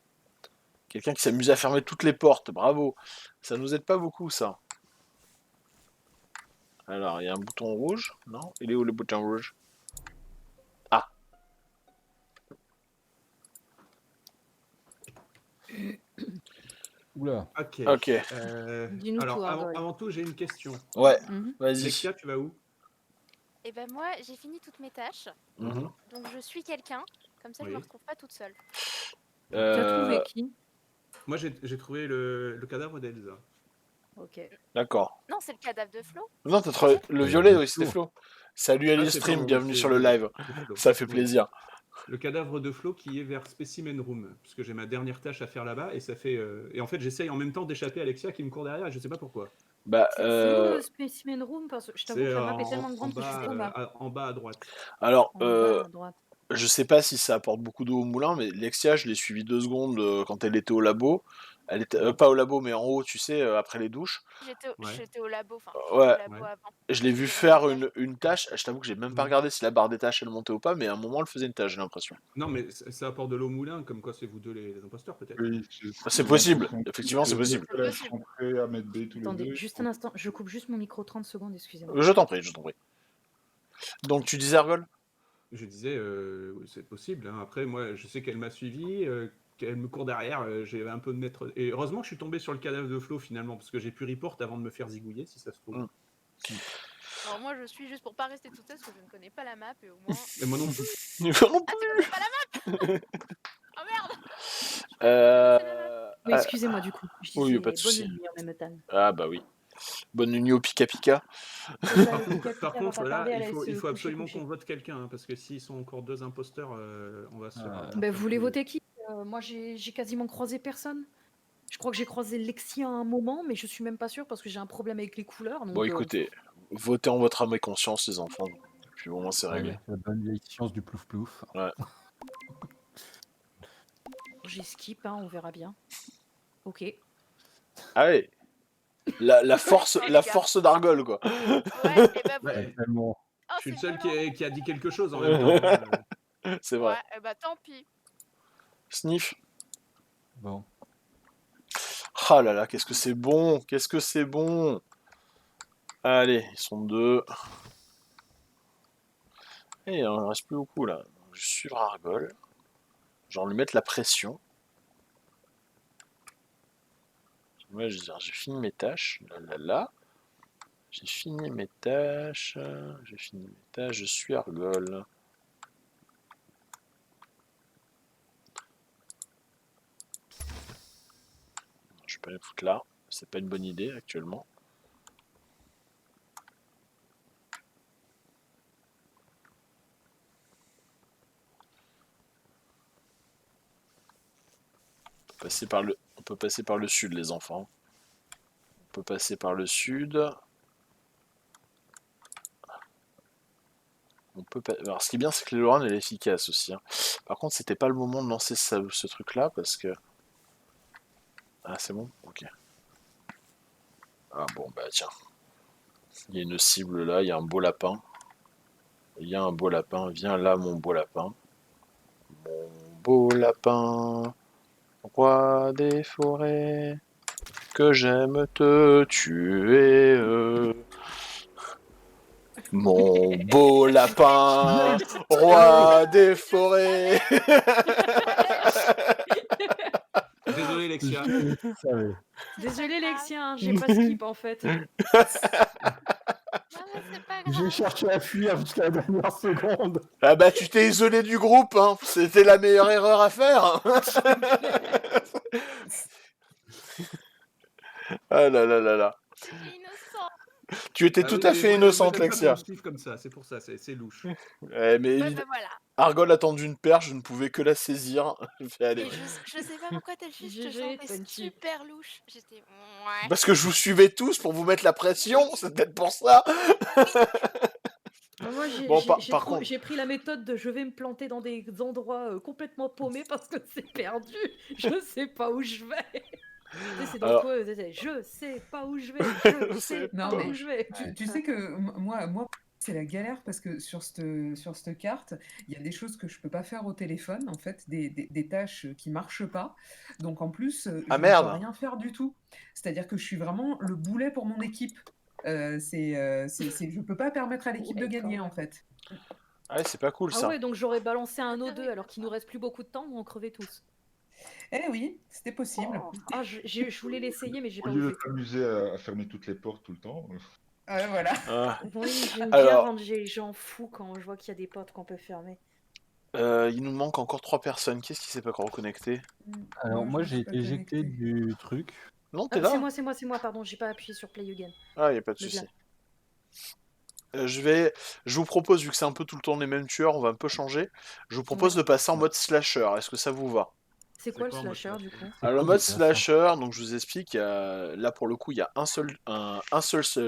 Quelqu'un qui s'amuse à fermer toutes les portes. Bravo. Ça nous aide pas beaucoup, ça. Alors, il y a un bouton rouge. Non? Il est où le bouton rouge? Ah. Oula. Ok. Ok. Dis-nous Alors, tout, avant tout, j'ai une question. Ouais, Mhm. vas-y. Lexia, tu vas où? Eh ben moi j'ai fini toutes mes tâches, Mhm. donc je suis quelqu'un. Comme ça je me Oui. retrouve pas toute seule. T'as trouvé qui? Moi, j'ai trouvé le cadavre d'Elsa. Ok. D'accord. Non c'est le cadavre de Flo. Non, t'as trouvé le violet, oui, c'était Flo. Salut Ah, Ali c'est Stream, pardon, bienvenue c'est sur le live. Flo. Ça fait Oui. plaisir. Le cadavre de Flo qui est vers Specimen Room, parce que j'ai ma dernière tâche à faire là-bas, et ça fait. Et en fait, j'essaye en même temps d'échapper à Alexia qui me court derrière, et je sais pas pourquoi. Bah, C'est où le Specimen Room? Parce que je t'avoue que C'est la map est tellement en grande que je sais bas, pas. en bas à droite. alors, En bas à droite. je sais pas si ça apporte beaucoup d'eau au moulin, mais Lexia, je l'ai suivi 2 secondes quand elle était au labo. Elle était pas au labo, mais en haut, tu sais, après les douches. J'étais au labo, enfin, Ouais. au labo avant. Je l'ai vu J'étais dans faire les une tâche. Je t'avoue que j'ai même pas regardé si la barre des tâches elle montait ou pas, mais à un moment elle faisait une tâche, j'ai l'impression. Non, mais ça apporte de l'eau au moulin, comme quoi c'est vous deux les imposteurs, peut-être. Oui, C'est possible, effectivement, c'est possible. Ils sont prêts à mettre B tous les Attendez, deux. juste un instant, je coupe juste mon micro 30 secondes, excusez-moi. Je t'en prie, je t'en prie. Donc tu disais Argol? Je disais, c'est possible. Hein. Après, moi, je sais qu'elle m'a suivi, qu'elle me court derrière. J'ai un peu de mettre. Et heureusement que je suis tombé sur le cadavre de Flo finalement, parce que j'ai pu report avant de me faire zigouiller, si ça se trouve. Alors moi je suis juste pour pas rester toute seule parce que je ne connais pas la map et au moins. Et moi non plus. Ah tu connais pas la map? Oh merde. Oui, excusez-moi du coup. Je Oui, disais pas de souci. bonne nuit en même temps. Ah bah oui. Bonne nuit au Pika Pika. Par contre, va là, tarder à aller il se faut absolument coucher. qu'on vote quelqu'un, hein, parce que s'ils sont encore 2 imposteurs, on va se faire. Ben, vous voulez voter qui? Moi j'ai quasiment croisé personne. Je crois que j'ai croisé Lexia à un moment, mais je suis même pas sûre parce que j'ai un problème avec les couleurs. Donc, Bon écoutez, votez en votre âme et conscience les enfants. Puis au moins c'est réglé. Ouais, la bonne vieille science du plouf plouf. Ouais. J'ai skip, hein, on verra bien. Ok. Allez. La force d'Argol quoi. Ouais, et bah Ouais. Tellement. Je suis le seul qui a dit quelque chose en même temps. C'est vrai. Ouais, et bah tant pis. Sniff. Bon. Ah là là, qu'est-ce que c'est bon. Qu'est-ce que c'est bon. Allez, ils sont 2. Et il en reste plus beaucoup là. Je vais suivre Argol. Genre lui mettre la pression. Ouais, j'ai fini mes tâches. Là. J'ai fini mes tâches. Je suis Argol. Je vais pas les foutre là. C'est pas une bonne idée actuellement. On peut passer par le sud, les enfants. On peut passer par le sud. Alors, ce qui est bien, c'est que l'Eloran elle est efficace aussi. Hein. Par contre, c'était pas le moment de lancer ce truc-là parce que. Ah, c'est bon? Ok. Ah bon, bah tiens. Il y a une cible là, il y a un beau lapin. Il y a un beau lapin. Viens là, mon beau lapin. Mon beau lapin. Roi des forêts. Que j'aime te tuer. Mon beau lapin, roi des forêts. Désolé, Lexia. Désolé Lexia, hein, j'ai pas skip en fait. J'ai cherché à fuir jusqu'à la dernière seconde. Ah bah tu t'es isolé du groupe, hein. C'était la meilleure erreur à faire. Ah là là là là. Tu étais tout à fait innocente, Lexia. Comme ça, c'est pour ça, c'est louche. Mais Voilà. Argol a tendu une perche, je ne pouvais que la saisir. Allez. Je sais pas pourquoi t'as juste te sentais super louche. J'étais. Ouais. Parce que je vous suivais tous pour vous mettre la pression, c'est peut-être pour ça. Moi Bon, j'ai pris la méthode de je vais me planter dans des endroits complètement paumés parce que c'est perdu. Je sais pas où je vais. C'est dans quoi je sais pas où je vais. Je sais Non, pas mais où je vais. tu sais que moi c'est la galère parce que sur cette carte, il y a des choses que je peux pas faire au téléphone, en fait, des tâches qui marchent pas. Donc en plus, je ne peux rien faire du tout. C'est-à-dire que je suis vraiment le boulet pour mon équipe. Je peux pas permettre à l'équipe de gagner, en fait. Ah ouais, c'est pas cool ça. Ah ouais, donc j'aurais balancé un O2 alors qu'il nous reste plus beaucoup de temps, on crevait tous. Eh oui, c'était possible. Ah, je voulais l'essayer, mais j'ai pas Au lieu osé. de t'amuser à fermer toutes les portes tout le temps. Voilà. Oui, j'aime bien rendre les gens fous quand je vois qu'il y a des portes qu'on peut fermer. Il nous manque encore 3 personnes. Qui est-ce qui s'est pas encore reconnecté? Alors moi j'ai été éjecté du truc. Non, t'es là? C'est moi, pardon, j'ai pas appuyé sur Play Again. Ah, y a pas de souci. Je vous propose, vu que c'est un peu tout le temps les mêmes tueurs, on va un peu changer. Je vous propose de passer en mode slasher. Est-ce que ça vous va? C'est quoi le slasher du coup? Alors, le mode slasher, donc je vous explique, là pour le coup, il y a un seul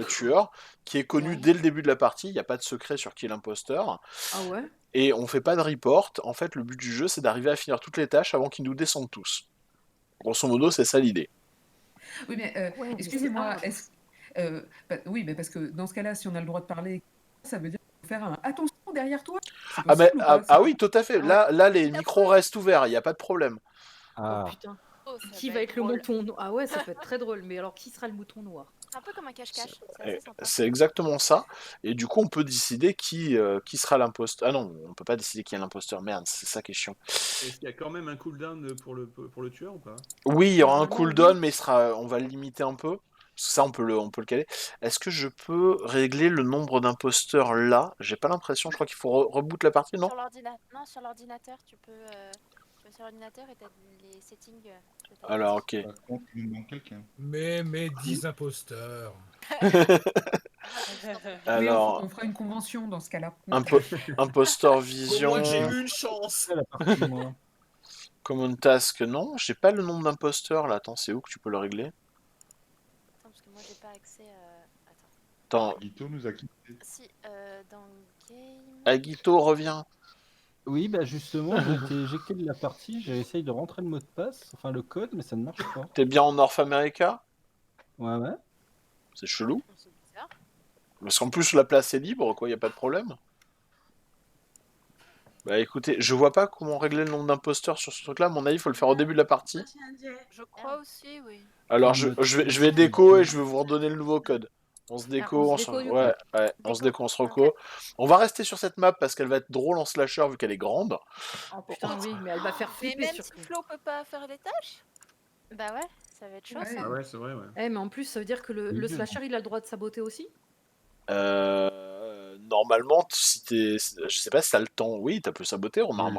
tueur qui est connu dès le début de la partie. Il n'y a pas de secret sur qui est l'imposteur. Ah ouais? Et on fait pas de report. En fait, le but du jeu, c'est d'arriver à finir toutes les tâches avant qu'ils nous descendent tous. Grosso modo, c'est ça l'idée. Oui, mais Ouais, mais excusez-moi, c'est oui, mais parce que dans ce cas-là, si on a le droit de parler, ça veut dire qu'il faut faire un attention derrière toi. C'est Ah, possible ou pas, oui, tout à fait. Ah ouais. Là, les micros restent ouverts, il n'y a pas de problème. Oh putain. Qui va être le mouton noir? Ah ouais, ça peut être très drôle, mais alors qui sera le mouton noir? C'est un peu comme un cache-cache. C'est assez sympa. C'est exactement ça. Et du coup, on peut décider qui sera l'imposteur. Ah non, on peut pas décider qui est l'imposteur. Merde, c'est ça qui est chiant. Est-ce qu'il y a quand même un cooldown pour le tueur ou pas? Oui, il y aura un Normalement, cooldown, mais on va le limiter un peu. Parce que ça, on peut le caler. Est-ce que je peux régler le nombre d'imposteurs là? J'ai pas l'impression. Je crois qu'il faut reboot la partie, non? Non, sur l'ordinateur, tu vas sur l'ordinateur et t'as les settings. de ta Alors, partie. ok. Par contre, il nous manque quelqu'un. Mais 10 imposteurs. Alors, on fera une convention dans ce cas-là. imposteur vision. Moi, j'ai eu une chance. La partie, moi. Common task, non. J'ai pas le nombre d'imposteurs là. Attends, c'est où que tu peux le régler? Attends, parce que moi j'ai pas accès. Attends. Attends, Guito nous a quittés. Si, dans game. Agito, reviens. Oui, bah justement, j'ai été éjecté de la partie, j'ai essayé de rentrer le mot de passe, enfin le code, mais ça ne marche pas. T'es bien en North America? Ouais, ouais. C'est chelou. C'est bizarre. Parce qu'en plus, la place est libre, quoi, y a pas de problème. Bah écoutez, je vois pas comment régler le nombre d'imposteurs sur ce truc-là. À mon avis, il faut le faire au début de la partie. Je crois aussi, oui. Alors, Enfin, je vais déco et je vais vous redonner le nouveau code. On se déco, on on se se... déco, du Ouais, coup. ouais, on se déco, on se reco. On va rester sur cette map parce qu'elle va être drôle en slasher vu qu'elle est grande. Oh putain, oui, mais elle va faire Mais flipper même surtout. si Flo peut pas faire les tâches. Bah ouais, ça va être chaud Ouais. ça. Ah ouais, c'est vrai, ouais. Eh, mais en plus, ça veut dire que le slasher, il a le droit de saboter aussi? Normalement, si t'es... Je sais pas si t'as le temps. Oui, t'as pu saboter, remarque.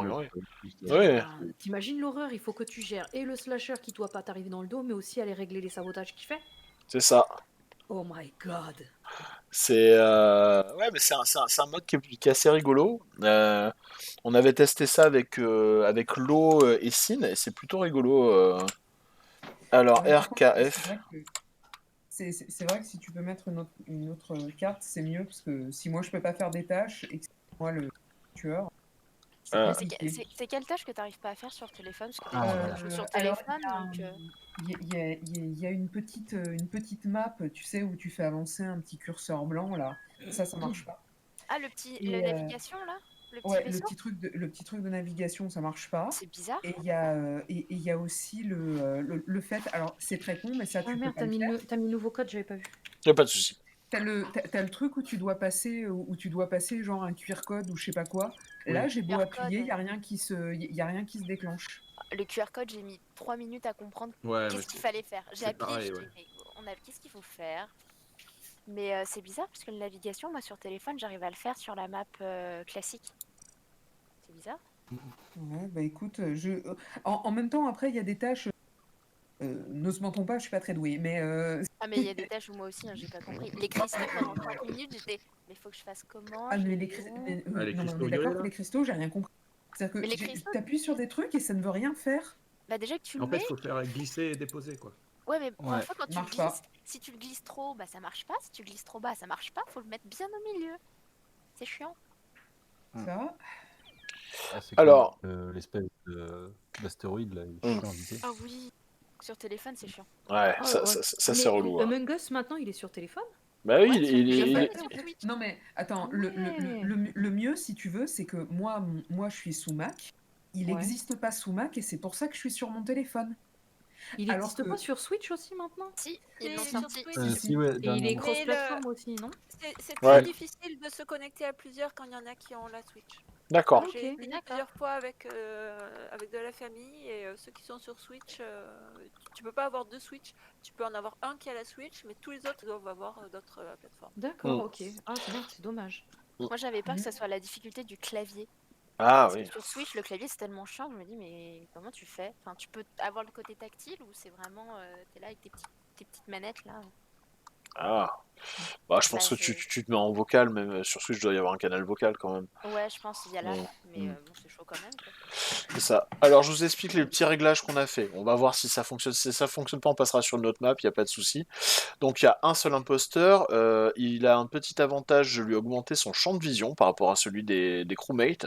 Oui. Ouais. Ah, t'imagines l'horreur, il faut que tu gères et le slasher qui doit pas t'arriver dans le dos, mais aussi aller régler les sabotages qu'il fait. C'est ça. Oh my god. C'est ouais, mais c'est un mode qui est assez rigolo. On avait testé ça avec Lo et Sin et c'est plutôt rigolo. Alors Ouais, par contre, RKF. c'est vrai que si tu peux mettre une autre carte, c'est mieux parce que si moi je peux pas faire des tâches et que c'est moi le tueur, c'est Ah. compliqué. C'est quelle tâche que t'arrives pas à faire sur téléphone? Parce que Ah, d'habitude, moi, je joue sur Alors, téléphone. Donc, il y a une petite map, tu sais, où tu fais avancer un petit curseur blanc là. Ça marche pas. Ah, le Et, navigation là? Le petit Ouais, vaisseau? le petit truc de navigation, ça marche pas. C'est bizarre. Et il y a aussi le fait, alors c'est très con, mais ça Ah tu peux merde, pas le faire. t'as mis le nouveau code, j'avais pas vu. Y a pas de souci. T'as le truc où tu dois passer genre un QR code ou je sais pas quoi. Là, j'ai beau QR appuyer, code. y a rien qui se déclenche. Le QR code, j'ai mis 3 minutes à comprendre Ouais, mais qu'est-ce qu'il fallait faire. J'ai c'est appuyé, pareil, je ouais. dis, mais qu'est-ce qu'il faut faire? Mais c'est bizarre parce que la navigation, moi sur téléphone, j'arrive à le faire sur la map classique. C'est bizarre. Ouais, bah écoute, en même temps, après, il y a des tâches. Ne se mentons pas, je suis pas très douée, mais Ah, mais il y a des tâches où moi aussi, hein, j'ai pas compris. Les cristaux, pendant 5 minutes, j'étais, mais faut que je fasse comment? ah, Je mais les les mets cristaux, où? les non, mais on cristaux est d'accord violets, que là les cristaux, j'ai rien compris. C'est-à-dire Mais les que cristaux? t'appuies sur des trucs et ça ne veut rien faire. Bah déjà que tu le En fait, mets. il faut faire glisser et déposer, quoi. Ouais, mais Ouais. parfois quand tu le Marche pas. glisses, si tu le glisses trop haut, bah ça marche pas. Si tu le glisses trop bas, ça marche pas. Faut le mettre bien au milieu. C'est chiant. Ça. Ah, c'est Alors. comme, l'espèce d'astéroïde là, il est chiant à viser. Ah oui. Sur téléphone, c'est chiant. Ouais, Ah, ça, ouais. ça Mais c'est relou. Hein. Among Us, maintenant, il est sur téléphone? Bah oui, Ouais, il est- sur Twitch. Non mais attends, Ouais. le mieux si tu veux, c'est que moi je suis sous Mac, il Ouais. n'existe pas sous Mac et c'est pour ça que je suis sur mon téléphone. Il Alors existe que- pas sur Switch aussi maintenant? Si, ils l'ont Si, sur sorti. Twitch. Si, ouais, Et il est dernièrement. cross-platform aussi, non? C'est Ouais. très difficile de se connecter à plusieurs quand il y en a qui ont la Switch. D'accord. Ok. J'ai essayé D'accord. plusieurs fois avec de la famille et ceux qui sont sur Switch, tu peux pas avoir deux Switch. Tu peux en avoir un qui a la Switch, mais tous les autres doivent avoir d'autres plateformes. D'accord, ok. Ah, merde, c'est dommage. Moi, j'avais peur que ça soit la difficulté du clavier. Ah Parce oui. que sur Switch, le clavier, c'est tellement chiant. Je me dis, mais comment tu fais? Enfin, tu peux avoir le côté tactile ou c'est vraiment. T'es là avec tes petites manettes là. Ah. Bah, je pense que tu te mets en vocal, même sur Switch, il doit y avoir un canal vocal quand même. Ouais, je pense qu'il y a là, Ouais. mais bon, c'est chaud quand même. Quoi. C'est ça. Alors, je vous explique les petits réglages qu'on a fait. On va voir si ça fonctionne. Si ça fonctionne pas, on passera sur une autre map, il n'y a pas de souci. Donc, il y a un seul imposteur. Il a un petit avantage, je lui ai augmenté son champ de vision par rapport à celui des crewmates.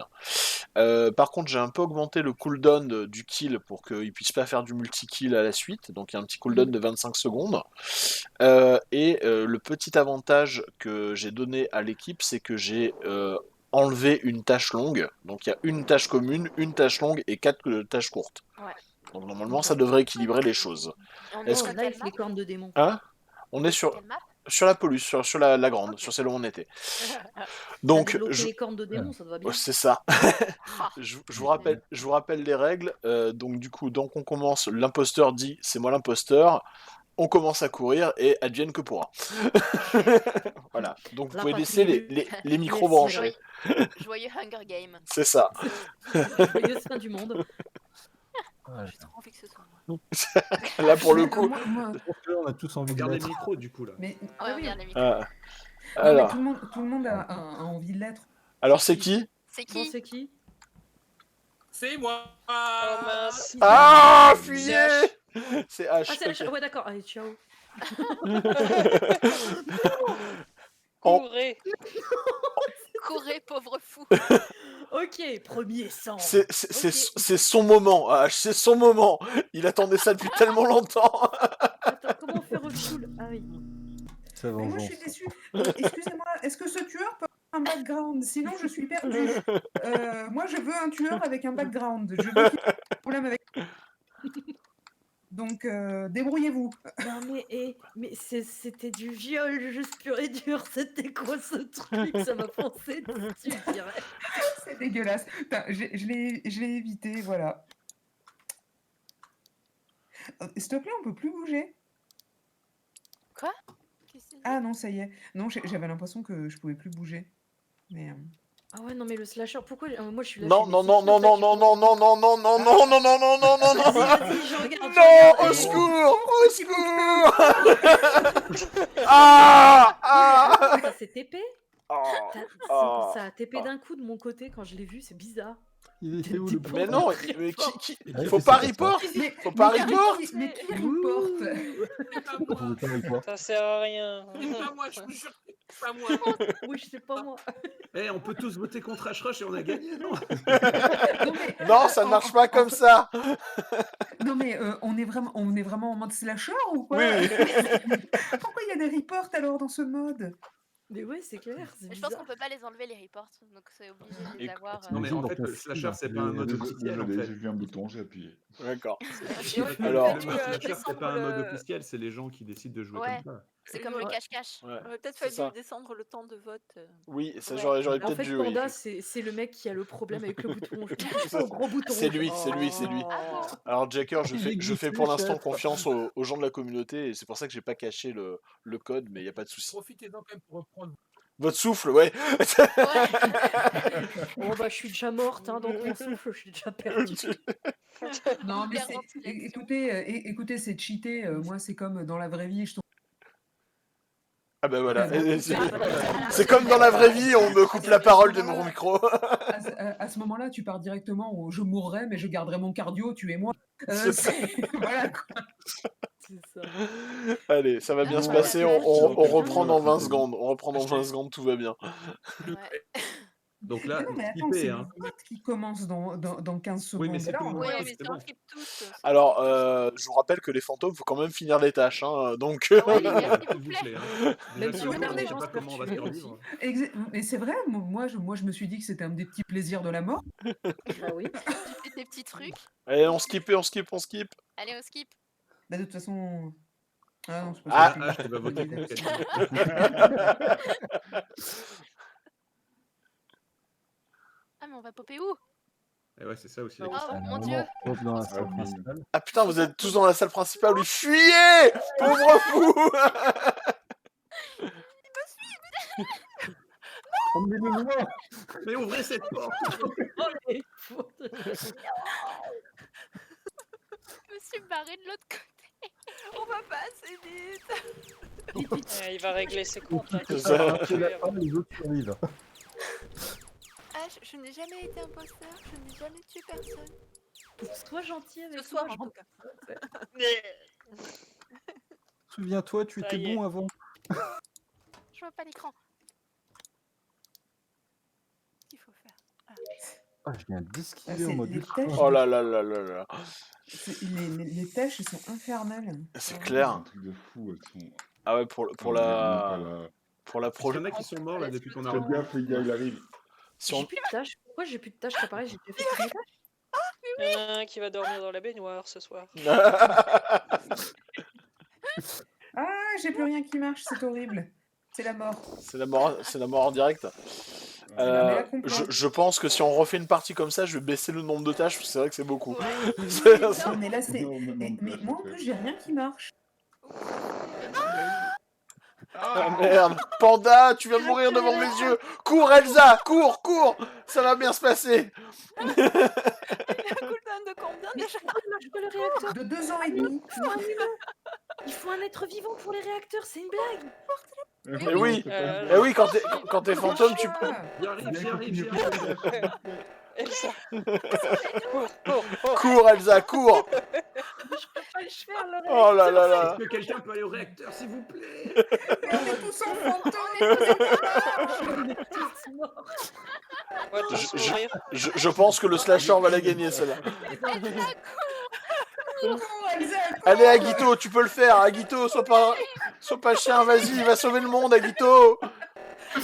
Par contre, j'ai un peu augmenté le cooldown du kill pour qu'il puisse pas faire du multi-kill à la suite. Donc, il y a un petit cooldown de 25 secondes. Le petit avantage que j'ai donné à l'équipe, c'est que j'ai enlevé une tâche longue. Donc, il y a une tâche commune, une tâche longue et 4 tâches courtes. Ouais. Donc, normalement, ça devrait équilibrer les choses. On Est-ce est que... sur Nice, les cornes de démon. Hein? On est sur la police, sur la grande, sur celle où on était. Donc, les cornes de démon, ça te va bien. c'est ça. je vous rappelle les règles. Donc du coup, donc on commence. L'imposteur dit c'est moi l'imposteur. On commence à courir et advienne que pourra. Voilà. Donc vous pouvez laisser les micros branchés. Joyeux Hunger Game. C'est ça. Joyeuse fin du monde. J'ai trop envie que ce soit moi. Là pour le coup. On a tous envie de Regardez l'être. le micro du coup là. Mais, Ouais, regarde les micros. non, Alors, mais tout le monde a envie de l'être. alors c'est qui? C'est Bon, qui? c'est qui? C'est moi. Oh mince. Ah, fuyez! C'est H. Ah, c'est ok. la... Ouais, d'accord. Allez, ciao. Courez. Courez, pauvre fou. Ok, premier sang. C'est son moment, H, c'est son moment. Il attendait ça depuis tellement longtemps. Attends, comment faire refoule? Ah oui. C'est Mais moi, je suis déçue. Excusez-moi, est-ce que ce tueur peut avoir un background? Sinon, je suis perdue. Moi, je veux un tueur avec un background. Je veux qu'il y ait un problème avec... Donc, débrouillez-vous. Non mais c'était du viol juste pur et dur. C'était quoi ce truc? Ça m'a foncé dessus, je dirais. C'est dégueulasse. Putain, je l'ai évité, voilà. S'il te plaît, on peut plus bouger. Quoi? Ah non, ça y est. Non, j'avais l'impression que je pouvais plus bouger. Mais... Ah ouais, non mais le slasher, pourquoi moi je suis là? Non, non, non, non, non, non, non, non, non, non, non, non, non, non, non, non, non, non. Vas-y, je regarde. Non, au secours, au secours. Ah, ah. Ça s'est TP? Oh. Ça a TP d'un coup de mon côté quand je l'ai vu, c'est bizarre. Il était où le Mais non, mais Ah, faut c'est pas ça. report. Faut pas report. Mais qui reporte? On pouvait pas report. Ça sert à rien. C'est pas moi, je vous jure que c'est pas moi. Oui, c'est pas moi. Eh, on peut tous voter contre H-Rush et on a gagné, non? Non, ça ne marche pas comme ça. Non mais on est vraiment en mode slasher ou quoi? Oui. Pourquoi il y a des reports alors dans ce mode? Mais ouais, c'est clair, c'est Je pense bizarre. qu'on peut pas les enlever les reports, donc c'est obligé de les avoir. Non, mais en fait, Donc, le slasher, c'est pas un mode officiel en Désolé, fait. j'ai vu un bouton, j'ai appuyé. D'accord. Alors, Alors- le mode slasher, c'est descendre pas un mode le- officiel, c'est les gens qui décident de jouer Ouais. comme ça. C'est comme le cache-cache. Ouais. On aurait peut-être C'est fallu ça. descendre le temps de vote. Oui, ça Ouais. j'aurais En peut-être fait, dû. Oui. Panda, c'est le mec qui a le problème avec le bouton. Je touche pas au gros bouton. C'est lui, c'est lui, c'est lui. Ah bon? Alors Jacker, je fais pour l'instant chef. confiance aux gens de la communauté et c'est pour ça que j'ai pas caché le code, mais il y a pas de souci. Profitez-en quand même pour reprendre. Votre souffle, ouais. Bon, bah, je suis déjà morte, hein, donc mon souffle, je suis déjà perdu. Non mais Bien c'est- ventilation. écoutez, c'est cheaté. Moi, c'est comme dans la vraie vie. Je tombe... Ah bah voilà. C'est Ah, c'est comme dans la vraie vie, on me coupe la parole de mon micro. À ce moment-là, tu pars directement au je mourrai, mais je garderai mon cardio, tuez-moi. C'est ça. Voilà quoi. C'est ça. Allez, ça va bien Ah, se ouais, passer, ouais, on ouais. reprend dans 20 secondes. On reprend dans 20 secondes, tout va bien. Ouais. Donc là, Mais non, mais attends, skipper, c'est hein. le vote qui commence dans 15 secondes. Oui, mais c'est Là, plus on- long. Ouais, Ouais, mais c'est si bon. on skip tous. si on Alors, skip je vous rappelle que les fantômes, faut quand même finir les tâches, hein, donc... tous. Ouais, les On gars, va s'il tout vous plaît. boucler, hein. Même Déjà, si sur on le perd coup, des on gens sait pas se comment on va perturber aussi. survivre. Mais c'est vrai, moi je me suis dit que c'était un des petits plaisirs de la mort. Bah oui. Tu fais des petits trucs. Allez, on skip, on skip, on skip. Allez, on skip. Bah, de toute façon. Ah non, c'est pas Ah. ça. H, tu vas voter contre quelqu'un. Ah, mais on va popper où? Et ouais, c'est ça aussi. Oh la question. mon dieu. Hop, dans la salle oui. principale. Ah putain, vous êtes tous dans la salle principale, oui, fuyez. Pauvre fou. Emmenez-le loin. Mais ouvrez cette porte! Oh, les fous. Je me suis barrée de l'autre côté. On va pas assez vite. Il va régler ses comptes. Là, C'est il ça. va Un tuer seul avant. lapin, les autres survivent. Ah, je n'ai jamais été imposteur, je n'ai jamais tué personne. Sois gentil avec Ce soir, moi. en tout cas. Souviens-toi, tu Ça étais y est. bon avant. Je vois pas l'écran. Qu'est-ce qu'il faut faire? Ah, je viens Ah, d'esquiver en c'est mode les ultra. tâches. Oh là là là là là. Les tâches, elles sont infernales. C'est C'est un clair. truc de fou, elles sont. Ah ouais, pour Ah, on est même pas la... là. Pour la Il y en prochaine... a qui sont morts là depuis qu'on a Fais repris. gaffe, les gars, il arrive. Si J'ai on... plus de tâches. Pourquoi j'ai plus de tâches? Pareil, j'ai déjà fait toutes mes tâches. Il y en a un qui va dormir dans la baignoire ce soir. Ah, j'ai plus rien qui marche, c'est horrible. C'est la mort. C'est la mort en direct. mais là, complètement. Je pense que si on refait une partie comme ça, je vais baisser le nombre de tâches, parce que c'est vrai que c'est beaucoup. Non, mais là, c'est. Non, mais non, Mais moi, en plus, j'ai rien qui marche. Ah merde, Panda, tu viens de mourir devant mes yeux. Cours Elsa, cours, cours. Ça va bien se passer. Il a un cooldown de combien déjà? Pourquoi il marche pas le réacteur? De 2 ans et demi. Il faut un humain. Il faut un être vivant pour les réacteurs, c'est une blague. Eh oui, eh oui, quand t'es fantôme, tu peux. J'y arrive, j'y arrive. Elsa. Cours Elsa, cours. Je peux pas le faire, le réacteur. Oh là là là. Est-ce que quelqu'un peut aller au réacteur, s'il vous plaît? Mais on est tous en fantôme. On est tous morts. On va tous mourir. Je pense que le slasher va la gagner, celle-là. Allez, Aguito, tu peux le faire. Aguito, sois pas chien, vas-y, il va sauver le monde, Aguito. Oh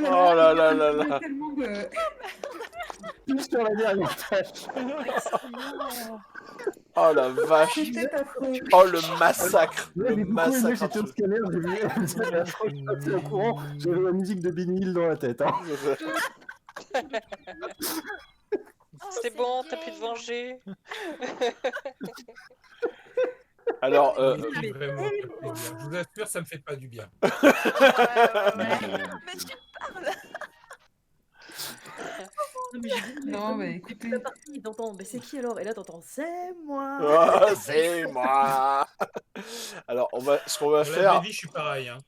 là là là là. Sur la dernière tâche. Oh la vache. C'était affreux. Oh le massacre. Le J'étais massacre. au scanner, j'ai vu. Je crois que je suis passé au courant. J'avais la musique de Benny Hill dans la tête. Hein. C'est bon, t'as pu te venger. Alors, C'est vraiment pas plaisir. Je vous assure, ça me fait pas du bien. Mais tu parles. Non, mais écoutez. La partie, t'entends, mais c'est qui alors? Et là, t'entends, c'est moi. oh, c'est moi. Alors, ce qu'on va Dans la faire. vraie vie, je suis pareil. Hein.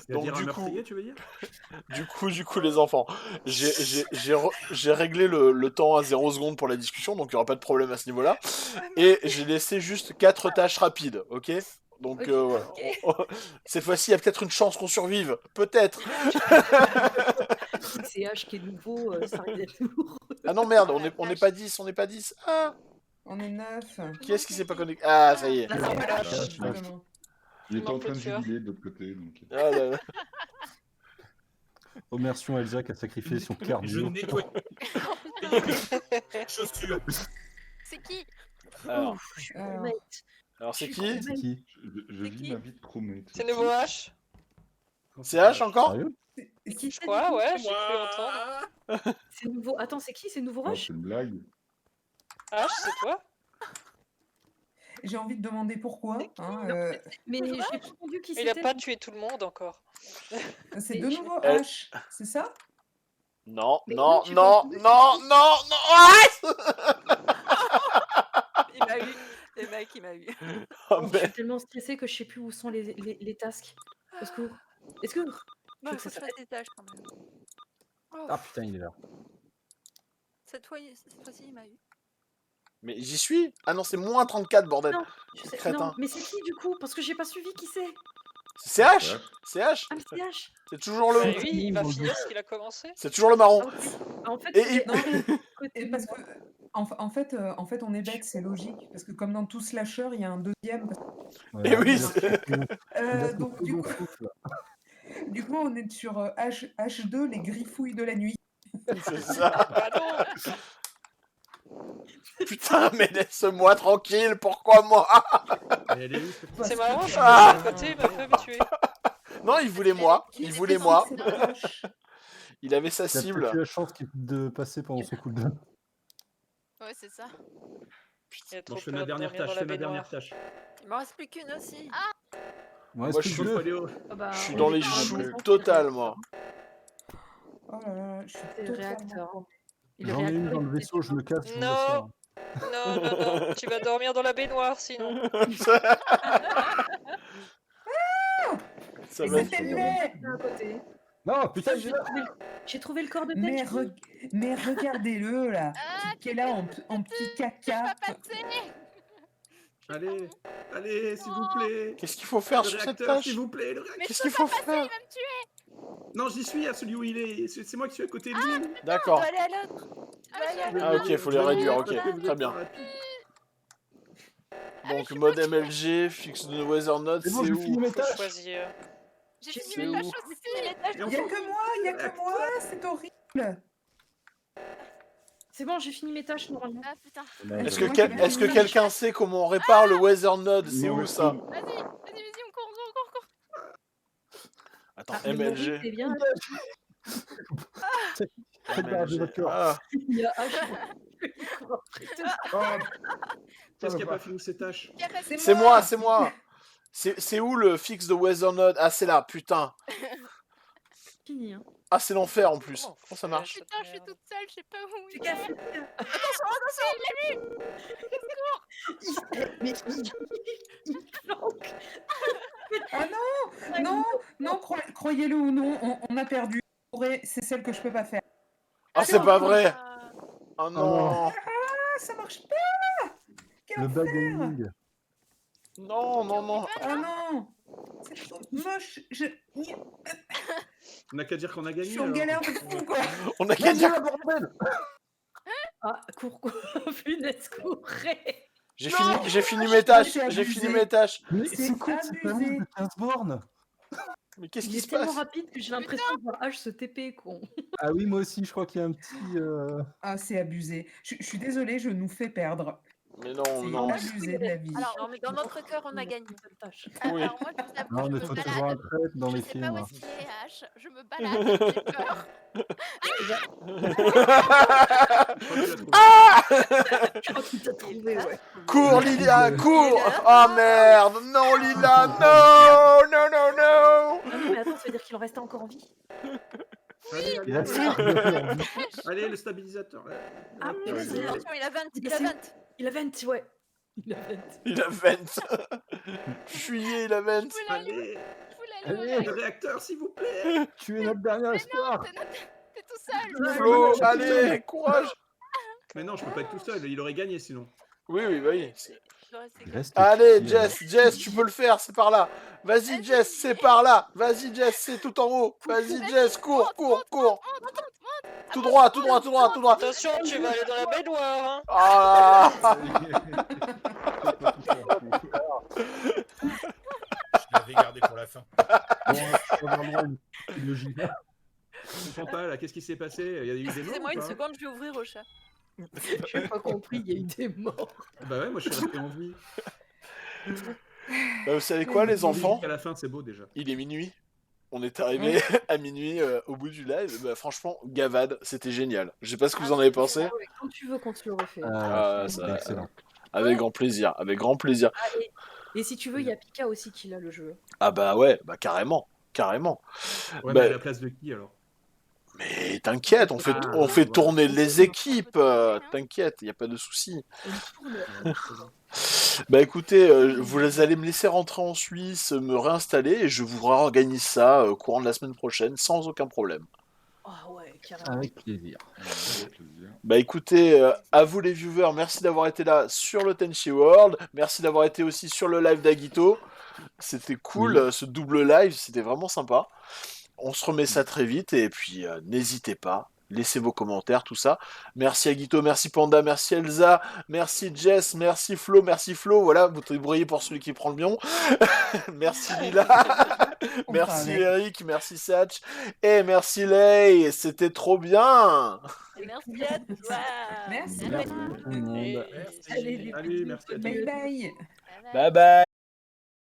Donc C'est-à-dire un du coup, meurtrier, tu veux dire? du coup, les enfants, j'ai réglé le temps à 0 secondes pour la discussion, donc il n'y aura pas de problème à ce niveau-là. Et j'ai laissé juste 4 tâches rapides, ok? Donc voilà. Cette fois-ci, il y a peut-être une chance qu'on survive, peut-être. C'est H qui est nouveau, ça arrive d'être lourd. Ah non merde, on n'est pas 10, on n'est pas 10. Ah, On est 9. qui est-ce qui s'est pas connecté? Ah, ça y est. Il était en train de jubiler de l'autre côté. Donc... Ah là là. Remercions Elsa qui a sacrifié son Je cardio. nettoie chaussures. C'est qui? Alors, Je suis honnête. alors c'est Je qui? suis C'est qui? Je vis ma vie de promesse. C'est nouveau H? C'est H encore? Sérieux? C'est qui Je ça, crois, du coup? ouais, j'ai cru entendre. C'est nouveau. Attends, c'est qui? C'est nouveau Non, Rush? c'est une blague. H, c'est toi? J'ai envie de demander pourquoi. Hein, Mais j'ai pas entendu qui Il a c'était. pas tué tout le monde encore. c'est de nouveau Elle- H, c'est ça? Non, Mais non, oui, j'ai non, pas entendu. non, non, non, Il m'a eu. Les mecs, il m'a eu. oh, Je suis tellement stressée que je sais plus où sont les tasks. Au secours. Est-ce que... Bon, il que faut que ça je fasse des tâches quand même. Oh, Ah putain, il est là. cette fois-ci, il m'a eu. Mais j'y suis. Ah non, c'est moins 34, bordel. Non, je sais... Crétin. non, mais c'est qui du coup? Parce que j'ai pas suivi qui c'est. C'est H. C'est H. Ah, mais c'est H. C'est toujours le. Bah oui, il va finir ce qu'il a commencé. C'est toujours le marron. En fait, Et c'est- Et parce que, en fait, on est bête, c'est logique. Parce que comme dans tout slasher, il y a un deuxième. Et oui. Donc, du coup, on est sur H2, les griffouilles de la nuit. C'est ça. Bah non. Putain, mais laisse-moi tranquille. Pourquoi moi? Mais elle est où, cette- C'est marrant, je suis Ah. de côté, il m'a pas me tuer. Non, il voulait moi. Il voulait moi. Il avait sa Il a peut-être cible. eu la chance de passer pendant son cooldown. Ouais, c'est ça. Il a trop Bon, je fais peur ma de dernière dormir tâche, dans je la fais ma dernière baignoire. tâche. Il m'en reste plus qu'une aussi. Ouais, Moi, je suis, le... Ah bah, je suis on dans est les pas choux vraiment total, moi. Oh là là, je suis C'est le totalement réacteur. con. Et le J'en ai une réacteur, dans le il est vaisseau, je me casse. je vous Non. laisse faire. Non, tu vas dormir dans la baignoire sinon. Ça Et va c'était être- le lait. D'un côté. Non, putain, J'ai trouvé le corps de Mais, Tenchi. mais regardez-le là, Ah, qui est là en petit caca. Allez, allez, s'il vous plaît. Qu'est-ce qu'il faut faire Le sur cette réacteur, tâche? s'il vous plaît, le réacteur. Mais Qu'est-ce je qu'il peux faut pas passer, faire? il va me tuer. Non, j'y suis à celui où il est. C'est moi qui suis à côté de lui. On D'accord. doit aller à l'autre. On doit aller à l'autre. Ah ok, faut les réduire, ok, très bien. Donc mode MLG, fixe de weather node, C'est bon, c'est j'ai où? fini mes Faut tâches. choisir. J'ai C'est fini où? mes tâches aussi. Il y a que moi, c'est horrible. C'est bon, j'ai fini mes tâches normalement. Ah putain. Est-ce que quelqu'un sait comment on répare le weather node? C'est Moi où aussi. ça? Vas-y, on court. Attends, Ah, le Maurice, c'est MLG. bien. Regardez votre corps. Ah, Il y a H. Qu'est-ce qui a pas fini ses tâches? c'est moi, c'est moi. C'est où le fixe de weather node? Ah, c'est là, putain. Fini, hein. Ah, c'est l'enfer en plus. Comment Oh, ça marche. Putain, je suis toute seule, je sais pas où il Fais gaffe. est. Mais il flanque. Ah non, croyez-le ou non, on a perdu. C'est celle que je peux pas faire. Ah, c'est pas vrai. Ah, Oh non. Ah, ça marche pas. Quel Le enfer. bug gaming. Non, non, non. Ah non, c'est trop moche. On n'a qu'à dire qu'on a Je gagné. suis en alors. galère de fou quoi. On a qu'à dire. Ah, cours. Punaise, courez. J'ai fini mes tâches. c'est J'ai abusé. fini mes tâches. Mais C'est c'est quoi cette abusé. amour de 15 bornes? Mais qu'est-ce Il qui est se tellement passe? rapide que j'ai l'impression de voir H se TP, con. Ah oui, moi aussi, je crois qu'il y a un petit... Ah, c'est abusé. Je suis désolée, je nous fais perdre. Mais non, C'est non. abusé de la vie. Alors, non, mais dans notre cœur, on a gagné. Oui. Alors moi, je vous avoue, Non, je mais me faut toujours balade. un trait dans Je les sais pas films. où hein. est-ce qu'il est, H. Je me balade, j'ai peur. Ah Je crois qu'il t'a trouvé, ouais. Cours, Lila, cours! Oh merde! Non, Lila, non! Non, non, non! Ah non, mais attends, ça veut dire qu'il en restait encore en vie? Allez, Il a allez, allez, le stabilisateur. Ah, mais Allez. vas-y. Attention, il a 20, Il il a a 20. Il a 20, ouais. Il a 20. Il a 20. Fuyez, il a 20. Allez, Je voulais aller au Allez. le lac. réacteur, s'il vous plaît. Tu es notre dernier espoir. T'es tout seul. Flo, allez, courage! Mais non, je peux pas être tout seul. Il aurait gagné sinon. Oui, oui, bah oui. Il reste Allez, qui, Jess, tu peux le faire, c'est par là. Vas-y, Jess, c'est par là. Vas-y, Jess, c'est tout en haut. Vas-y, Jess, cours. Tout droit. Attention, tu vas aller dans la baignoire. Hein. Ah. Je l'avais gardé pour la fin. Bon, on va avoir une logique. Je comprends pas là. Qu'est-ce qui s'est passé? Il y a eu des morts Excusez-moi ou une pas? seconde, je vais ouvrir au chat. J'ai pas compris, il y a eu des morts. Bah ouais, moi je suis resté en vie. Bah, vous savez quoi, les enfants? À la fin, c'est beau déjà. Il est minuit. On est arrivé à minuit au bout du live. Bah, franchement, Gavad, c'était génial. Je sais pas ce que vous en avez pensé. Quand tu veux qu'on te le refait. Ah, c'est ça- excellent. Avec grand plaisir, avec grand plaisir. Ah, et si tu veux, il y a Pika aussi qui l'a le jeu. Ah bah ouais, bah carrément. Ouais, Bah, mais à la place de qui alors? mais t'inquiète, on fait voilà. tourner les équipes. T'inquiète, y a pas de souci. Bah écoutez, vous allez me laisser rentrer en Suisse, me réinstaller et je vous réorganise ça courant de la semaine prochaine sans aucun problème. Ah ouais, carrément. Avec plaisir. Avec plaisir. Bah écoutez, à vous les viewers, merci d'avoir été là sur le Tenchi World, merci d'avoir été aussi sur le live d'Agito. C'était cool, ce double live, c'était vraiment sympa. On se remet ça très vite et puis n'hésitez pas, laissez vos commentaires, tout ça. Merci Agito, merci Panda, merci Elsa, merci Jess, merci Flo, voilà, vous te débrouillez pour celui qui prend le mion. Merci Lila, merci Eric, merci Satch et merci Lay, c'était trop bien. Merci à toi. Merci. Merci tout le monde. Allez, les Allez, merci à tous. Bye bye. Bye bye.